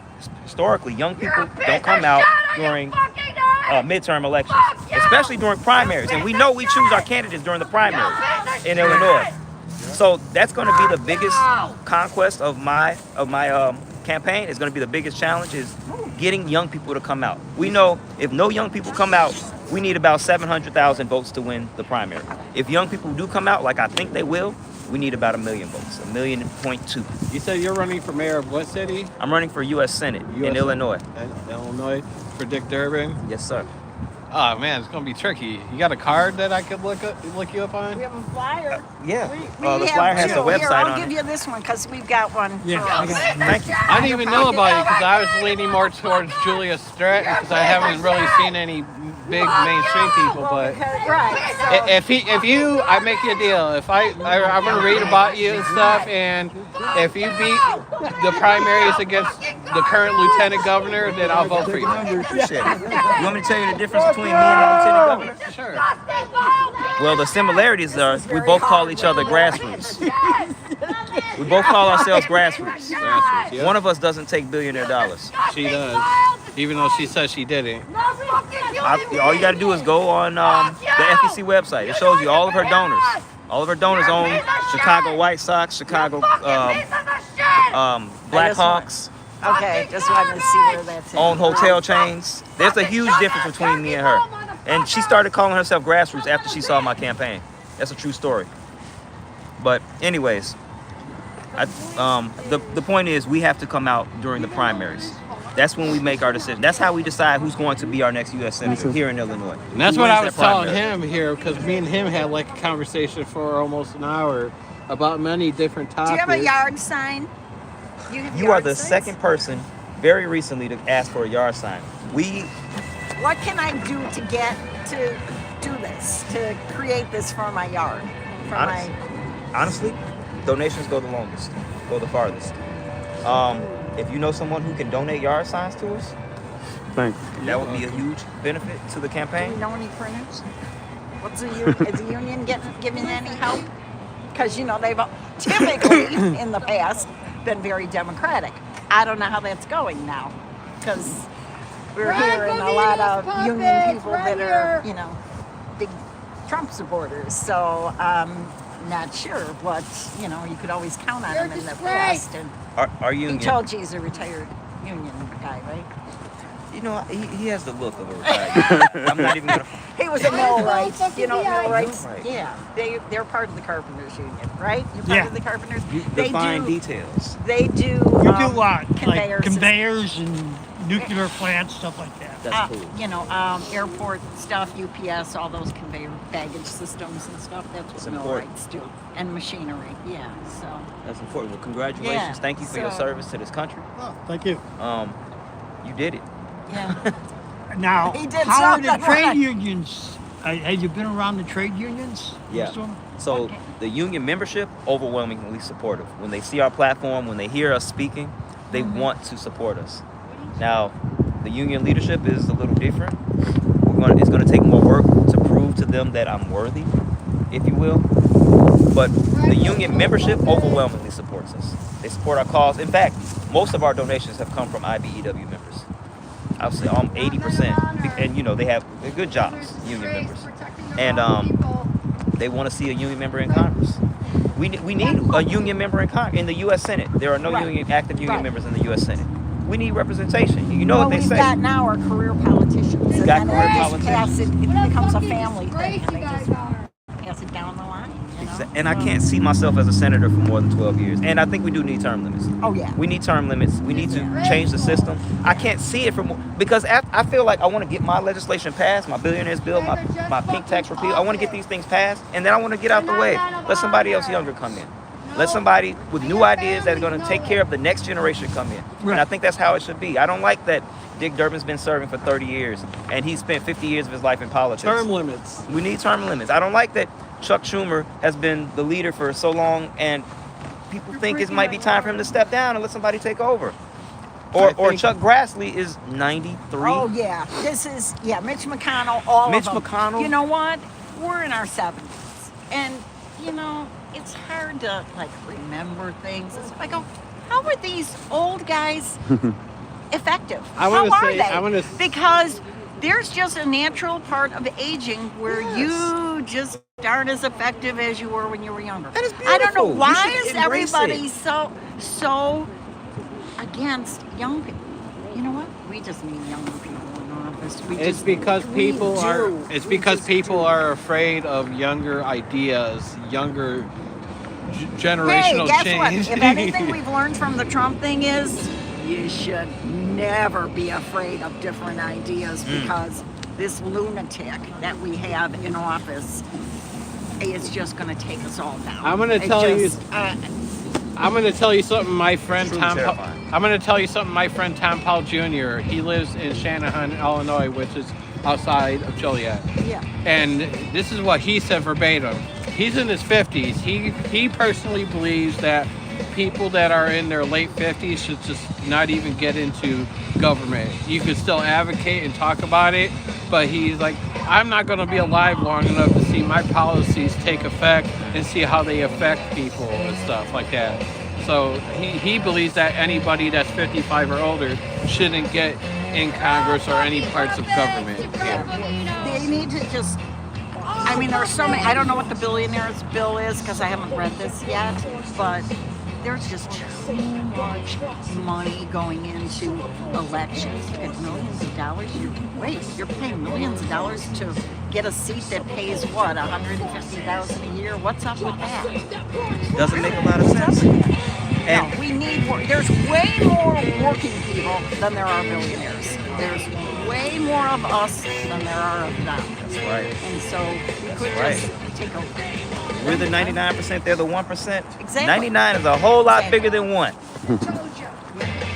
Speaker 12: young people don't come out during midterm elections, especially during primaries. And we know we choose our candidates during the primaries in Illinois. So that's going to be the biggest conquest of my campaign. It's going to be the biggest challenge is getting young people to come out. We know if no young people come out, we need about 700,000 votes to win the primary. If young people do come out, like I think they will, we need about 1 million votes, 1.2 million.
Speaker 4: You said you're running for mayor of what city?
Speaker 12: I'm running for U.S. Senate in Illinois.
Speaker 4: Illinois for Dick Durbin?
Speaker 12: Yes, sir.
Speaker 4: Oh man, it's gonna be tricky. You got a card that I could look you up on?
Speaker 2: We have a flyer.
Speaker 12: Yeah.
Speaker 2: We
Speaker 12: the flyer has
Speaker 2: two.
Speaker 12: the website
Speaker 2: Here, I'll
Speaker 12: on
Speaker 2: give
Speaker 12: it.
Speaker 2: you this one because we've got one.
Speaker 5: Yeah,
Speaker 2: for us.
Speaker 12: Thank you.
Speaker 4: I didn't even know about it because I was leaning more towards Julia Stratton because I haven't really seen any big mainstream people. But
Speaker 2: Right. So,
Speaker 4: I make you a deal. I'm gonna read about you and stuff, and if you beat the primaries against the current lieutenant governor, then I'll vote for you.
Speaker 12: Appreciate it. You want me to tell you the difference between me and the lieutenant governor?
Speaker 4: Sure.
Speaker 12: Well, the similarities are we both call each other grassroots. We both call ourselves grassroots.
Speaker 4: Yeah.
Speaker 12: One of us doesn't take billionaire dollars.
Speaker 4: She does, even though she says she didn't.
Speaker 12: All you got to do is go on the FEC website. It shows you all of her donors. All of her donors own Chicago White Sox, Chicago Blackhawks,
Speaker 2: okay, just wanted to see where that's at.
Speaker 12: own hotel chains. There's a huge difference between me and her. And she started calling herself grassroots after she saw my campaign. That's a true story. But anyways, the point is we have to come out during the primaries. That's when we make our decision. That's how we decide who's going to be our next U.S. Senator here in Illinois.
Speaker 4: And that's
Speaker 12: Who
Speaker 4: what
Speaker 12: wins
Speaker 4: I was
Speaker 12: that
Speaker 4: telling
Speaker 12: primary.
Speaker 4: him here, because me and him had like a conversation for almost an hour about many different
Speaker 2: Do
Speaker 4: topics.
Speaker 2: you have a yard sign? Have
Speaker 12: You are
Speaker 2: yard
Speaker 12: the
Speaker 2: signs?
Speaker 12: second person very recently to ask for a yard sign.
Speaker 2: What can I do to get to do this, to create this for my yard? For
Speaker 12: Honestly, donations go the longest, go the farthest. If you know someone who can donate yard signs to us,
Speaker 1: Thank you.
Speaker 12: that would be a huge benefit to the
Speaker 2: Do
Speaker 12: campaign.
Speaker 2: we know any printers? Is the union giving any help? Because, they've typically, in the past, been very democratic. I don't know how that's going now. Because we're hearing a lot of union people that are, big Trump supporters. So not sure what, you could always count on him in the past. And
Speaker 12: Our union,
Speaker 2: he told you he's a retired union guy, right?
Speaker 12: he has the look of a retired. I'm not even gonna.
Speaker 2: He was a millwright, millwrights.
Speaker 12: Millwright.
Speaker 2: Yeah, they're part of the carpenters union, right? You're part
Speaker 5: Yeah.
Speaker 2: of the carpenters.
Speaker 12: The fine details.
Speaker 2: They do.
Speaker 5: We do a lot, like
Speaker 2: conveyor
Speaker 5: conveyors and nuclear plants, stuff like that.
Speaker 12: That's cool.
Speaker 2: Airport stuff, UPS, all those conveyor baggage systems and stuff. That's
Speaker 12: It's
Speaker 2: what
Speaker 12: important.
Speaker 2: millwrights do, and machinery. Yeah, so.
Speaker 12: That's important. Well, congratulations.
Speaker 2: Yeah,
Speaker 12: Thank you for your
Speaker 2: so-
Speaker 12: service to this country.
Speaker 5: Oh, thank you.
Speaker 12: You did it.
Speaker 2: Yeah.
Speaker 5: Now,
Speaker 2: He did
Speaker 5: how are the
Speaker 2: something
Speaker 5: trade
Speaker 2: right.
Speaker 5: unions? Have you been around the trade unions?
Speaker 12: Yeah.
Speaker 5: Most of them?
Speaker 12: So the union membership, overwhelmingly supportive. When they see our platform, when they hear us speaking, they want to support us. Now, the union leadership is a little different. It's going to take more work to prove to them that I'm worthy, if you will. But the union membership overwhelmingly supports us. They support our cause. In fact, most of our donations have come from IBEW members. I would say 80%. And they have good jobs, union members. And they want to see a union member in Congress. We need a union member in the U.S. Senate. There are no active union members in the U.S. Senate. We need representation. You know what they
Speaker 2: we've
Speaker 12: say.
Speaker 2: got now our career politicians.
Speaker 12: We've
Speaker 2: And
Speaker 12: got
Speaker 2: then
Speaker 12: career
Speaker 2: they just
Speaker 12: politicians.
Speaker 2: pass it becomes a family thing. And they just pass it down the line.
Speaker 12: and I can't see myself as a senator for more than 12 years. And I think we do need term limits.
Speaker 2: Oh yeah.
Speaker 12: We need term limits. We need to change the system. I can't see it from because I feel like I want to get my legislation passed, my billionaires bill, my pink tax repeal. I want to get these things passed, and then I want to get out the way. Let somebody else younger come in. Let somebody with new ideas that are going to take care of the next generation come in. And I think that's how it should be. I don't like that Dick Durbin's been serving for 30 years and he spent 50 years of his life in politics.
Speaker 13: Term limits.
Speaker 12: We need term limits. I don't like that Chuck Schumer has been the leader for so long and people think it might be time for him to step down and let somebody take over. Or Chuck Grassley is 93.
Speaker 2: Oh yeah, this is Mitch McConnell.
Speaker 12: Mitch
Speaker 2: of them.
Speaker 12: McConnell.
Speaker 2: You know what? We're in our 70s, and you know it's hard to like remember things. It's like, how are these old guys effective? How are they? Because there's just a natural part of aging where you just aren't as effective as you were when you were younger.
Speaker 12: That is beautiful.
Speaker 2: I don't know why is
Speaker 12: embrace
Speaker 2: everybody
Speaker 12: it.
Speaker 2: so against young people. You know what? We just need younger people in office.
Speaker 13: It's because people are afraid of younger ideas, younger generational
Speaker 2: guess
Speaker 13: change.
Speaker 2: What? If anything we've learned from the Trump thing is you should never be afraid of different ideas because this lunatic that we have in office is just going to take us all down.
Speaker 13: I'm going to tell you something my friend Tom Powell Jr. He lives in Shanahan, Illinois, which is outside of Joliet.
Speaker 2: Yeah.
Speaker 13: And this is what he said verbatim. He's in his 50s. He personally believes that people that are in their late 50s should just not even get into government. You could still advocate and talk about it, but he's like, I'm not going to be alive long enough to see my policies take effect and see how they affect people and stuff like that. So he believes that anybody that's 55 or older shouldn't get in Congress or any parts of government.
Speaker 2: Yeah. They need to just, I mean, there's so many, I don't know what the billionaire's bill is because I haven't read this yet, but there's just too much money going into elections. You get millions of dollars. You're paying millions of dollars to get a seat that pays what, $150,000 a year? What's up with that?
Speaker 12: Doesn't make a lot of sense.
Speaker 2: No, we need more. There's way more working people than there are billionaires. There's way more of us than there are of them.
Speaker 12: That's right.
Speaker 2: And so we could just take over.
Speaker 12: We're the 99%, they're the 1%.
Speaker 2: Exactly.
Speaker 12: 99 is a whole lot bigger than 1.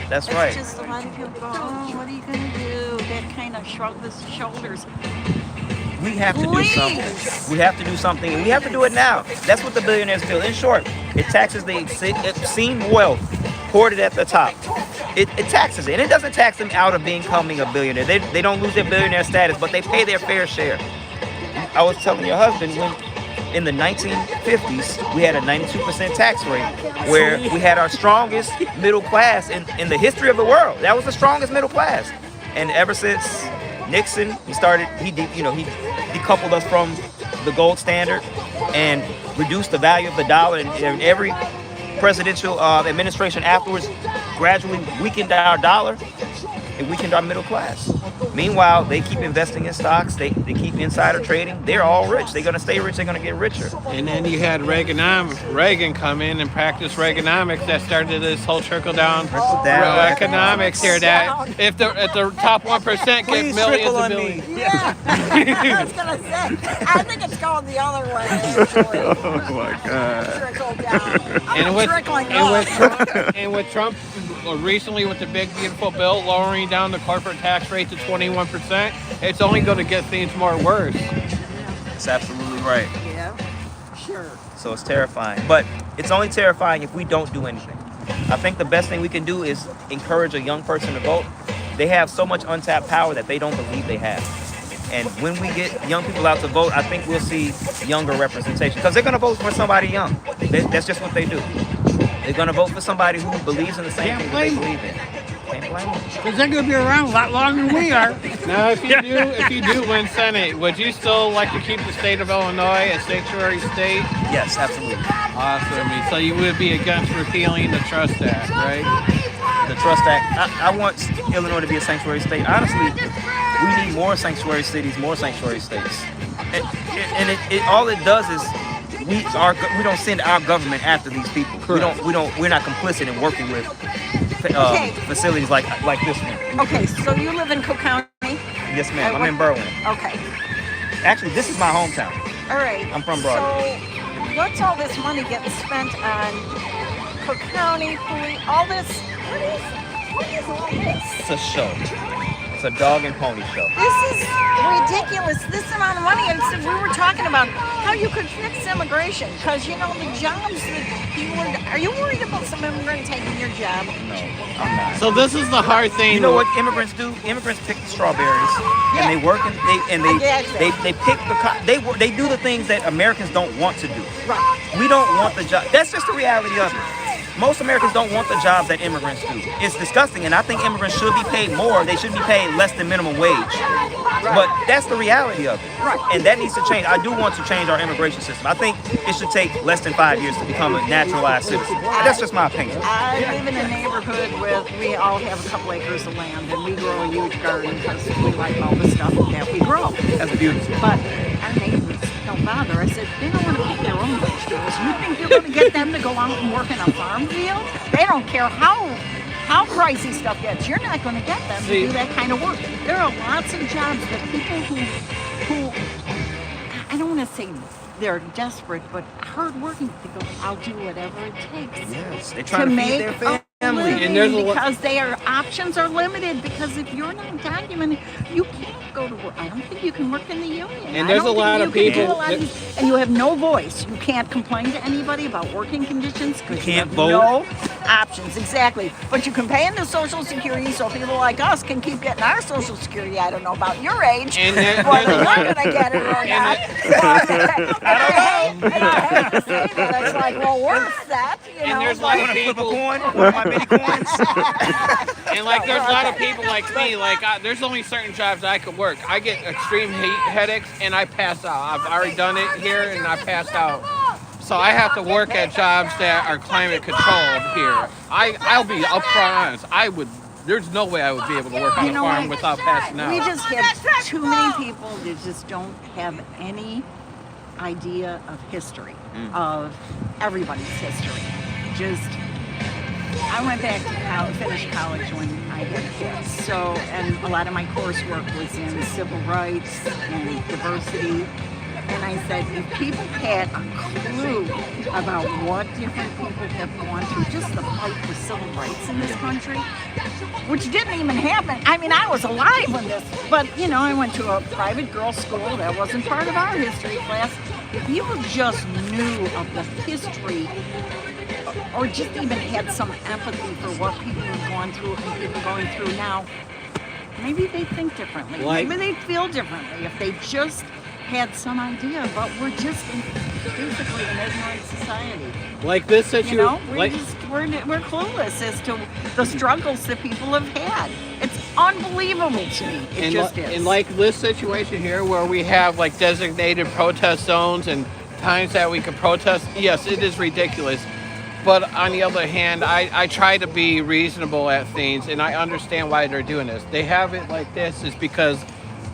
Speaker 12: That's right.
Speaker 2: It's just a lot of people go, oh, what are you going to do? That kind of shrug the shoulders.
Speaker 12: We have to do something. We have to do something, and we have to do it now. That's what the billionaires feel. In short, it taxes the obscene wealth hoarded at the top. It taxes it, and it doesn't tax them out of becoming a billionaire. They don't lose their billionaire status, but they pay their fair share. I was telling your husband when in the 1950s, we had a 92% tax rate where we had our strongest middle class in the history of the world. That was the strongest middle class. And ever since Nixon, he decoupled us from the gold standard and reduced the value of the dollar. And every presidential administration afterwards gradually weakened our dollar and weakened our middle class. Meanwhile, they keep investing in stocks. They keep insider trading. They're all rich. They're going to stay rich. They're going to get richer.
Speaker 13: And then you had Reagan come in and practice Reaganomics that started this whole trickle-down economics here. That if the top 1% get
Speaker 12: Please
Speaker 13: millions
Speaker 12: trickle
Speaker 13: of
Speaker 12: on
Speaker 13: billions.
Speaker 12: me.
Speaker 2: Yeah, I was going to say, I think it's going the other way, actually.
Speaker 1: Oh my God.
Speaker 2: Trickle down. Trickling up.
Speaker 13: And with Trump recently with the big beautiful bill lowering down the corporate tax rate to 21%, it's only going to get things more worse.
Speaker 12: That's absolutely right.
Speaker 2: Yeah, sure.
Speaker 12: So it's terrifying. But it's only terrifying if we don't do anything. I think the best thing we can do is encourage a young person to vote. They have so much untapped power that they don't believe they have. And when we get young people out to vote, I think we'll see younger representation. Because they're going to vote for somebody young. That's just what they do. They're going to vote for somebody who believes in the same thing that they believe in. Can't blame them.
Speaker 5: Because they're going to be around a lot longer than we are.
Speaker 13: Now, if you do win Senate, would you still like to keep the state of Illinois a sanctuary state?
Speaker 12: Yes, absolutely.
Speaker 13: Awesome. So you would be against repealing the Trust Act, right?
Speaker 12: The Trust Act. I want Illinois to be a sanctuary state. Honestly, we need more sanctuary cities, more sanctuary states. And all it does is we don't send our government after these people. We're not complicit in working with facilities like this one.
Speaker 2: Okay, so you live in Cook County?
Speaker 12: Yes, ma'am. I'm in Berlin.
Speaker 2: Okay.
Speaker 12: Actually, this is my hometown.
Speaker 2: All right.
Speaker 12: I'm from Broadview.
Speaker 2: So what's all this money getting spent on Cook County, police, all this? What is all this?
Speaker 12: It's a show. It's a dog and pony show.
Speaker 2: This is ridiculous. This amount of money. And so we were talking about how you could fix immigration because, you know, the jobs that people are you worried about some immigrant taking your job?
Speaker 12: No, I'm not.
Speaker 13: So this is the hard thing.
Speaker 12: You know what immigrants do? Immigrants pick the strawberries, and they work and they pick they do the things that Americans don't want to do.
Speaker 2: Right.
Speaker 12: We don't want the job. That's just the reality of it. Most Americans don't want the jobs that immigrants do. It's disgusting, and I think immigrants should be paid more. They should be paid less than minimum wage. But that's the reality of it.
Speaker 2: Right.
Speaker 12: And that needs to change. I do want to change our immigration system. I think it should take less than 5 years to become a naturalized citizen. That's just my opinion.
Speaker 2: I live in a neighborhood we all have a couple acres of land, and we grow a huge garden because we like all the stuff that we grow.
Speaker 12: That's beautiful.
Speaker 2: But our neighbors don't bother. I said, they don't want to pick their own vegetables. You think you're going to get them to go out and work in a farm field? They don't care how pricey stuff gets. You're not going to get them to do that kind of work. There are lots of jobs that people who I don't want to say they're desperate, but hardworking. They go, I'll do whatever it takes.
Speaker 12: Yes, they're trying to feed their family.
Speaker 13: And there's
Speaker 2: because their options are limited. Because if you're not documented, you can't go to work. I don't think you can work in the union.
Speaker 13: And there's a lot of people,
Speaker 2: and you have no voice. You can't complain to anybody about working conditions because you
Speaker 12: can't
Speaker 2: have
Speaker 12: vote.
Speaker 2: no options. Exactly. But you can pay into Social Security, so people like us can keep getting our Social Security. I don't know about your age,
Speaker 13: And
Speaker 2: whether you're going to get it or not. I hate to say that. It's like, well, worth that. You know,
Speaker 13: and there's a lot of
Speaker 12: Flip a
Speaker 13: people.
Speaker 12: coin, one of my mini coins.
Speaker 13: And like, there's a lot of people like me. Like, there's only certain jobs I could work. I get extreme headaches and I pass out. I've already done it here and I passed out. So I have to work at jobs that are climate controlled here. I'll be upfront honest. There's no way I would be able to work on a farm without passing out.
Speaker 2: We just have too many people that just don't have any idea of history, of everybody's history. I went back to college, finished college when I had kids. So, and a lot of my coursework was in civil rights and diversity. And I said, if people had a clue about what different people have gone through, just the fight for civil rights in this country, which didn't even happen. I mean, I was alive when this, but you know, I went to a private girls' school that wasn't part of our history class. If people just knew of the history, or just even had some empathy for what people have gone through and people going through now, maybe they'd think differently. Maybe they'd feel differently if they just had some idea. But we're just basically an ignorant society.
Speaker 13: Like this situation,
Speaker 2: You know, we're clueless as to the struggles that people have had. It's unbelievable to me. It just is.
Speaker 13: And like this situation here, where we have like designated protest zones and times that we can protest. Yes, it is ridiculous. But on the other hand, I try to be reasonable at things, and I understand why they're doing this. They have it like this is because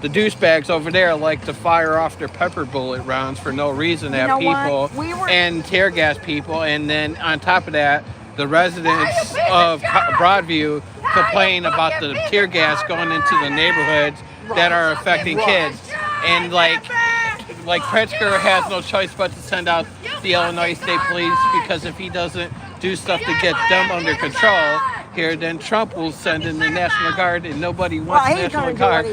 Speaker 13: the douchebags over there like to fire off their pepper bullet rounds for no reason at people and tear gas people. And then on top of that, the residents of Broadview complain about the tear gas going into the neighborhoods that are affecting kids. And like Pritzker has no choice but to send out the Illinois State Police, because if he doesn't do stuff to get them under control here, then Trump will send in the National Guard, and nobody wants the National Guard.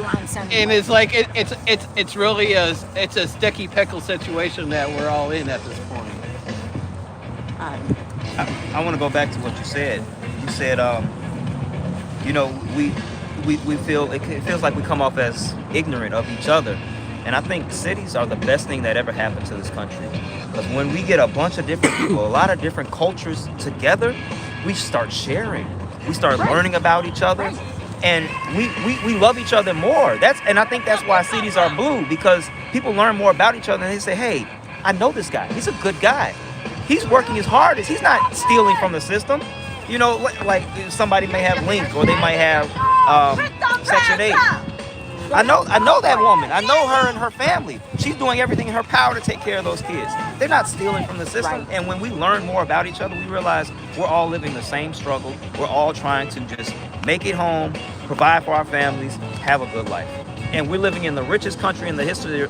Speaker 13: And it's like it's really a sticky pickle situation that we're all in at this point.
Speaker 12: I want to go back to what you said. You said, you know, we feel it feels like we come off as ignorant of each other. And I think cities are the best thing that ever happened to this country. Because when we get a bunch of different people, a lot of different cultures together, we start sharing. We start learning about each other. And we love each other more. And I think that's why cities are blue, because people learn more about each other and they say, hey, I know this guy. He's a good guy. He's working his hardest. He's not stealing from the system. You know, like somebody may have Link, or they might have Section 8. I know that woman. I know her and her family. She's doing everything in her power to take care of those kids. They're not stealing from the system.
Speaker 2: Right.
Speaker 12: And when we learn more about each other, we realize we're all living the same struggle. We're all trying to just make it home, provide for our families, have a good life. And we're living in the richest country in the history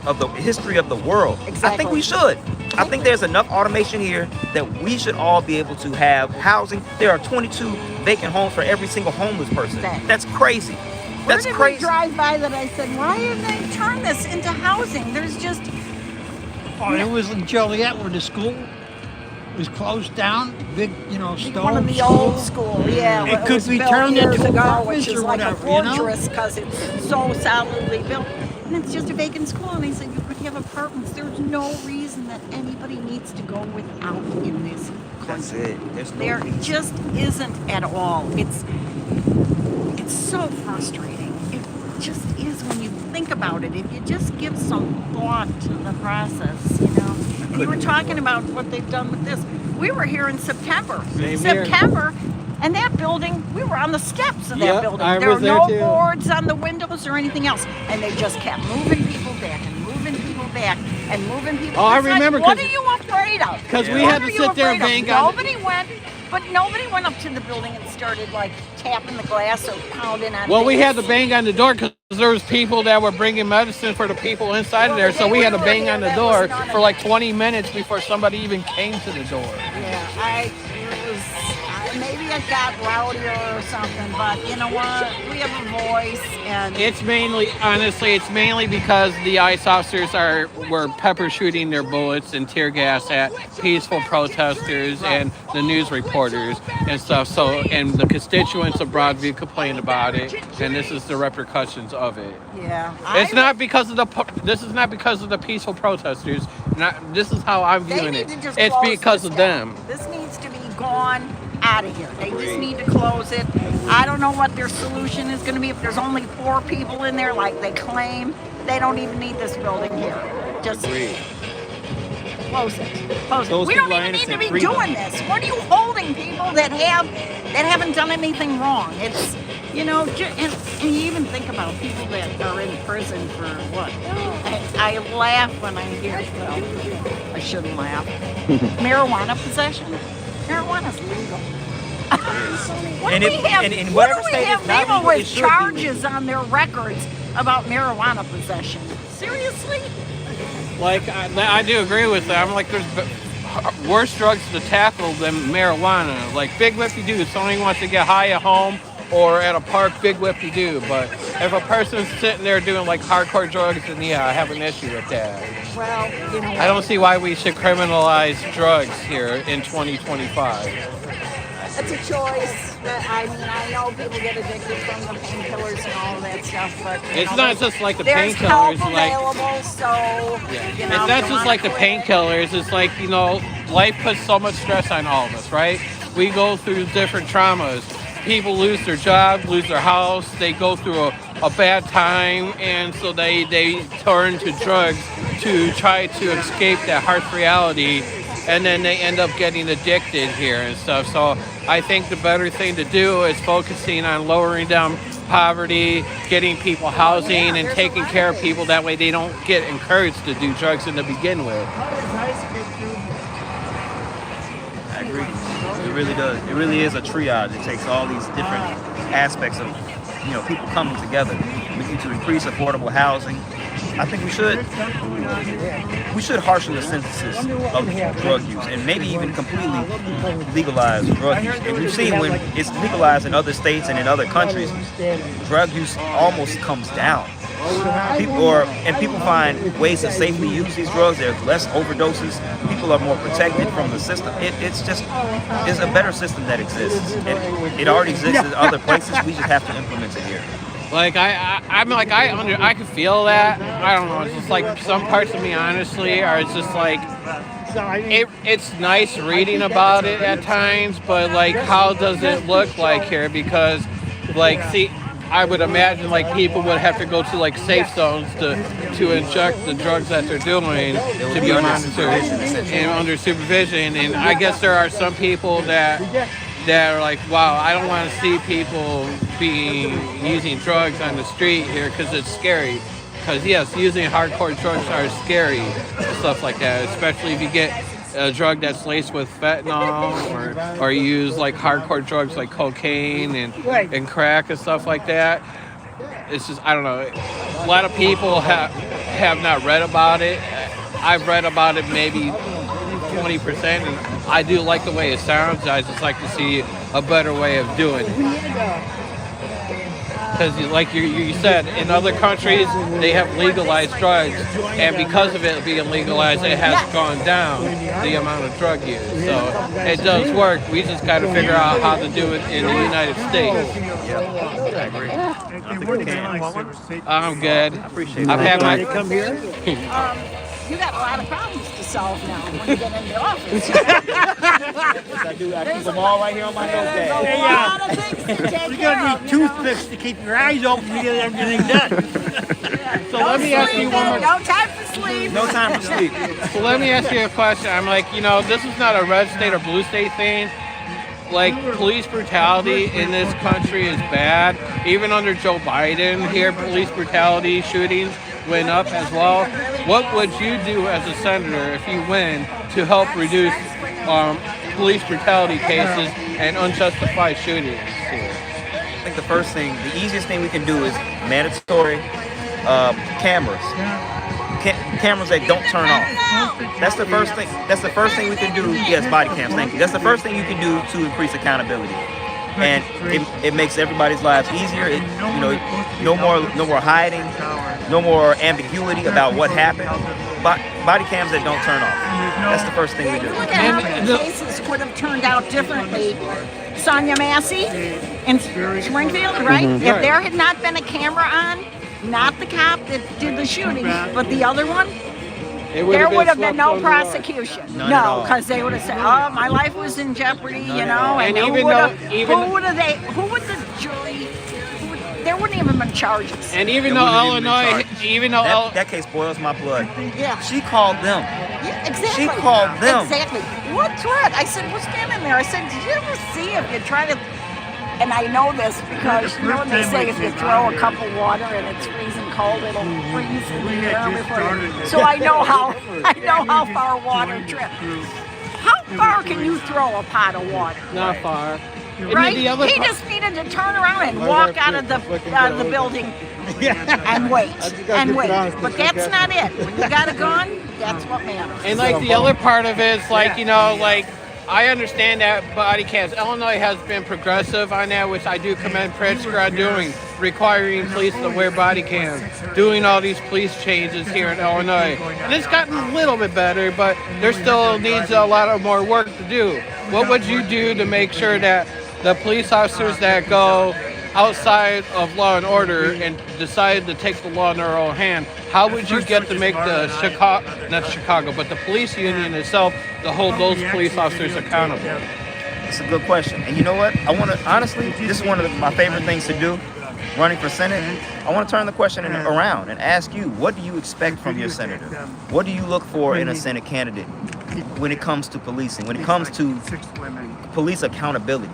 Speaker 12: of the world.
Speaker 2: Exactly.
Speaker 12: I think we should. I think there's enough automation here that we should all be able to have housing. There are 22 vacant homes for every single homeless person. That's crazy. That's
Speaker 2: Where did
Speaker 12: crazy.
Speaker 2: we drive by that I said, why have they turned this into housing? There's just...
Speaker 5: Oh, it was in Joliet where the school was closed down. Big, stone
Speaker 2: One of the
Speaker 5: school.
Speaker 2: old school, yeah.
Speaker 5: It could
Speaker 2: was
Speaker 5: be
Speaker 2: built
Speaker 5: turned
Speaker 2: years
Speaker 5: into
Speaker 2: ago,
Speaker 5: apartments
Speaker 2: which is
Speaker 5: or
Speaker 2: like
Speaker 5: whatever,
Speaker 2: a fortress because it's so solidly built. And it's just a vacant school. And they said you could have apartments. There's no reason that anybody needs to go without in this country.
Speaker 12: That's it. There's no
Speaker 2: There
Speaker 12: reason.
Speaker 2: just isn't at all. It's so frustrating. It just is when you think about it. If you just give some thought to the process, And you were talking about what they've done with this. We were here in September.
Speaker 13: Same here.
Speaker 2: And that building, we were on the steps of that
Speaker 13: Yep,
Speaker 2: building.
Speaker 13: I
Speaker 2: There were
Speaker 13: was there
Speaker 2: no
Speaker 13: too.
Speaker 2: boards on the windows or anything else. And they just kept moving people back and moving people back and moving people.
Speaker 13: Oh, I
Speaker 2: It's like,
Speaker 13: remember,
Speaker 2: what
Speaker 13: 'cause-
Speaker 2: are you afraid of?
Speaker 13: 'cause we
Speaker 2: What
Speaker 13: had to
Speaker 2: are you
Speaker 13: sit there
Speaker 2: afraid
Speaker 13: and
Speaker 2: of?
Speaker 13: bang on-
Speaker 2: Nobody went up to the building and started like tapping the glass or pounding on
Speaker 13: Well, we
Speaker 2: things.
Speaker 13: had to bang on the door because there was people that were bringing medicine for the people inside of there. So we had to bang on the door for like 20 minutes before somebody even came to the door.
Speaker 2: Yeah, maybe it got rowdier or something, but you know what? We have a voice, and
Speaker 13: It's mainly because the ICE officers were pepper shooting their bullets and tear gas at peaceful protesters and the news reporters and stuff. So, and the constituents of Broadview complained about it, and this is the repercussions of it.
Speaker 2: yeah,
Speaker 13: This is not because of the peaceful protesters. This is how I'm
Speaker 2: they
Speaker 13: viewing
Speaker 2: need
Speaker 13: it.
Speaker 2: to just
Speaker 13: It's
Speaker 2: close
Speaker 13: because
Speaker 2: this
Speaker 13: of
Speaker 2: down.
Speaker 13: them.
Speaker 2: This needs to be gone out of here. They just need to close it. I don't know what their solution is going to be. If there's only 4 people in there, like they claim, they don't even need this building here. Just close it. Close it.
Speaker 12: Those
Speaker 2: We don't
Speaker 12: people are
Speaker 2: even need to
Speaker 12: innocent.
Speaker 2: be
Speaker 12: Free them.
Speaker 2: doing this. What are you holding people that haven't done anything wrong? It's and you even think about people that are in prison for what? I laugh when I hear. Well, I shouldn't laugh. Marijuana possession. Marijuana's legal. What
Speaker 12: And
Speaker 2: do
Speaker 12: it-
Speaker 2: we have?
Speaker 12: and in
Speaker 2: What
Speaker 12: whatever
Speaker 2: do we
Speaker 12: state
Speaker 2: have
Speaker 12: it's not
Speaker 2: people
Speaker 12: legal, it
Speaker 2: with
Speaker 12: should be
Speaker 2: charges on their records about marijuana possession? Seriously?
Speaker 13: Like, I do agree with that. I'm like, there's worse drugs to tackle than marijuana. Like, big whippy-doo, somebody wants to get high at home or at a park, big whippy-doo. But if a person's sitting there doing, like, hardcore drugs, then yeah, I have an issue with that.
Speaker 2: Well,
Speaker 13: I don't see why we should criminalize drugs here in 2025.
Speaker 2: It's a choice. I know people get addicted from the painkillers and all of that stuff, but
Speaker 13: It's not just like the
Speaker 2: there's help
Speaker 13: painkillers, like
Speaker 2: available, so
Speaker 13: it's not just like the painkillers. It's like, life puts so much stress on all of us, right? We go through different traumas. People lose their job, lose their house. They go through a bad time, and so they turn to drugs to try to escape that harsh reality, and then they end up getting addicted here and stuff. So I think the better thing to do is focusing on lowering down poverty, getting people housing, and taking care of people. That way they don't get encouraged to do drugs to begin with.
Speaker 12: I agree. It really does. It really is a triage. It takes all these different aspects of, people coming together. We need to increase affordable housing. I think we should harshen the sentences of drug use and maybe even completely legalize drug use. And we've seen when it's legalized in other states and in other countries, drug use almost comes down. People find ways to safely use these drugs. There's less overdoses. People are more protected from the system. It's a better system that exists. It already exists in other places. We just have to implement it here.
Speaker 13: Like I can feel that. I don't know. It's just like some parts of me, honestly, are just like it's nice reading about it at times, but like, how does it look like here? Because I would imagine like people would have to go to like safe zones to inject the drugs that they're doing to be monitored and under supervision. And I guess there are some people that that are like, wow, I don't want to see people using drugs on the street here because it's scary. Because yes, using hardcore drugs are scary and stuff like that, especially if you get a drug that's laced with fentanyl or use like hardcore drugs like cocaine and crack and stuff like that. It's just, I don't know. A lot of people have not read about it. I've read about it maybe 20%, and I do like the way it sounds. I just like to see a better way of doing it. Because like you said, in other countries, they have legalized drugs, and because of it being legalized, it has gone down the amount of drug use. So it does work. We just got to figure out how to do it in the United States.
Speaker 12: I agree. I think we can.
Speaker 13: I'm good.
Speaker 12: I appreciate it.
Speaker 13: I've had my...
Speaker 5: Come here.
Speaker 2: You got a lot of problems to solve now when you get in the office.
Speaker 12: Yes, I do. I keep them all right here on my notepad.
Speaker 2: There's a lot of things to take
Speaker 5: You're
Speaker 2: care
Speaker 5: gonna
Speaker 2: of.
Speaker 5: need toothpicks to keep your eyes open to get everything done.
Speaker 13: So let me ask you one more...
Speaker 2: No time for sleep.
Speaker 12: No time for sleep.
Speaker 13: So let me ask you a question. I'm like, this is not a red state or blue state thing. Like, police brutality in this country is bad. Even under Joe Biden here, police brutality shootings went up as well. What would you do as a senator if you win to help reduce police brutality cases and unjustified shootings here?
Speaker 12: I think the easiest thing we can do is mandatory cameras. Cameras that don't turn off. That's the first thing. That's the first thing we can do. Yes, body cams. Thank you. That's the first thing you can do to increase accountability, and it makes everybody's lives easier. No more hiding, no more ambiguity about what happened. Body cams that don't turn off. That's the first thing we do.
Speaker 2: Look at how many cases would have turned out differently. Sonia Massey in Springfield, right?
Speaker 13: Mm-hmm.
Speaker 2: If there had not been a camera on, not the cop that did the shooting, but the other one, there would have been no prosecution.
Speaker 12: None at all.
Speaker 2: No, because they would have said, "Oh, my life was in jeopardy," and
Speaker 13: And
Speaker 2: who
Speaker 13: even
Speaker 2: would
Speaker 13: though-
Speaker 2: who would the jury? There wouldn't even been charges.
Speaker 13: And even
Speaker 12: There
Speaker 13: though
Speaker 12: wouldn't even
Speaker 13: Illinois,
Speaker 12: be charges.
Speaker 13: even though
Speaker 12: That case boils my blood.
Speaker 2: Yeah.
Speaker 12: She called them.
Speaker 2: Yeah, exactly.
Speaker 12: She called them.
Speaker 2: Exactly. What threat? I said, what's standing there? I said, did you ever see if you try to, and I know this because you know when they say if you throw a cup of water and it's freezing cold, it'll freeze in the air before you. So I know how far water trips. How far can you throw a pot of water?
Speaker 13: not far. And
Speaker 2: Right?
Speaker 13: the other
Speaker 2: He
Speaker 13: part-
Speaker 2: just needed to turn around and walk out of the building and wait. But that's not it. When you got a gun, that's what matters.
Speaker 13: And like the other part of it is like, like I understand that body cams. Illinois has been progressive on that, which I do commend Pritzker on doing, requiring police to wear body cams, doing all these police changes here in Illinois. And it's gotten a little bit better, but there still needs a lot of more work to do. What would you do to make sure that the police officers that go outside of law and order and decide to take the law in their own hand, how would you get to make the but the police union itself to hold those police officers accountable?
Speaker 12: It's a good question. And you know what? I want to, honestly, this is one of my favorite things to do, running for Senate. I want to turn the question around and ask you, what do you expect from your senator? What do you look for in a Senate candidate when it comes to policing, when it comes to police accountability?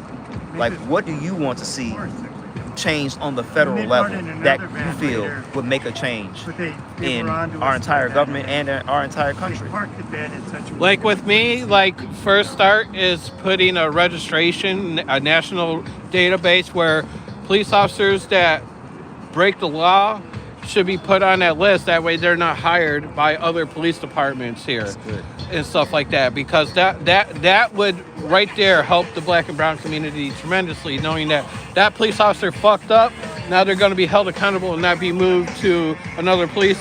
Speaker 12: Like, what do you want to see changed on the federal level that you feel would make a change in our entire government and our entire country?
Speaker 13: Like with me, like first start is putting a registration, a national database where police officers that break the law should be put on that list. That way they're not hired by other police departments here and stuff like that, because that would right there help the black and brown community tremendously, knowing that police officer fucked up. Now they're going to be held accountable and not be moved to another police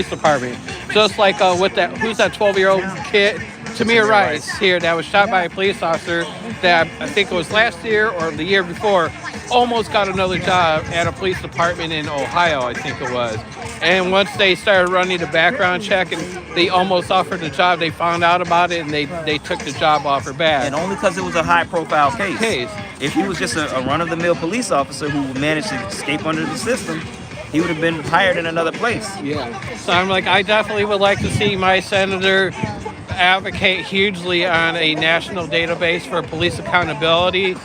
Speaker 13: department. Just like with that, who's that 12-year-old kid, Tamir Rice here, that was shot by a police officer that I think it was last year or the year before, almost got another job at a police department in Ohio, I think it was. And once they started running the background check and they almost offered the job, they found out about it and they took the job offer back.
Speaker 12: And only because it was a high-profile case. If he was just a run-of-the-mill police officer who managed to escape under the system, he would have been hired in another place.
Speaker 13: Yeah. So I'm like, I definitely would like to see my senator advocate hugely on a national database for police accountability.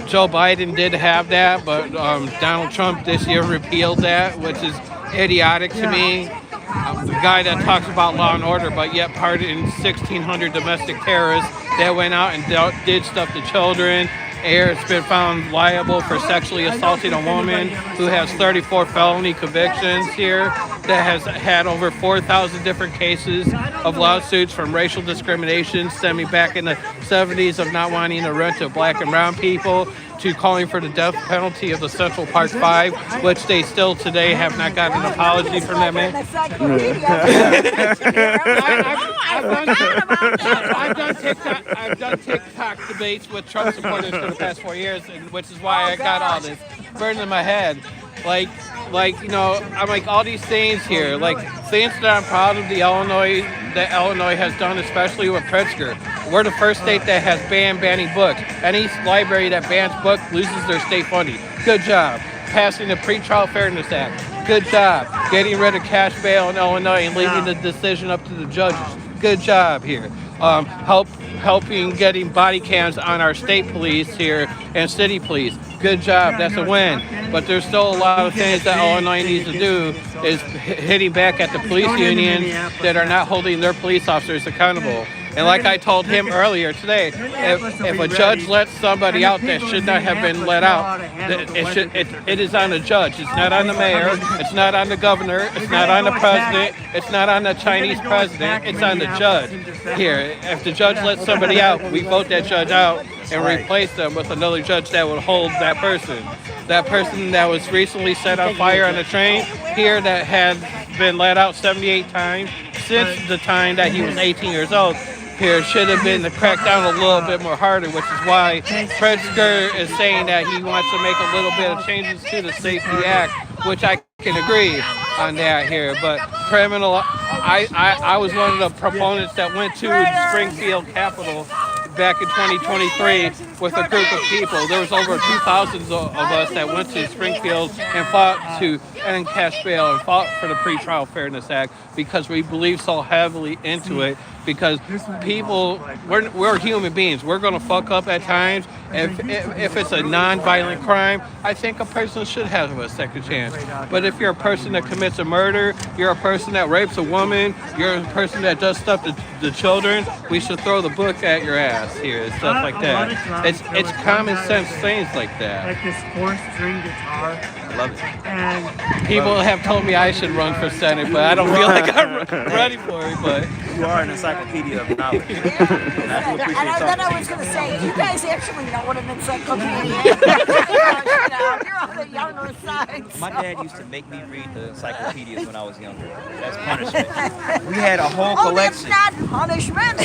Speaker 13: Joe Biden did have that, but Donald Trump this year repealed that, which is idiotic to me. The guy that talks about law and order, but yet pardoned 1,600 domestic terrorists that went out and did stuff to children. Ayer's been found liable for sexually assaulting a woman who has 34 felony convictions here, that has had over 4,000 different cases of lawsuits from racial discrimination stemming back in the 70s of not wanting to rent to black and brown people, to calling for the death penalty of the Central Park Five, which they still today have not gotten an apology from that man. I've done TikTok debates with Trump supporters for the past 4 years, and which is why I got all this burned in my head. Like, you know, I'm like, all these things here, like things that I'm proud of Illinois has done, especially with Pritzker. We're the first state that has banned banning books. Any library that bans books loses their state funding. Good job. Passing the Pretrial Fairness Act. Good job. Getting rid of cash bail in Illinois and leaving the decision up to the judges. Good job here. Helping getting body cams on our state police here and city police. Good job. That's a win. But there's still a lot of things that Illinois needs to do, is hitting back at the police unions that are not holding their police officers accountable. And like I told him earlier today, if a judge lets somebody out that should not have been let out, it is on the judge. It's not on the mayor. It's not on the governor. It's not on the president. It's not on the Chinese president. It's on the judge. Here, if the judge lets somebody out, we vote that judge out and replace them with another judge that would hold that person. That person that was recently set on fire on a train here, that had been let out 78 times since the time that he was 18 years old. Here should have been to crack down a little bit more harder, which is why Pritzker is saying that he wants to make a little bit of changes to the Safety Act, which I can agree on that here. But criminal, I was one of the proponents that went to the Springfield Capitol back in 2023 with a group of people. There was over 2,000 of us that went to Springfield and fought to end cash bail and fought for the Pretrial Fairness Act, because we believe so heavily into it. Because people, we're human beings. We're going to fuck up at times. If it's a non-violent crime, I think a person should have a second chance. But if you're a person that commits a murder, you're a person that rapes a woman, you're a person that does stuff to the children, we should throw the book at your ass here and stuff like that. It's common sense things like that.
Speaker 14: Like this 4-string guitar.
Speaker 12: Love it.
Speaker 14: And
Speaker 13: people have told me I should run for Senate, but I don't feel like I'm ready for it. But
Speaker 12: you are an encyclopedia of knowledge.
Speaker 2: And then I was going to say, you guys actually know what an encyclopedia is. You're on the younger side.
Speaker 12: My dad used to make me read the encyclopedias when I was younger. That's punishment. We had a whole collection.
Speaker 2: Oh, that's not punishment.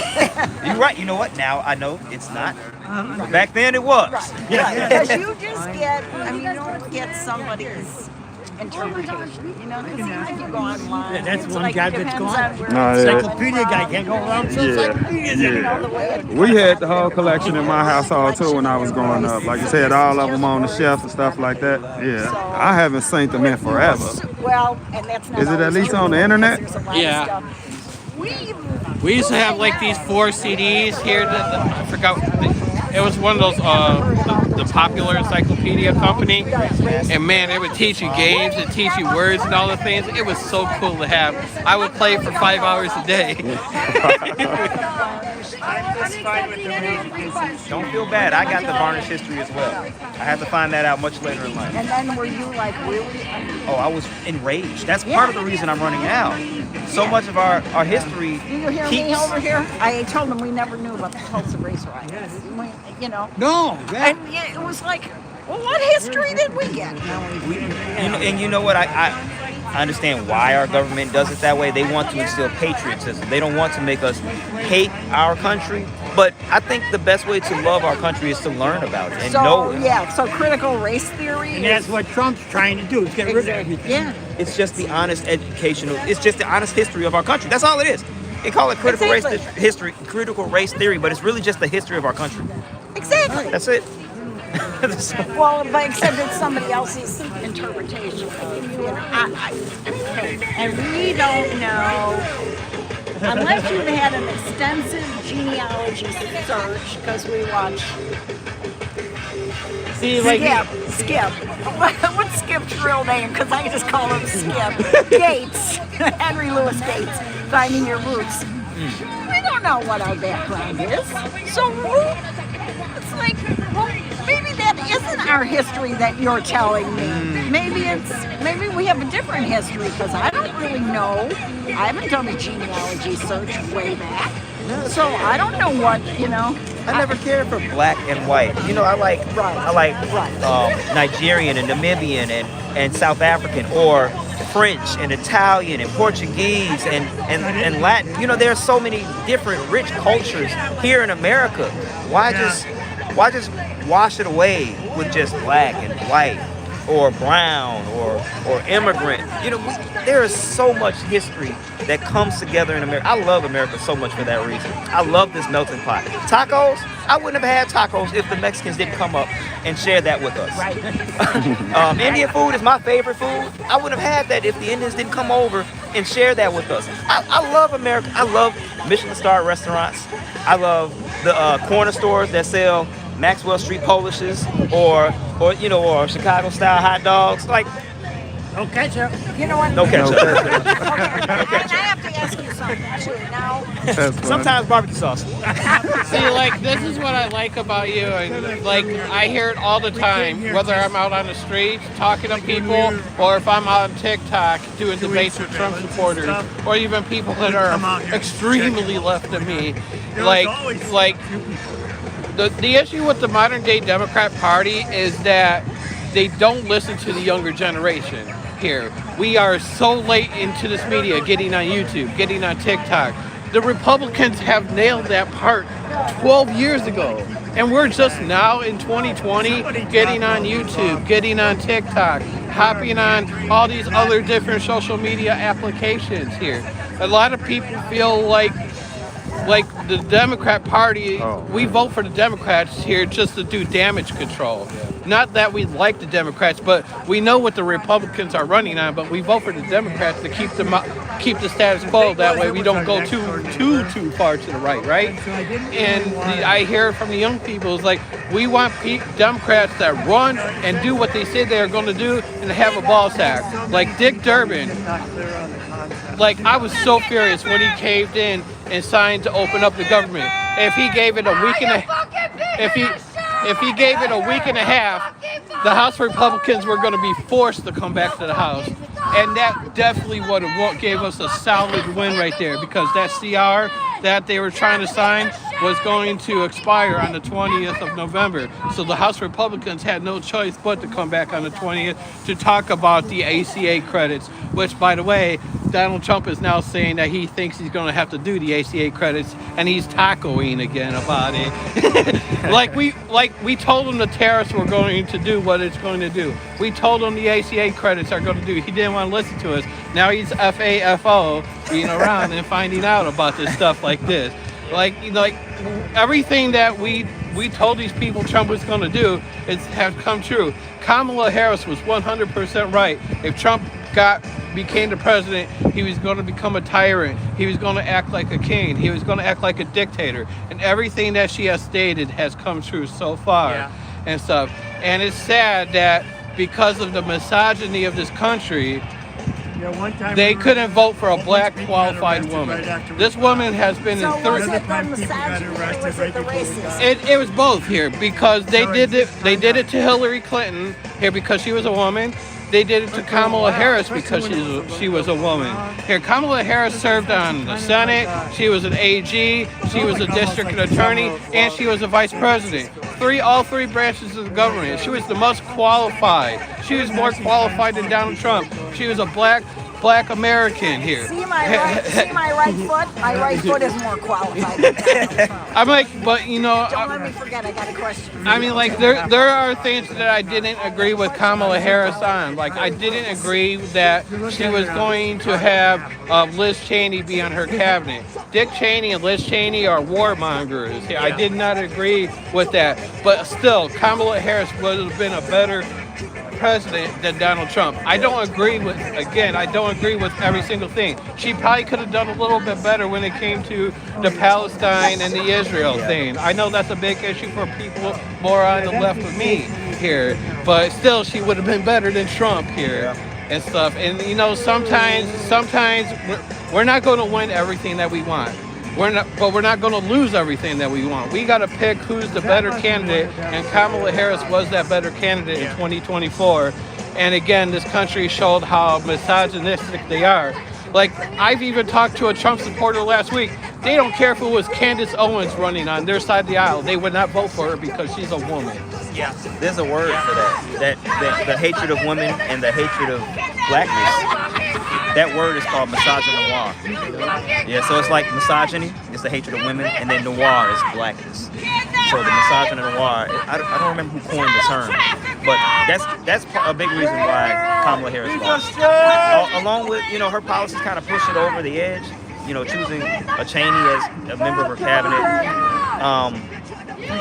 Speaker 12: You're right. You know what? Now I know it's not. But back then it was.
Speaker 2: Right. Yeah. Because you just get, you don't get somebody's interpretation. You know, because even if you go online,
Speaker 14: yeah, that's
Speaker 2: it's
Speaker 14: one
Speaker 2: like
Speaker 14: guy
Speaker 2: it
Speaker 14: that's
Speaker 2: depends
Speaker 14: gone.
Speaker 2: on where
Speaker 14: Encyclopedia guy can't go around so encyclopedias.
Speaker 1: Yeah.
Speaker 2: You know, the way it
Speaker 1: We had the whole collection in my household too when I was growing up. Like you said, all of them on the shelf and stuff like that. Yeah, I haven't seen them in forever.
Speaker 2: Well, and that's not
Speaker 1: Is it at
Speaker 2: always
Speaker 1: least
Speaker 2: true,
Speaker 1: on the internet?
Speaker 2: because there's a lot
Speaker 13: Yeah.
Speaker 2: of stuff.
Speaker 13: We used to have like these 4 CDs here that I forgot. It was one of those the Popular Encyclopedia Company, and man, it would teach you games and teach you words and all the things. It was so cool to have. I would play for 5 hours a day.
Speaker 12: Don't feel bad. I got the varnish history as well. I had to find that out much later in life.
Speaker 2: And then were you like really?
Speaker 12: Oh, I was enraged. That's part of the reason I'm running now. So much of our history
Speaker 2: Do you hear me over here? I told them we never knew about the Tulsa race riots. You know?
Speaker 5: No.
Speaker 2: And it was like, well, what history did we get?
Speaker 12: And you know what? I understand why our government does it that way. They want to instill patriotism. They don't want to make us hate our country. But I think the best way to love our country is to learn about it and know it.
Speaker 2: Yeah, so critical race theory.
Speaker 14: And that's what Trump's trying to do, is get rid of everything.
Speaker 2: Yeah.
Speaker 12: It's just the honest educational, it's just the honest history of our country. That's all it is. They call it critical race history, critical race theory, but it's really just the history of our country.
Speaker 2: Exactly.
Speaker 12: That's it.
Speaker 2: Well, but except it's somebody else's interpretation. And we don't know unless you've had an extensive genealogy search, because we watch
Speaker 12: See, like
Speaker 2: Skip. What's Skip's real name? Because I just call him Skip. Gates. Henry Louis Gates. Finding Your Roots. We don't know what our background is. So it's like, well, maybe that isn't our history that you're telling me. Maybe we have a different history, because I don't really know. I haven't done a genealogy search way back. So I don't know what,
Speaker 12: I never cared for black and white. I like Nigerian and Namibian and South African, or French and Italian and Portuguese and Latin. There are so many different rich cultures here in America. Why just wash it away with just black and white or brown or immigrant? There is so much history that comes together in America. I love America so much for that reason. I love this melting pot. Tacos, I wouldn't have had tacos if the Mexicans didn't come up and share that with us.
Speaker 2: Right.
Speaker 12: Indian food is my favorite food. I wouldn't have had that if the Indians didn't come over and share that with us. I love America. I love Michelin star restaurants. I love the corner stores that sell Maxwell Street Polishes or Chicago style hot dogs. Like,
Speaker 14: No ketchup.
Speaker 2: You know what?
Speaker 12: no ketchup.
Speaker 2: Okay. And I have to ask you something too. Now,
Speaker 12: Sometimes barbecue sauce.
Speaker 13: See, like, this is what I like about you, and like, I hear it all the time, whether I'm out on the street talking to people, or if I'm on TikTok doing debates with Trump supporters, or even people that are extremely left of me. Like the issue with the modern day Democrat Party is that they don't listen to the younger generation here. We are so late into this media, getting on YouTube, getting on TikTok. The Republicans have nailed that part 12 years ago. And we're just now in 2020 getting on YouTube, getting on TikTok, hopping on all these other different social media applications here. A lot of people feel like the Democrat Party, we vote for the Democrats here just to do damage control. Not that we like the Democrats, but we know what the Republicans are running on, but we vote for the Democrats to keep the status quo. That way we don't go too far to the right? And I hear from the young people, it's like, we want Democrats that run and do what they say they're going to do and have a ball sack. Like Dick Durbin. Like, I was so furious when he caved in and signed to open up the government. If he gave it a week and a half, the House Republicans were going to be forced to come back to the House. And that definitely would have gave us a solid win right there, because that CR that they were trying to sign was going to expire on the 20th of November. So the House Republicans had no choice but to come back on the 20th to talk about the ACA credits, which, by the way, Donald Trump is now saying that he thinks he's going to have to do the ACA credits, and he's tacoing again about it. like we told him the tariffs were going to do what it's going to do. We told him the ACA credits are going to do. He didn't want to listen to us. Now he's FAFO, being around and finding out about this stuff like this. Like everything that we told these people Trump was going to do has come true. Kamala Harris was 100% right. If Trump became the president, he was going to become a tyrant. He was going to act like a king. He was going to act like a dictator. And everything that she has stated has come true so far and stuff. And it's sad that because of the misogyny of this country, they couldn't vote for a black qualified woman. This woman has been in
Speaker 2: was it the misogyny or was it the racism?
Speaker 13: It was both here, because they did it to Hillary Clinton here because she was a woman. They did it to Kamala Harris because she was a woman. Here, Kamala Harris served on the Senate. She was an AG. She was a district attorney, and she was a vice president. All three branches of the government. She was the most qualified. She was more qualified than Donald Trump. She was a black American here.
Speaker 2: See my right foot? My right foot is more qualified than Donald Trump.
Speaker 13: I'm like, but
Speaker 2: don't let me forget, I got a question.
Speaker 13: I mean, like, there are things that I didn't agree with Kamala Harris on. Like, I didn't agree that she was going to have Liz Cheney be on her cabinet. Dick Cheney and Liz Cheney are warmongers. I did not agree with that. But still, Kamala Harris would have been a better president than Donald Trump. I don't agree with every single thing. She probably could have done a little bit better when it came to the Palestine and the Israel thing. I know that's a big issue for people more on the left of me here, but still she would have been better than Trump here and stuff. And you know, sometimes we're not going to win everything that we want. We're not going to lose everything that we want. We got to pick who's the better candidate, and Kamala Harris was that better candidate in 2024. And again, this country showed how misogynistic they are. Like, I've even talked to a Trump supporter last week. They don't care if it was Candace Owens running on their side of the aisle. They would not vote for her because she's a woman.
Speaker 12: Yeah, there's a word for that. The hatred of women and the hatred of blackness. That word is called misogynoir. Yeah, so it's like misogyny is the hatred of women, and then noir is blackness. So the misogynoir, I don't remember who coined the term, but that's a big reason why Kamala Harris lost. Along with, you know, her policies kind of push it over the edge. You know, choosing a Cheney as a member of her cabinet,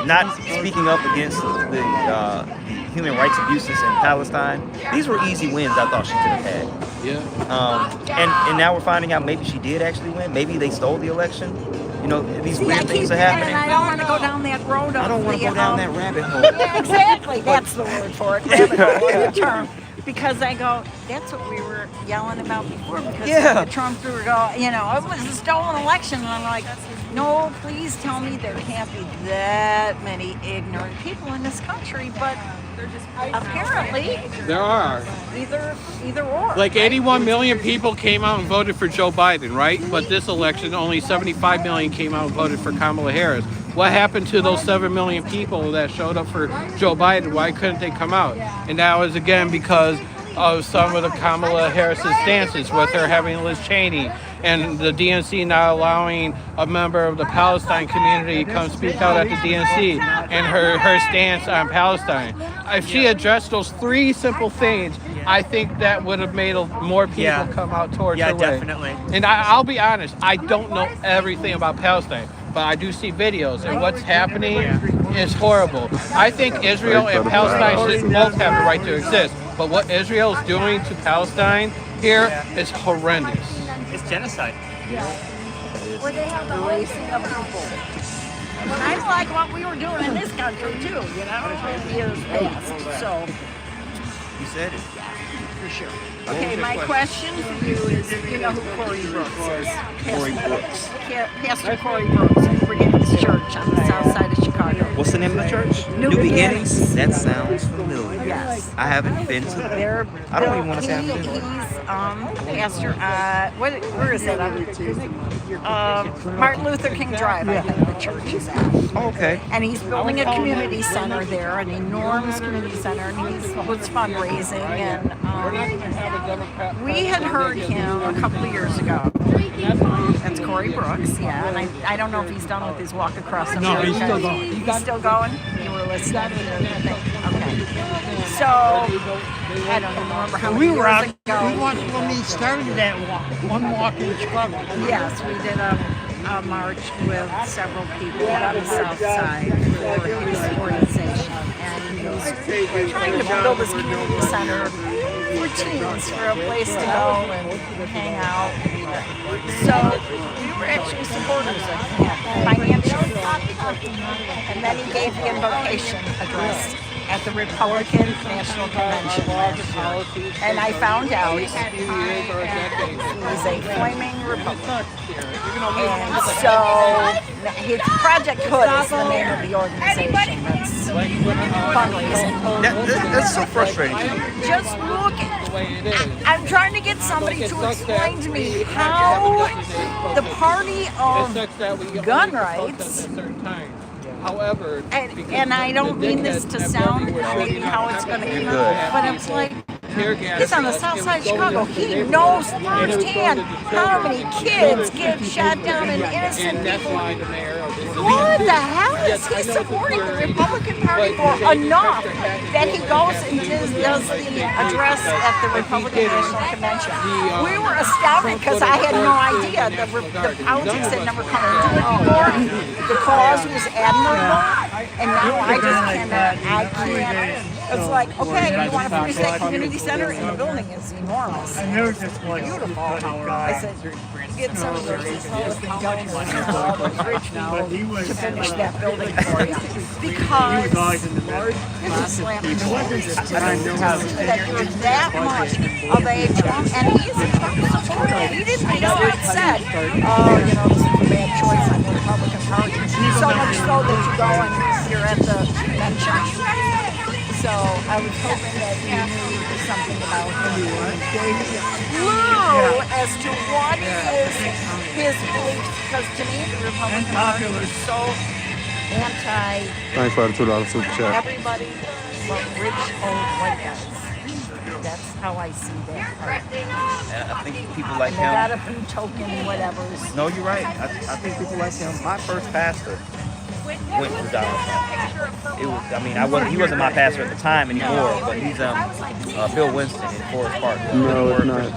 Speaker 12: not speaking up against the human rights abuses in Palestine. These were easy wins I thought she could have had.
Speaker 13: Yeah.
Speaker 12: And now we're finding out maybe she did actually win. Maybe they stole the election. You know, these weird things are happening.
Speaker 2: I don't want to go down that road.
Speaker 12: I don't want to go down that rabbit hole.
Speaker 2: Yeah, exactly. That's the word for it. Rabbit hole is the term. Because I go, that's what we were yelling about before. Because the Trump were going, you know, it was a stolen election. And I'm like, no, please tell me there can't be that many ignorant people in this country. But apparently
Speaker 13: there are.
Speaker 2: Either or.
Speaker 13: Like 81 million people came out and voted for Joe Biden, right? But this election, only 75 million came out and voted for Kamala Harris. What happened to those 7 million people that showed up for Joe Biden? Why couldn't they come out? And that was again because of some of the Kamala Harris's stances with her having Liz Cheney and the DNC not allowing a member of the Palestine community to come speak out at the DNC and her stance on Palestine. If she addressed those three simple things, I think that would have made more people come out towards her way.
Speaker 3: Yeah, definitely.
Speaker 13: And I'll be honest, I don't know everything about Palestine, but I do see videos, and what's happening is horrible. I think Israel and Palestine should both have the right to exist, but what Israel is doing to Palestine here is horrendous.
Speaker 3: It's genocide.
Speaker 2: Where they have the racing of people. Kind of like what we were doing in this country too, you know, years past. So
Speaker 12: You said it.
Speaker 2: for sure. Okay, my question for you is, you know who Corey Brooks is?
Speaker 12: Corey Brooks.
Speaker 2: Pastor Corey Brooks of Beginnings Church on the south side of Chicago.
Speaker 12: What's the name of the church?
Speaker 2: New Beginnings.
Speaker 12: That sounds familiar.
Speaker 2: Yes.
Speaker 12: I haven't been to
Speaker 2: They're,
Speaker 12: I don't even want to say I've been.
Speaker 2: He's pastor. Where is it? Martin Luther King Drive. I think the church is at.
Speaker 12: Oh, okay.
Speaker 2: And he's building a community center there, an enormous community center, and he was fundraising. And we had heard him a couple of years ago. That's Corey Brooks, yeah. And I don't know if he's done with his walk across the
Speaker 5: No,
Speaker 2: church.
Speaker 5: he's still going.
Speaker 2: He's still going? You were listening? Okay. So, I don't even remember how many
Speaker 5: We were
Speaker 2: years
Speaker 5: out.
Speaker 2: ago.
Speaker 5: We watched when we started that walk. One walk in Chicago.
Speaker 2: Yes, we did a march with several people on the south side for his organization. And he was trying to build this community center for teens, for a place to go and hang out. So we were actually supporters of him financially. And then he gave the invocation address at the Republican National Convention last year. And I found out he's a flaming Republican. And so his Project Hood is the name of the organization that's fundraising.
Speaker 12: That's so frustrating to me.
Speaker 2: Just look at, I'm trying to get somebody to explain to me how the party of gun rights,
Speaker 13: However,
Speaker 2: and I don't mean this to sound maybe how it's going to come out, but it's like, he's on the south side of Chicago. He knows firsthand how many kids get shot down and innocent people. What the hell is he supporting the Republican Party for enough that he goes and does the address at the Republican National Convention? We were astounded because I had no idea. The politics had never come into it before. The cause was admirable, and now I just can't It's like, okay, you want to finish that community center, and the building is enormous.
Speaker 14: And there's just one
Speaker 2: Beautiful.
Speaker 14: guy.
Speaker 2: I said, get some of those Republican donors and all those rich people to finish that building for you. Because this is slamming doors. That you're that much of a Trump, and he's a Trump supporter. He didn't know it said, oh, you know, this is a bad choice on the Republican Party. So much so that you go and you're at the convention. So I was hoping that you knew something about Lou as to what is his beliefs. Because to me, the Republican Party is so anti
Speaker 1: Thanks for the $2 super chat.
Speaker 2: everybody but rich old white guys. That's how I see that part.
Speaker 12: And I think people like
Speaker 2: They got
Speaker 12: him.
Speaker 2: a few token whatevers.
Speaker 12: No, you're right. I think people like him. My first pastor went to Donald Trump. It was, I mean, he wasn't my pastor at the time anymore, but he's Bill Winston in Forest Park.
Speaker 1: No, it's not.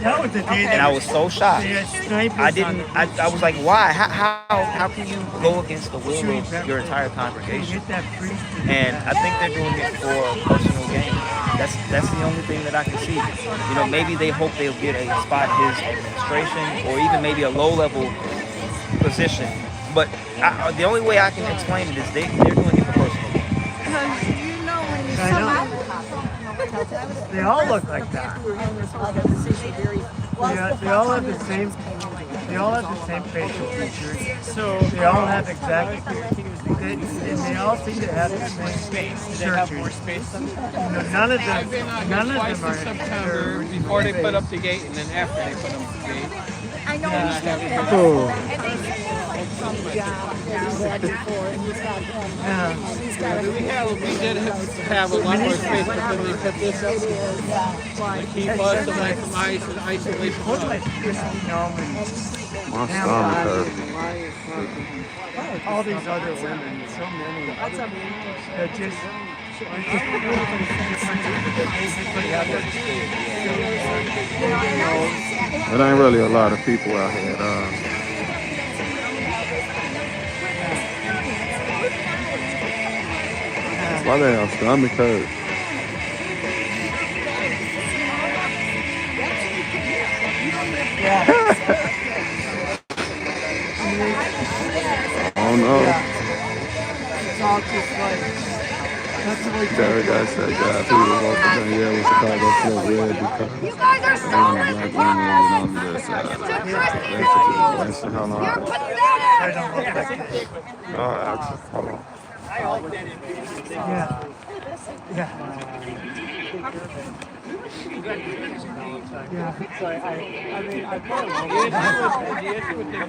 Speaker 14: That was the day
Speaker 12: And I was so shocked.
Speaker 14: snipers
Speaker 12: I was like, why? How can you go against the will of your entire congregation?
Speaker 14: Get that priest.
Speaker 12: And I think they're doing it for personal gain. That's the only thing that I can see. You know, maybe they hope they'll get a spot in his administration or even maybe a low-level position. But the only way I can explain it is they're doing it for personal gain.
Speaker 2: Because you know when you
Speaker 14: They all look like that. They all have the same. They all have the same facial features. So they all have exactly. And they all seem to have the same
Speaker 13: Space. They have more space than
Speaker 14: None of them.
Speaker 13: I've been on
Speaker 14: None
Speaker 13: here
Speaker 14: of
Speaker 13: twice
Speaker 14: them are.
Speaker 13: in September before they put up the gate and then after they put up the gate.
Speaker 2: I know
Speaker 13: And I
Speaker 2: he's
Speaker 13: have
Speaker 1: Oh.
Speaker 2: some job that he's had before, and he's got him. And he's got
Speaker 13: we did have a lot more space, but then they put this up to keep us away from isolation.
Speaker 1: My stomach hurts.
Speaker 14: All these other women, so many. That just.
Speaker 1: It ain't really a lot of people out here. Why they have stomach hurt? Oh no.
Speaker 14: It's all just like. That's the way
Speaker 1: Derek, I said, guys, he was walking down here with Chicago Flip Red because
Speaker 8: You guys are so
Speaker 1: black women on this side. Basically, how long?
Speaker 8: You're pathetic.
Speaker 1: Oh, actually, hold on.
Speaker 14: Yeah. Yeah.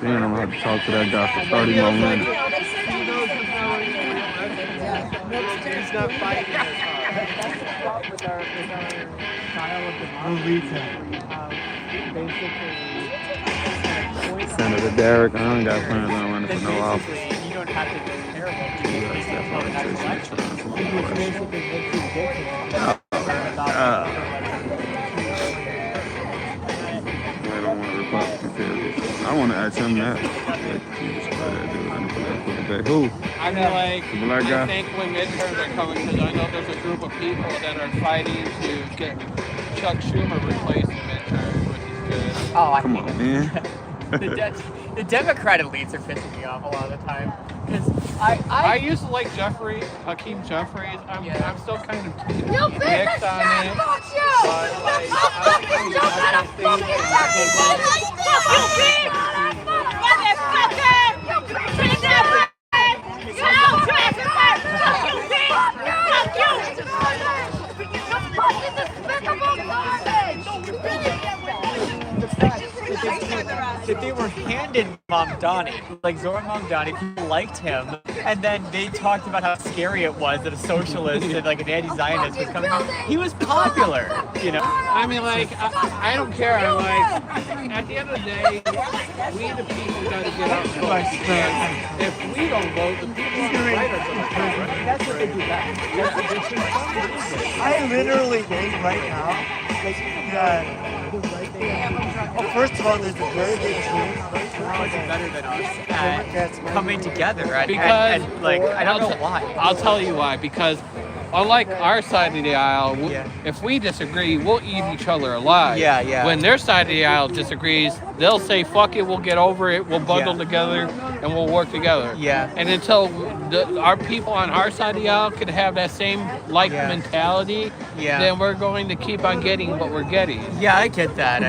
Speaker 1: Then I'm gonna have to talk to that guy for 30 more minutes.
Speaker 13: He's not fighting as hard. With our style of democracy,
Speaker 1: Senator Derek, I ain't got plans on running for no office.
Speaker 13: you don't have to take care of it.
Speaker 1: You gotta step out and take some
Speaker 13: Which basically makes you different.
Speaker 1: I don't want a Republican period. I want to ask him that. Who?
Speaker 13: I mean, like,
Speaker 1: The black guy?
Speaker 13: I think when midterms are coming, because I know there's a group of people that are fighting to get Chuck Schumer replaced in midterms, which is good.
Speaker 3: Oh,
Speaker 1: Come on, man.
Speaker 3: The Democrat elites are pissing me off a lot of the time. Because
Speaker 13: I used to like Hakeem Jeffries. I'm still kind of mixed on it. But like,
Speaker 3: that they were handed Mamdani, like Zoran Mamdani, people liked him, and then they talked about how scary it was that a socialist and like an anti-Zionist was coming in. He was popular, you know?
Speaker 13: I mean, like, I don't care. I'm like, at the end of the day, we the people got to get out and vote. And if we don't vote, the people on the right are going to vote.
Speaker 3: That's what they do best.
Speaker 14: I literally think right now, well, first of all, there's a very big team.
Speaker 3: Better than us at coming together.
Speaker 13: Because
Speaker 3: and like, I don't know why.
Speaker 13: I'll tell you why. Because unlike our side of the aisle,
Speaker 3: Yeah.
Speaker 13: if we disagree, we'll eat each other alive.
Speaker 3: Yeah, yeah.
Speaker 13: When their side of the aisle disagrees, they'll say, fuck it, we'll get over it, we'll bundle
Speaker 3: Yeah.
Speaker 13: together, and we'll work together.
Speaker 3: Yeah.
Speaker 13: And until our people on our side of the aisle can have that same
Speaker 3: Yeah.
Speaker 13: mentality,
Speaker 3: Yeah.
Speaker 13: then we're going to keep on getting what we're getting.
Speaker 3: Yeah, I get that.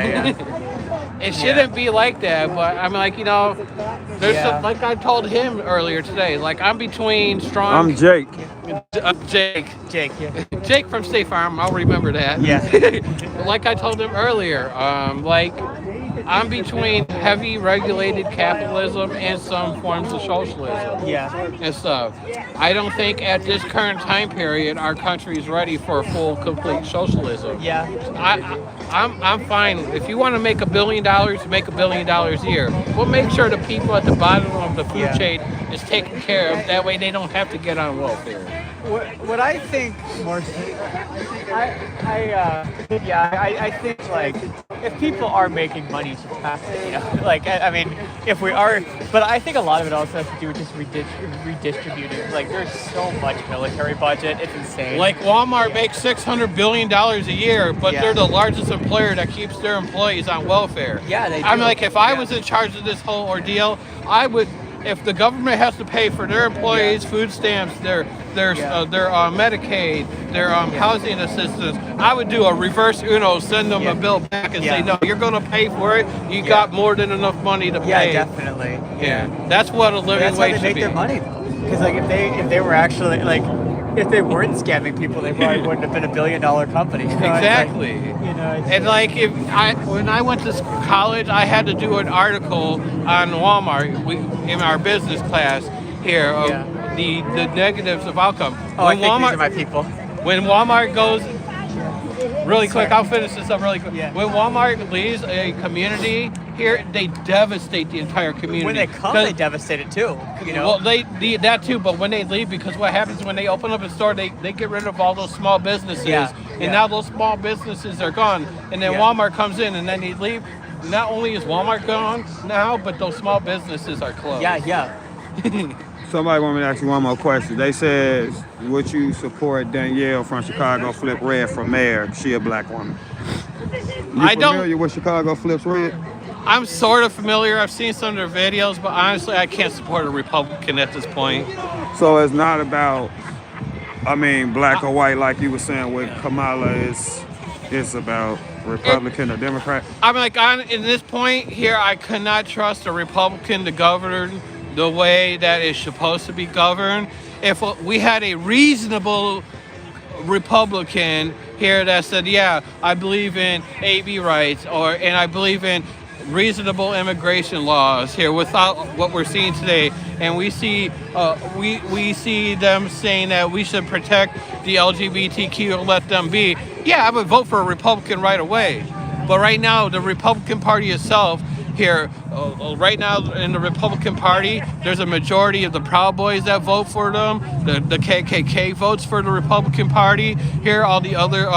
Speaker 13: It shouldn't be like that, but I'm like, there's
Speaker 3: Yeah.
Speaker 13: like I told him earlier today, like I'm between strong.
Speaker 1: I'm Jake.
Speaker 13: Jake.
Speaker 3: Jake, yeah.
Speaker 13: Jake from State Farm, I'll remember that.
Speaker 3: Yeah.
Speaker 13: Like I told him earlier, like I'm between heavy regulated capitalism and some forms of socialism.
Speaker 3: Yeah.
Speaker 13: And stuff. I don't think at this current time period our country is ready for full, complete socialism.
Speaker 3: Yeah.
Speaker 13: I'm fine. If you want to make $1 billion, make $1 billion a year. We'll make sure the people at the bottom of the food chain is taken care of. That way they don't have to get on welfare.
Speaker 3: What I think more, I think like if people are making money to pass it, like I mean, if we are, but I think a lot of it also has to do with just redistributing. Like there's so much military budget, it's insane.
Speaker 13: Like Walmart makes $600 billion a year, but they're the largest employer that keeps their employees on welfare.
Speaker 3: Yeah, they do.
Speaker 13: I'm like, if I was in charge of this whole ordeal, I would. If the government has to pay for their employees' food stamps, their Medicaid, their housing assistance, I would do a reverse Uno, send them a bill back and say, no, you're going to pay for it. You got more than enough money to pay.
Speaker 3: Yeah, definitely.
Speaker 13: Yeah, that's what a living wage should be.
Speaker 3: That's how they make their money, though. Because like if they were actually like. If they weren't scamming people, they probably wouldn't have been $1 billion company. So
Speaker 13: exactly.
Speaker 3: It's
Speaker 13: like when I went to college, I had to do an article on Walmart in our business class here of the negatives of outcome.
Speaker 3: Oh, I think these are my people.
Speaker 13: When Walmart goes, really quick, I'll finish this up really quick.
Speaker 3: Yeah.
Speaker 13: When Walmart leaves a community here, they devastate the entire community.
Speaker 3: When they come, they devastate it too.
Speaker 13: Well, that too, but when they leave, because what happens when they open up a store, they get rid of all those small businesses, and now those small businesses are gone, and then Walmart comes in, and then they leave. Not only is Walmart gone now, but those small businesses are closed.
Speaker 3: Yeah.
Speaker 1: Somebody want me to ask you one more question. They said, would you support Danielle from Chicago Flip Red for mayor? She a black woman. You familiar with Chicago Flips Red?
Speaker 13: I'm sort of familiar. I've seen some of their videos, but honestly, I can't support a Republican at this point.
Speaker 1: So it's not about, black or white like you were saying with Kamala. It's about Republican or Democrat.
Speaker 13: In this point here, I cannot trust a Republican to govern the way that is supposed to be governed. If we had a reasonable Republican here that said, I believe in AB rights and I believe in reasonable immigration laws here without what we're seeing today, and we see them saying that we should protect the LGBTQ and let them be, I would vote for a Republican right away. But right now, the Republican Party itself here, right now in the Republican Party, there's a majority of the Proud Boys that vote for them. The KKK votes for the Republican Party. Here, all the other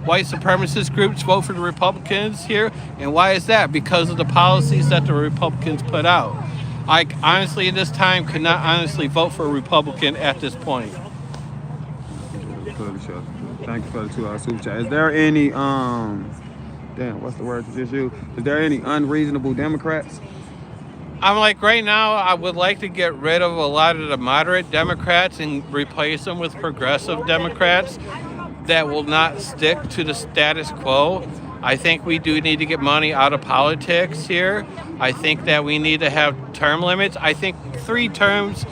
Speaker 13: white supremacist groups vote for the Republicans here. And why is that? Because of the policies that the Republicans put out. I honestly, at this time, could not honestly vote for a Republican at this point.
Speaker 1: Thank you for the 2-hour super chat. Is there any what's the word to just use? Is there any unreasonable Democrats?
Speaker 13: Right now, I would like to get rid of a lot of the moderate Democrats and replace them with progressive Democrats that will not stick to the status quo. I think we do need to get money out of politics here. I think that we need to have term limits. I think 3 terms,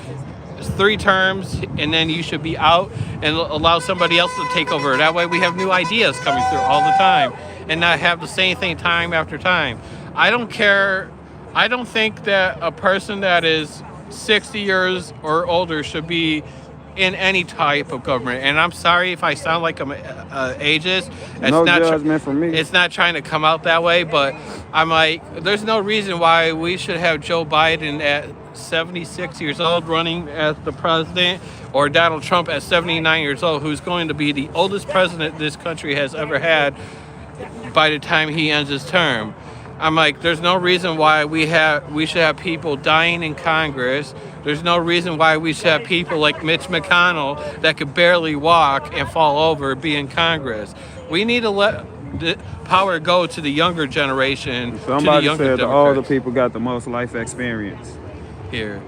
Speaker 13: and then you should be out and allow somebody else to take over. That way we have new ideas coming through all the time and not have the same thing time after time. I don't care. I don't think that a person that is 60 years or older should be in any type of government. And I'm sorry if I sound like I'm ageist.
Speaker 1: No judgment from me.
Speaker 13: It's not trying to come out that way, but I'm like, there's no reason why we should have Joe Biden at 76 years old running as the president, or Donald Trump at 79 years old, who's going to be the oldest president this country has ever had by the time he ends his term. I'm like, there's no reason why we should have people dying in Congress. There's no reason why we should have people like Mitch McConnell that could barely walk and fall over be in Congress. We need to let the power go to the younger generation.
Speaker 1: Somebody
Speaker 13: to the
Speaker 1: said
Speaker 13: younger
Speaker 1: the older
Speaker 13: Democrats
Speaker 1: people got the most life experience.
Speaker 13: here.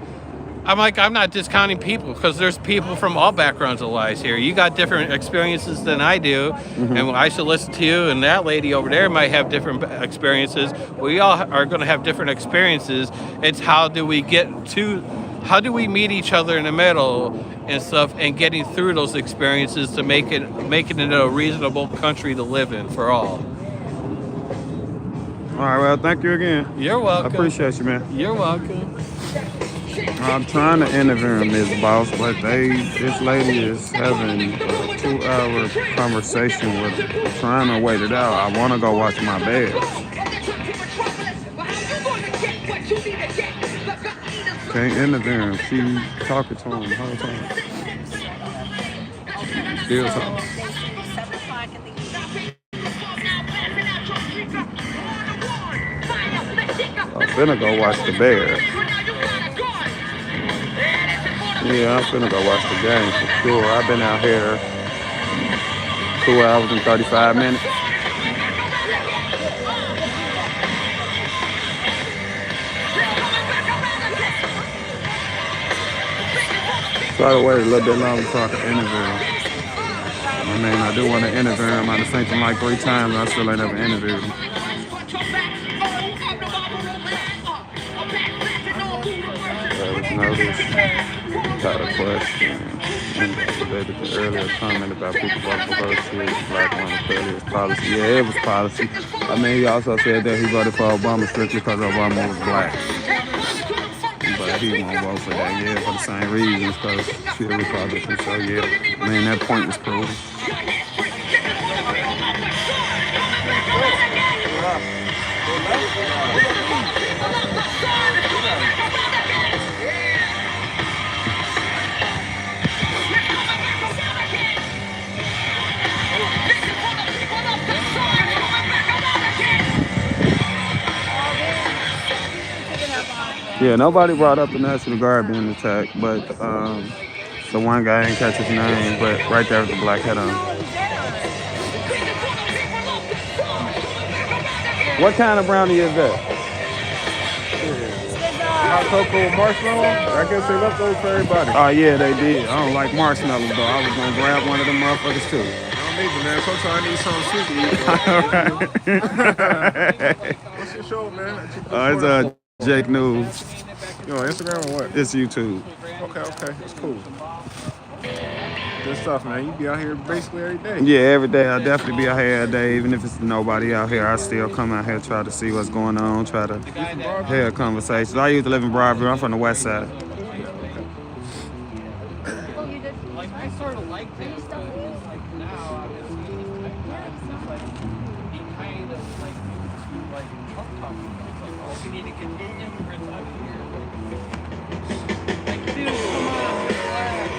Speaker 13: I'm like, I'm not discounting people because there's people from all backgrounds of lives here. You got different experiences than I do, and I should listen to you. And that lady over there might have different experiences. We all are going to have different experiences. It's how do we meet each other in the middle and stuff, and getting through those experiences to make it into a reasonable country to live in for all.
Speaker 1: All right, well, thank you again.
Speaker 13: You're welcome.
Speaker 1: I appreciate you, man.
Speaker 13: You're welcome.
Speaker 1: I'm trying to interview this boss, but this lady is having a 2-hour conversation with him. I'm trying to wait it out. I want to go watch my bed. Can't interview him. She talking to him the whole time. Still talking. I'm finna go watch the Bears. Yeah, I'm finna go watch the game for sure. I've been out here 2 hours and 35 minutes. Try to wait a little bit longer so I can interview him. I mean, I do want to interview him. I done seen him like 3 times and I still ain't never interviewed him. Notice, got a question. Related to earlier comment about people voting for her shit, black women clearly was policy. Yeah, it was policy. I mean, he also said that he voted for Obama strictly because Obama was black. But he won't vote for that, yeah, for the same reasons, because she's a Republican. So, yeah, I mean, that point was proven. Yeah, nobody brought up the National Guard being attacked, but the one guy didn't catch his name, but right there with the black hat on. What kind of brownie is that?
Speaker 15: Hot cocoa marshmallow? I guess they left those for everybody.
Speaker 1: Oh, yeah, they did. I don't like marshmallows, though. I was going to grab one of them motherfuckers, too.
Speaker 15: I don't need them, man. Sometimes I need something sweet to eat. What's your show, man?
Speaker 1: It's Jake News.
Speaker 15: You on Instagram or what?
Speaker 1: It's YouTube.
Speaker 15: Okay, that's cool. Good stuff, man. You be out here basically every day.
Speaker 1: Yeah, every day. I definitely be out here every day. Even if it's nobody out here, I still come out here, try to see what's going on, try to hear conversations. I used to live in Broadview. I'm from the west side.
Speaker 13: Like, I sort of like this stuff. Like, now, obviously, but he kind of like Trump talking. Like, oh, we need to get these immigrants out of here. Like, dude, come on, relax.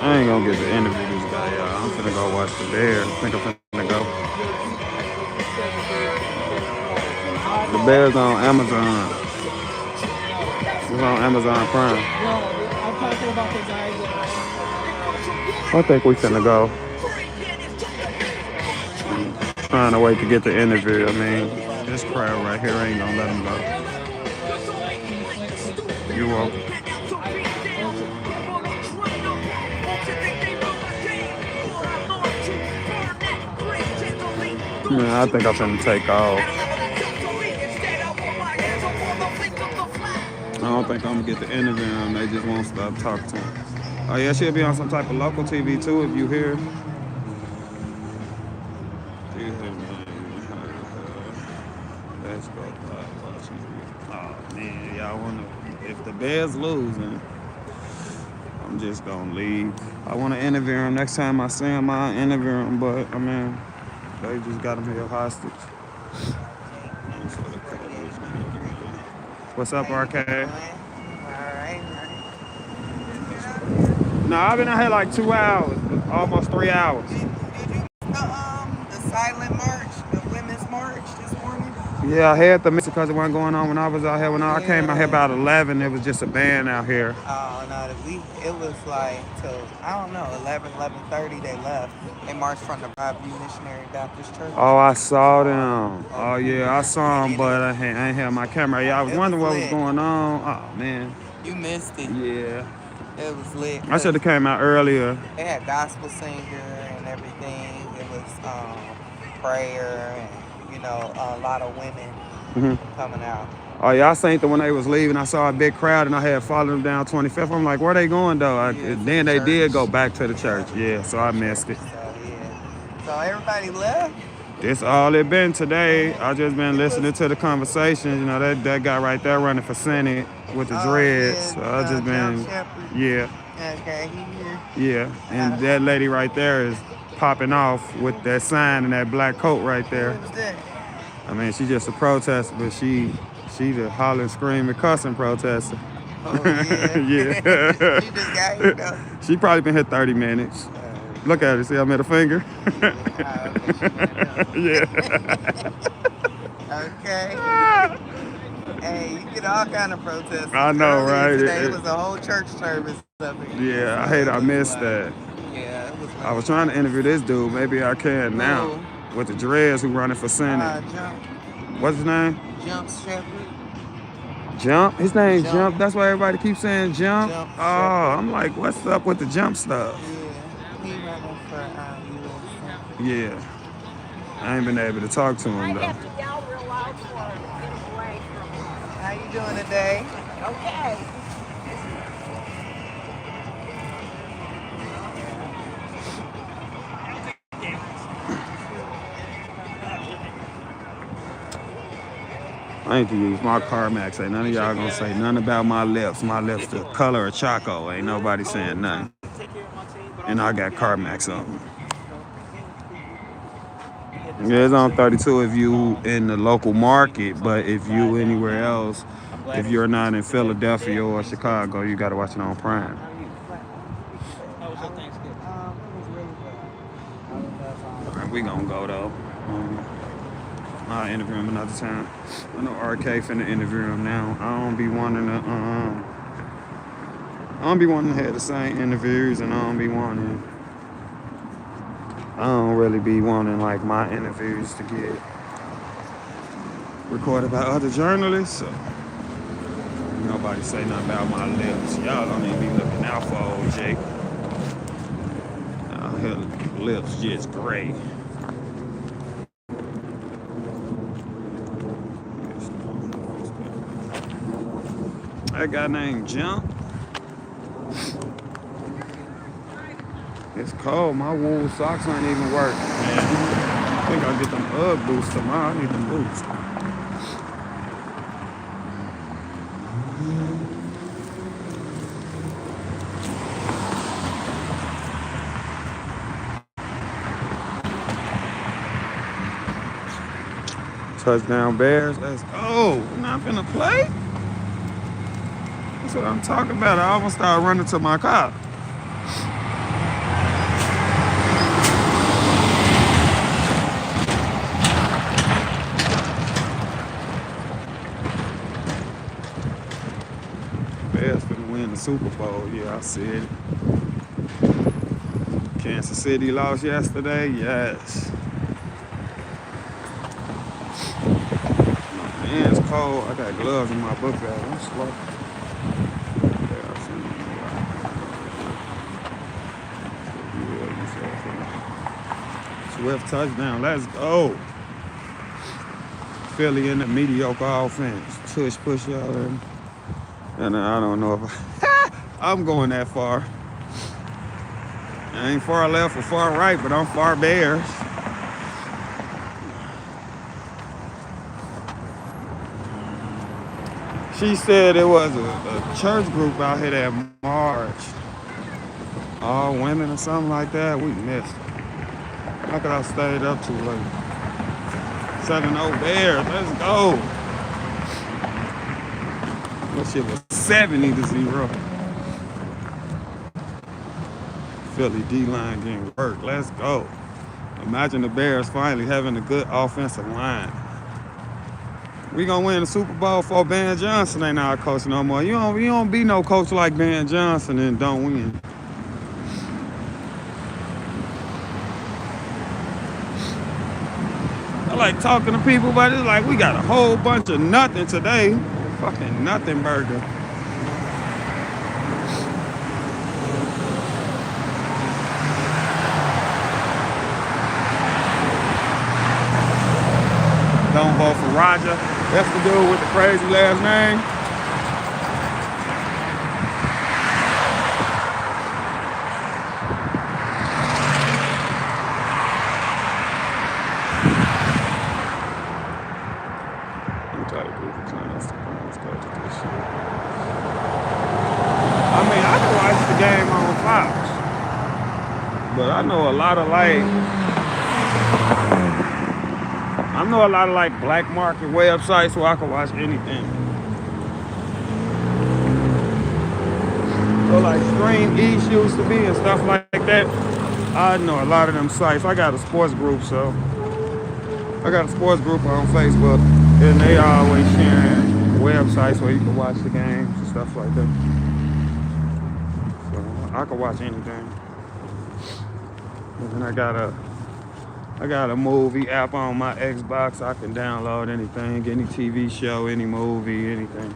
Speaker 1: I ain't gonna get to interview this guy, y'all. I'm finna go watch the Bears. I think I'm finna go. The Bears on Amazon. It's on Amazon Prime.
Speaker 14: I'm talking about the guys that...
Speaker 1: I think we finna go. Trying to wait to get the interview. I mean, this crowd right here ain't gonna let them go. You welcome. Man, I think I'm finna take off. I don't think I'm gonna get the interview and they just won't stop talking to him. Oh yeah, she'll be on some type of local TV too if you hear. Let's go. Oh man, y'all wanna, if the Bears losing, I'm just gonna leave. I wanna interview him. Next time I see him, I'll interview him, but I mean, they just got him here hostage. What's up, Arcade? No, I've been out here like 2 hours, almost 3 hours.
Speaker 2: The silent march, the women's march this morning.
Speaker 1: Yeah, I had to miss it because it wasn't going on when I was out here. When I came out here about 11, it was just a band out here.
Speaker 2: Oh no, it was like till I don't know 11:30 they left. They marched from the Broadview Missionary Baptist Church.
Speaker 1: Oh, I saw them. Oh yeah, I saw them, but I ain't had my camera. Yeah, I was wondering what was going on. Oh man.
Speaker 2: You missed it.
Speaker 1: Yeah.
Speaker 2: It was lit.
Speaker 1: I should have came out earlier.
Speaker 2: They had gospel singer and everything. It was prayer and a lot of women coming out.
Speaker 1: Oh yeah, I seen it when they was leaving. I saw a big crowd and I had followed them down 25th. I'm like, where they going though? Then they did go back to the church. Yeah, so I missed it.
Speaker 2: So everybody left.
Speaker 1: This all it been today. I just been listening to the conversations. You know, that guy right there running for Senate with the dreads. So I just been, yeah.
Speaker 2: Okay, he here.
Speaker 1: Yeah, and that lady right there is popping off with that sign and that black coat right there.
Speaker 2: Who's that?
Speaker 1: I mean, she just a protester, but she the holler, screaming, cussing protester.
Speaker 2: Oh yeah.
Speaker 1: Yeah.
Speaker 2: She just got here though.
Speaker 1: She probably been here 30 minutes. Look at her. See, I made a finger. Yeah.
Speaker 2: Okay. Hey, you get all kind of protests.
Speaker 1: I know, right?
Speaker 2: Today was a whole church service up here.
Speaker 1: Yeah, I hate I missed that.
Speaker 2: Yeah, it was.
Speaker 1: I was trying to interview this dude. Maybe I can now. With the dreads who running for Senate.
Speaker 2: Jump.
Speaker 1: What's his name?
Speaker 2: Jump Shepherd.
Speaker 1: Jump? His name's Jump. That's why everybody keeps saying Jump.
Speaker 2: Jump
Speaker 1: Oh, I'm like, what's up with the Jump stuff?
Speaker 2: Yeah, he running for U.S.
Speaker 1: Yeah. I ain't been able to talk to him though.
Speaker 2: How you doing today? Okay.
Speaker 1: I ain't to use my CarMax. Ain't none of y'all gonna say nothing about my lips. My lips the color of Choco. Ain't nobody saying nothing. And I got CarMax on. Yeah, it's on 32 if you in the local market, but if you anywhere else, if you're not in Philadelphia or Chicago, you gotta watch it on Prime. All right, we gonna go though. I'll interview him another time. I know RK finna interview him now. I don't be wanting to have the same interviews, and I don't really be wanting like my interviews to get recorded by other journalists. So nobody say nothing about my lips. Y'all don't even be looking out for old Jake. Her lips just gray. That guy named Jump. It's cold. My wool socks ain't even work. Man, I think I'll get them UGG boots tomorrow. I need them boots. Touchdown Bears. Let's go. We're not finna play. That's what I'm talking about. I almost started running to my car. Bears finna win the Super Bowl. Yeah, I see it. Kansas City lost yesterday. Yes. My hands cold. I got gloves in my book bag. I'm slow. Swift touchdown. Let's go. Philly in the mediocre offense. Tush push y'all in. And I don't know if I'm going that far. I ain't far left or far right, but I'm far Bears. She said it was a church group out here that marched. All women or something like that. We missed it. How could I stayed up too late? 7-0 Bears. Let's go. That shit was 70-0. Philly D-line getting work. Let's go. Imagine the Bears finally having a good offensive line. We gonna win the Super Bowl before Ben Johnson ain't our coach no more. You don't be no coach like Ben Johnson and don't win. I like talking to people, but it's like we got a whole bunch of nothing today. Fucking nothing burger. Don't vote for Roger. That's the dude with the crazy last name. I'm tired of Google Clowns. Let's go to this shit. I mean, I can watch the game on Fox, but I know a lot of like black market websites where I can watch anything. So like Stream East used to be and stuff like that. I know a lot of them sites. I got a sports group, so I got a sports group on Facebook, and they always sharing websites where you can watch the games and stuff like that. So I can watch anything. And I got a movie app on my Xbox. I can download anything, any TV show, any movie, anything.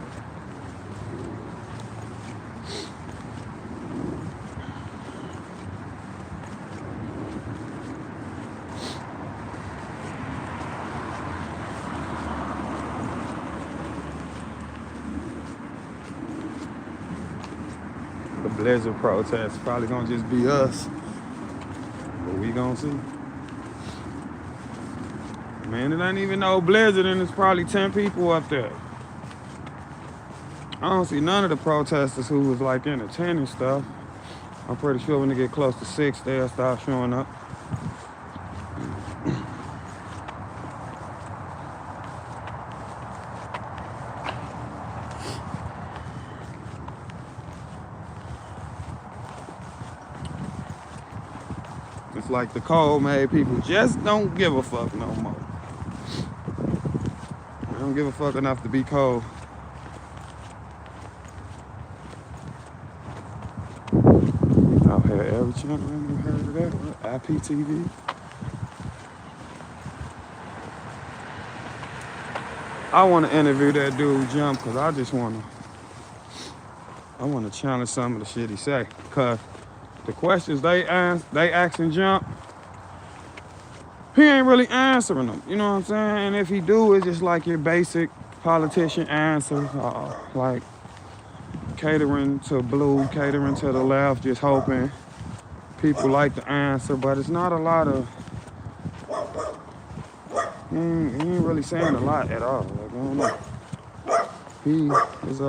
Speaker 1: The Blizzard protest probably gonna just be us, but we gonna see. Man, it ain't even no blizzard and it's probably 10 people up there. I don't see none of the protesters who was like in the tent and stuff. I'm pretty sure when they get close to 6, they'll start showing up. It's like the cold made people just don't give a fuck no more. They don't give a fuck enough to be cold. Out here, every channel, I never heard of that. What? IPTV? I want to interview that dude Jump because I want to challenge some of the shit he say. Because the questions they asking Jump, he ain't really answering them. You know what I'm saying? And if he do, it's just like your basic politician answers, like catering to blue, catering to the left, just hoping people like the answer. But it's not a lot of. He ain't really saying a lot at all. Like, I don't know. He is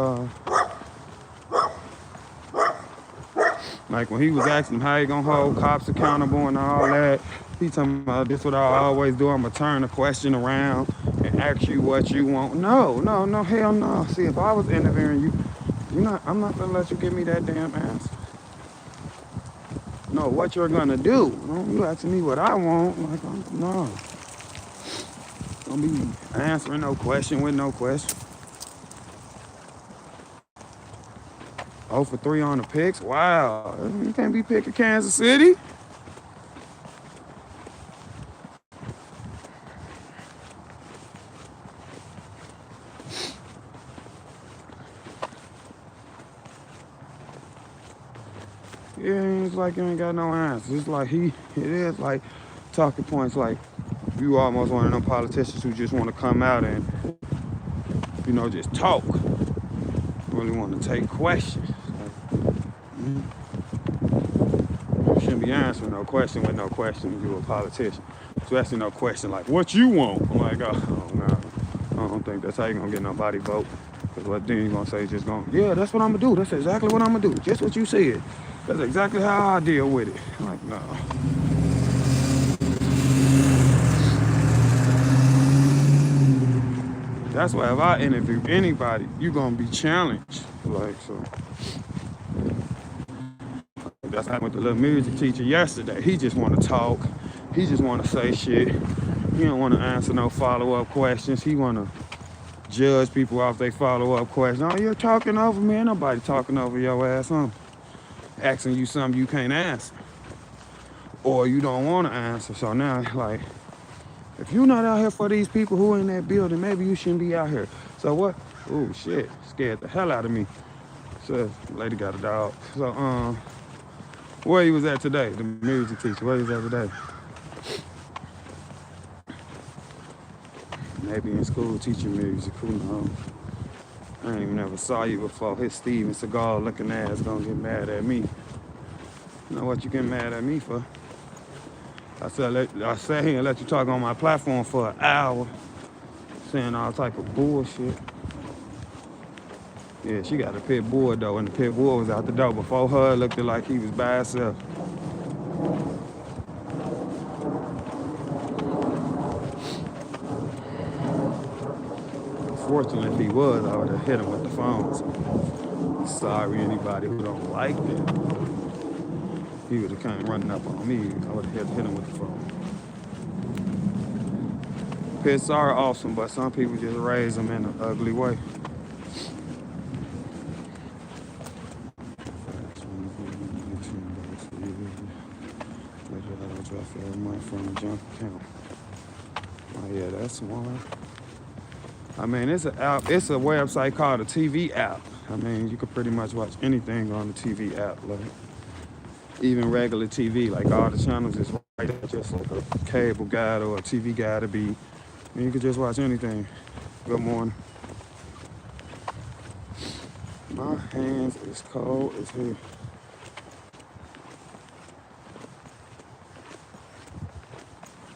Speaker 1: like when he was asking him how he gonna hold cops accountable and all that, he talking about this what I always do. I'm gonna turn the question around and ask you what you want. No, hell no. See, if I was interviewing you, I'm not gonna let you give me that damn answer. No, what you're gonna do. You asking me what I want, like, no. Don't be answering no question with no question. 0 for 3 on the picks. Wow, you can't be picking Kansas City. Yeah, it's like you ain't got no answers. It's like it is like talking points like you almost one of them politicians who just want to come out and, just talk. Really want to take questions. You shouldn't be answering no question with no question if you're a politician. So asking no question like, what you want? I'm like, oh no, I don't think that's how you're going to get nobody vote. Because what then you're going to say is just going, yeah, that's what I'm going to do. That's exactly what I'm going to do. Just what you said. That's exactly how I deal with it. I'm like, no. That's why if I interview anybody, you're going to be challenged. Like, so. That's how I went to the little music teacher yesterday. He just want to talk. He just want to say shit. He don't want to answer no follow-up questions. He want to judge people off their follow-up questions. Oh, you're talking over me. Ain't nobody talking over your ass, huh? Asking you something you can't answer. Or you don't want to answer. So now, like, if you're not out here for these people who in that building, maybe you shouldn't be out here. So what? Oh, shit. Scared the hell out of me. So, lady got a dog. So, where he was at today, the music teacher, where he was at today? Maybe in school teaching music, who knows? I ain't even never saw you before. His Steven Seagal looking ass gonna get mad at me. You know what you getting mad at me for? I sat here and let you talk on my platform for an hour, saying all type of bullshit. Yeah, she got a pit bull though, and the pit bull was out the door. Before her, it looked like he was by himself. Fortunately, if he was, I would have hit him with the phone. So, sorry, anybody who don't like that. He would have come running up on me. I would have hit him with the phone. Pits are awesome, but some people just raise them in an ugly way. From the junk account. Oh yeah, that's one. I mean, it's an app. It's a website called a TV app. I mean, you could pretty much watch anything on the TV app, like even regular TV. Like all the channels is right there, just like a cable guide or a TV guide to be. And you could just watch anything. Good morning. My hands is cold as hell.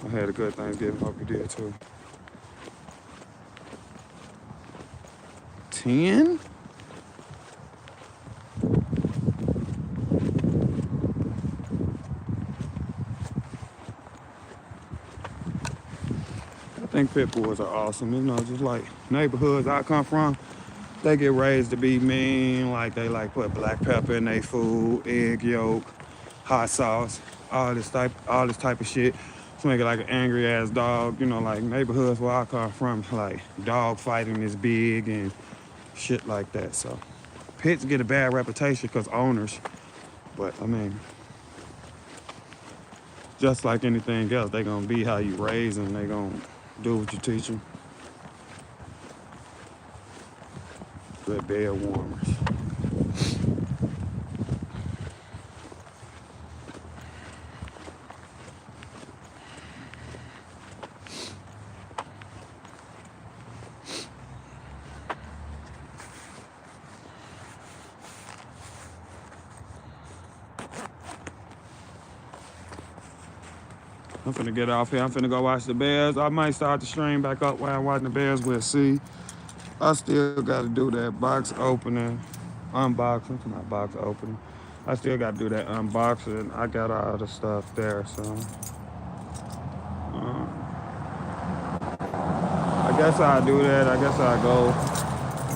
Speaker 1: I had a good Thanksgiving. Hope you did too. 10? I think pit bulls are awesome. You know, just like neighborhoods I come from, they get raised to be mean. Like they like put black pepper in their food, egg yolk, hot sauce, all this type of shit to make it like an angry ass dog. You know, like neighborhoods where I come from, like dog fighting is big and shit like that. So pits get a bad reputation because owners, but I mean, just like anything else, they gonna be how you raise them. They gonna do what you teach them. Good bed warmers. I'm finna get off here. I'm finna go watch the Bears. I might start the stream back up while I'm watching the Bears. We'll see. I still gotta do that box opening, unboxing, not box opening. I still gotta do that unboxing. I got all the stuff there, so. I guess I'll do that. I guess I'll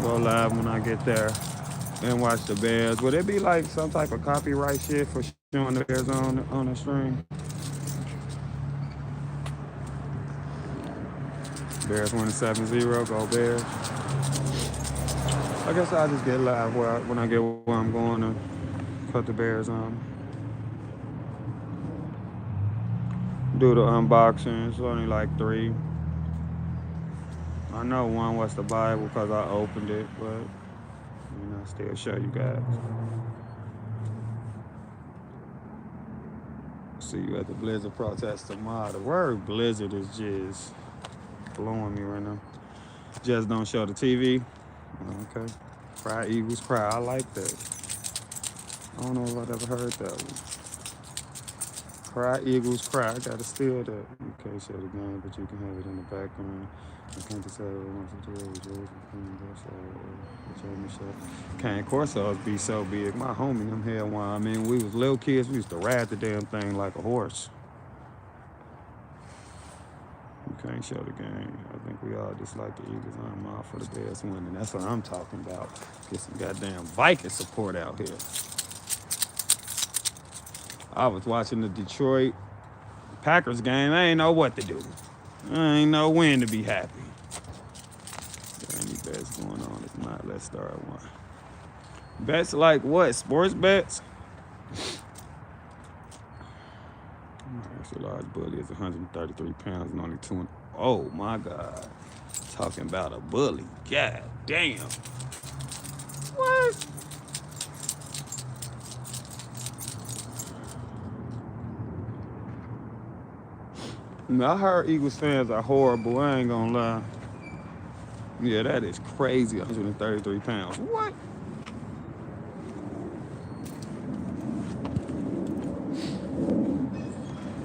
Speaker 1: go live when I get there and watch the Bears. Would it be like some type of copyright shit for showing the Bears on the stream? Bears winning 7-0, go Bears. I guess I'll just get live when I get where I'm going to put the Bears on. Do the unboxing, it's only like 3. I know one was the Bible because I opened it, but you know, still show you guys. See you at the Blizzard protest tomorrow. The word Blizzard is just blowing me right now. Just don't show the TV. Okay. Cry Eagles cry. I like that. I don't know if I've ever heard that one. Cry Eagles cry. I gotta steal that. You can't show the game, but you can have it in the background. I can't decide what I want to do. Can't Corsos be so big. My homie, them had one. I mean, we was little kids. We used to ride the damn thing like a horse. You can't show the game. I think we all dislike the Eagles. I'm all for the Bears winning. That's what I'm talking about. Get some goddamn Viking support out here. I was watching the Detroit Packers game. I ain't know what to do. I ain't know when to be happy. There any bets going on? If not, let's start one. Bets like what? Sports bets? Extra large bully is 133 pounds and only 2. Oh my God. Talking about a bully. God damn. What? I heard Eagles fans are horrible. I ain't gonna lie. Yeah, that is crazy. 133 pounds. What?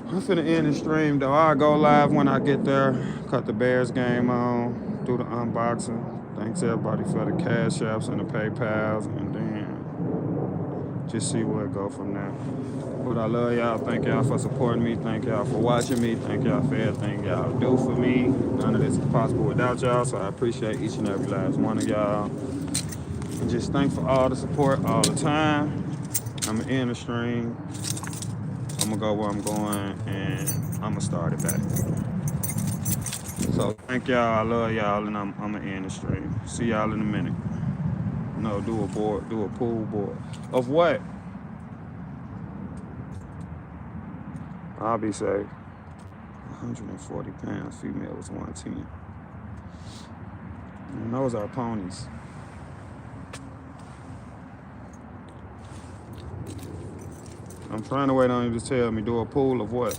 Speaker 1: I'm finna end the stream though. I'll go live when I get there. Cut the Bears game on. Do the unboxing. Thanks everybody for the cash apps and the PayPals. And then just see where it go from there. But I love y'all. Thank y'all for supporting me. Thank y'all for watching me. Thank y'all for everything y'all do for me. None of this is possible without y'all. So I appreciate each and every last one of y'all. And just thank for all the support all the time. I'ma end the stream. I'm gonna go where I'm going and I'm gonna start it back. So thank y'all, I love y'all, and I'm gonna end the stream. See y'all in a minute. No, do a pool board. Of what? I'll be safe. 140 pounds, female was 110. And those are ponies. I'm trying to wait on you to tell me, do a pool of what?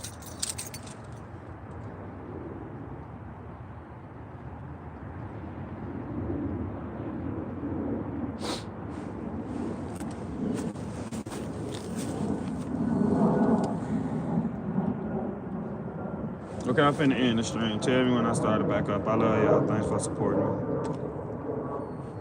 Speaker 1: Okay, I'm finna end the stream. Tell me when I start it back up. I love y'all. Thanks for supporting me.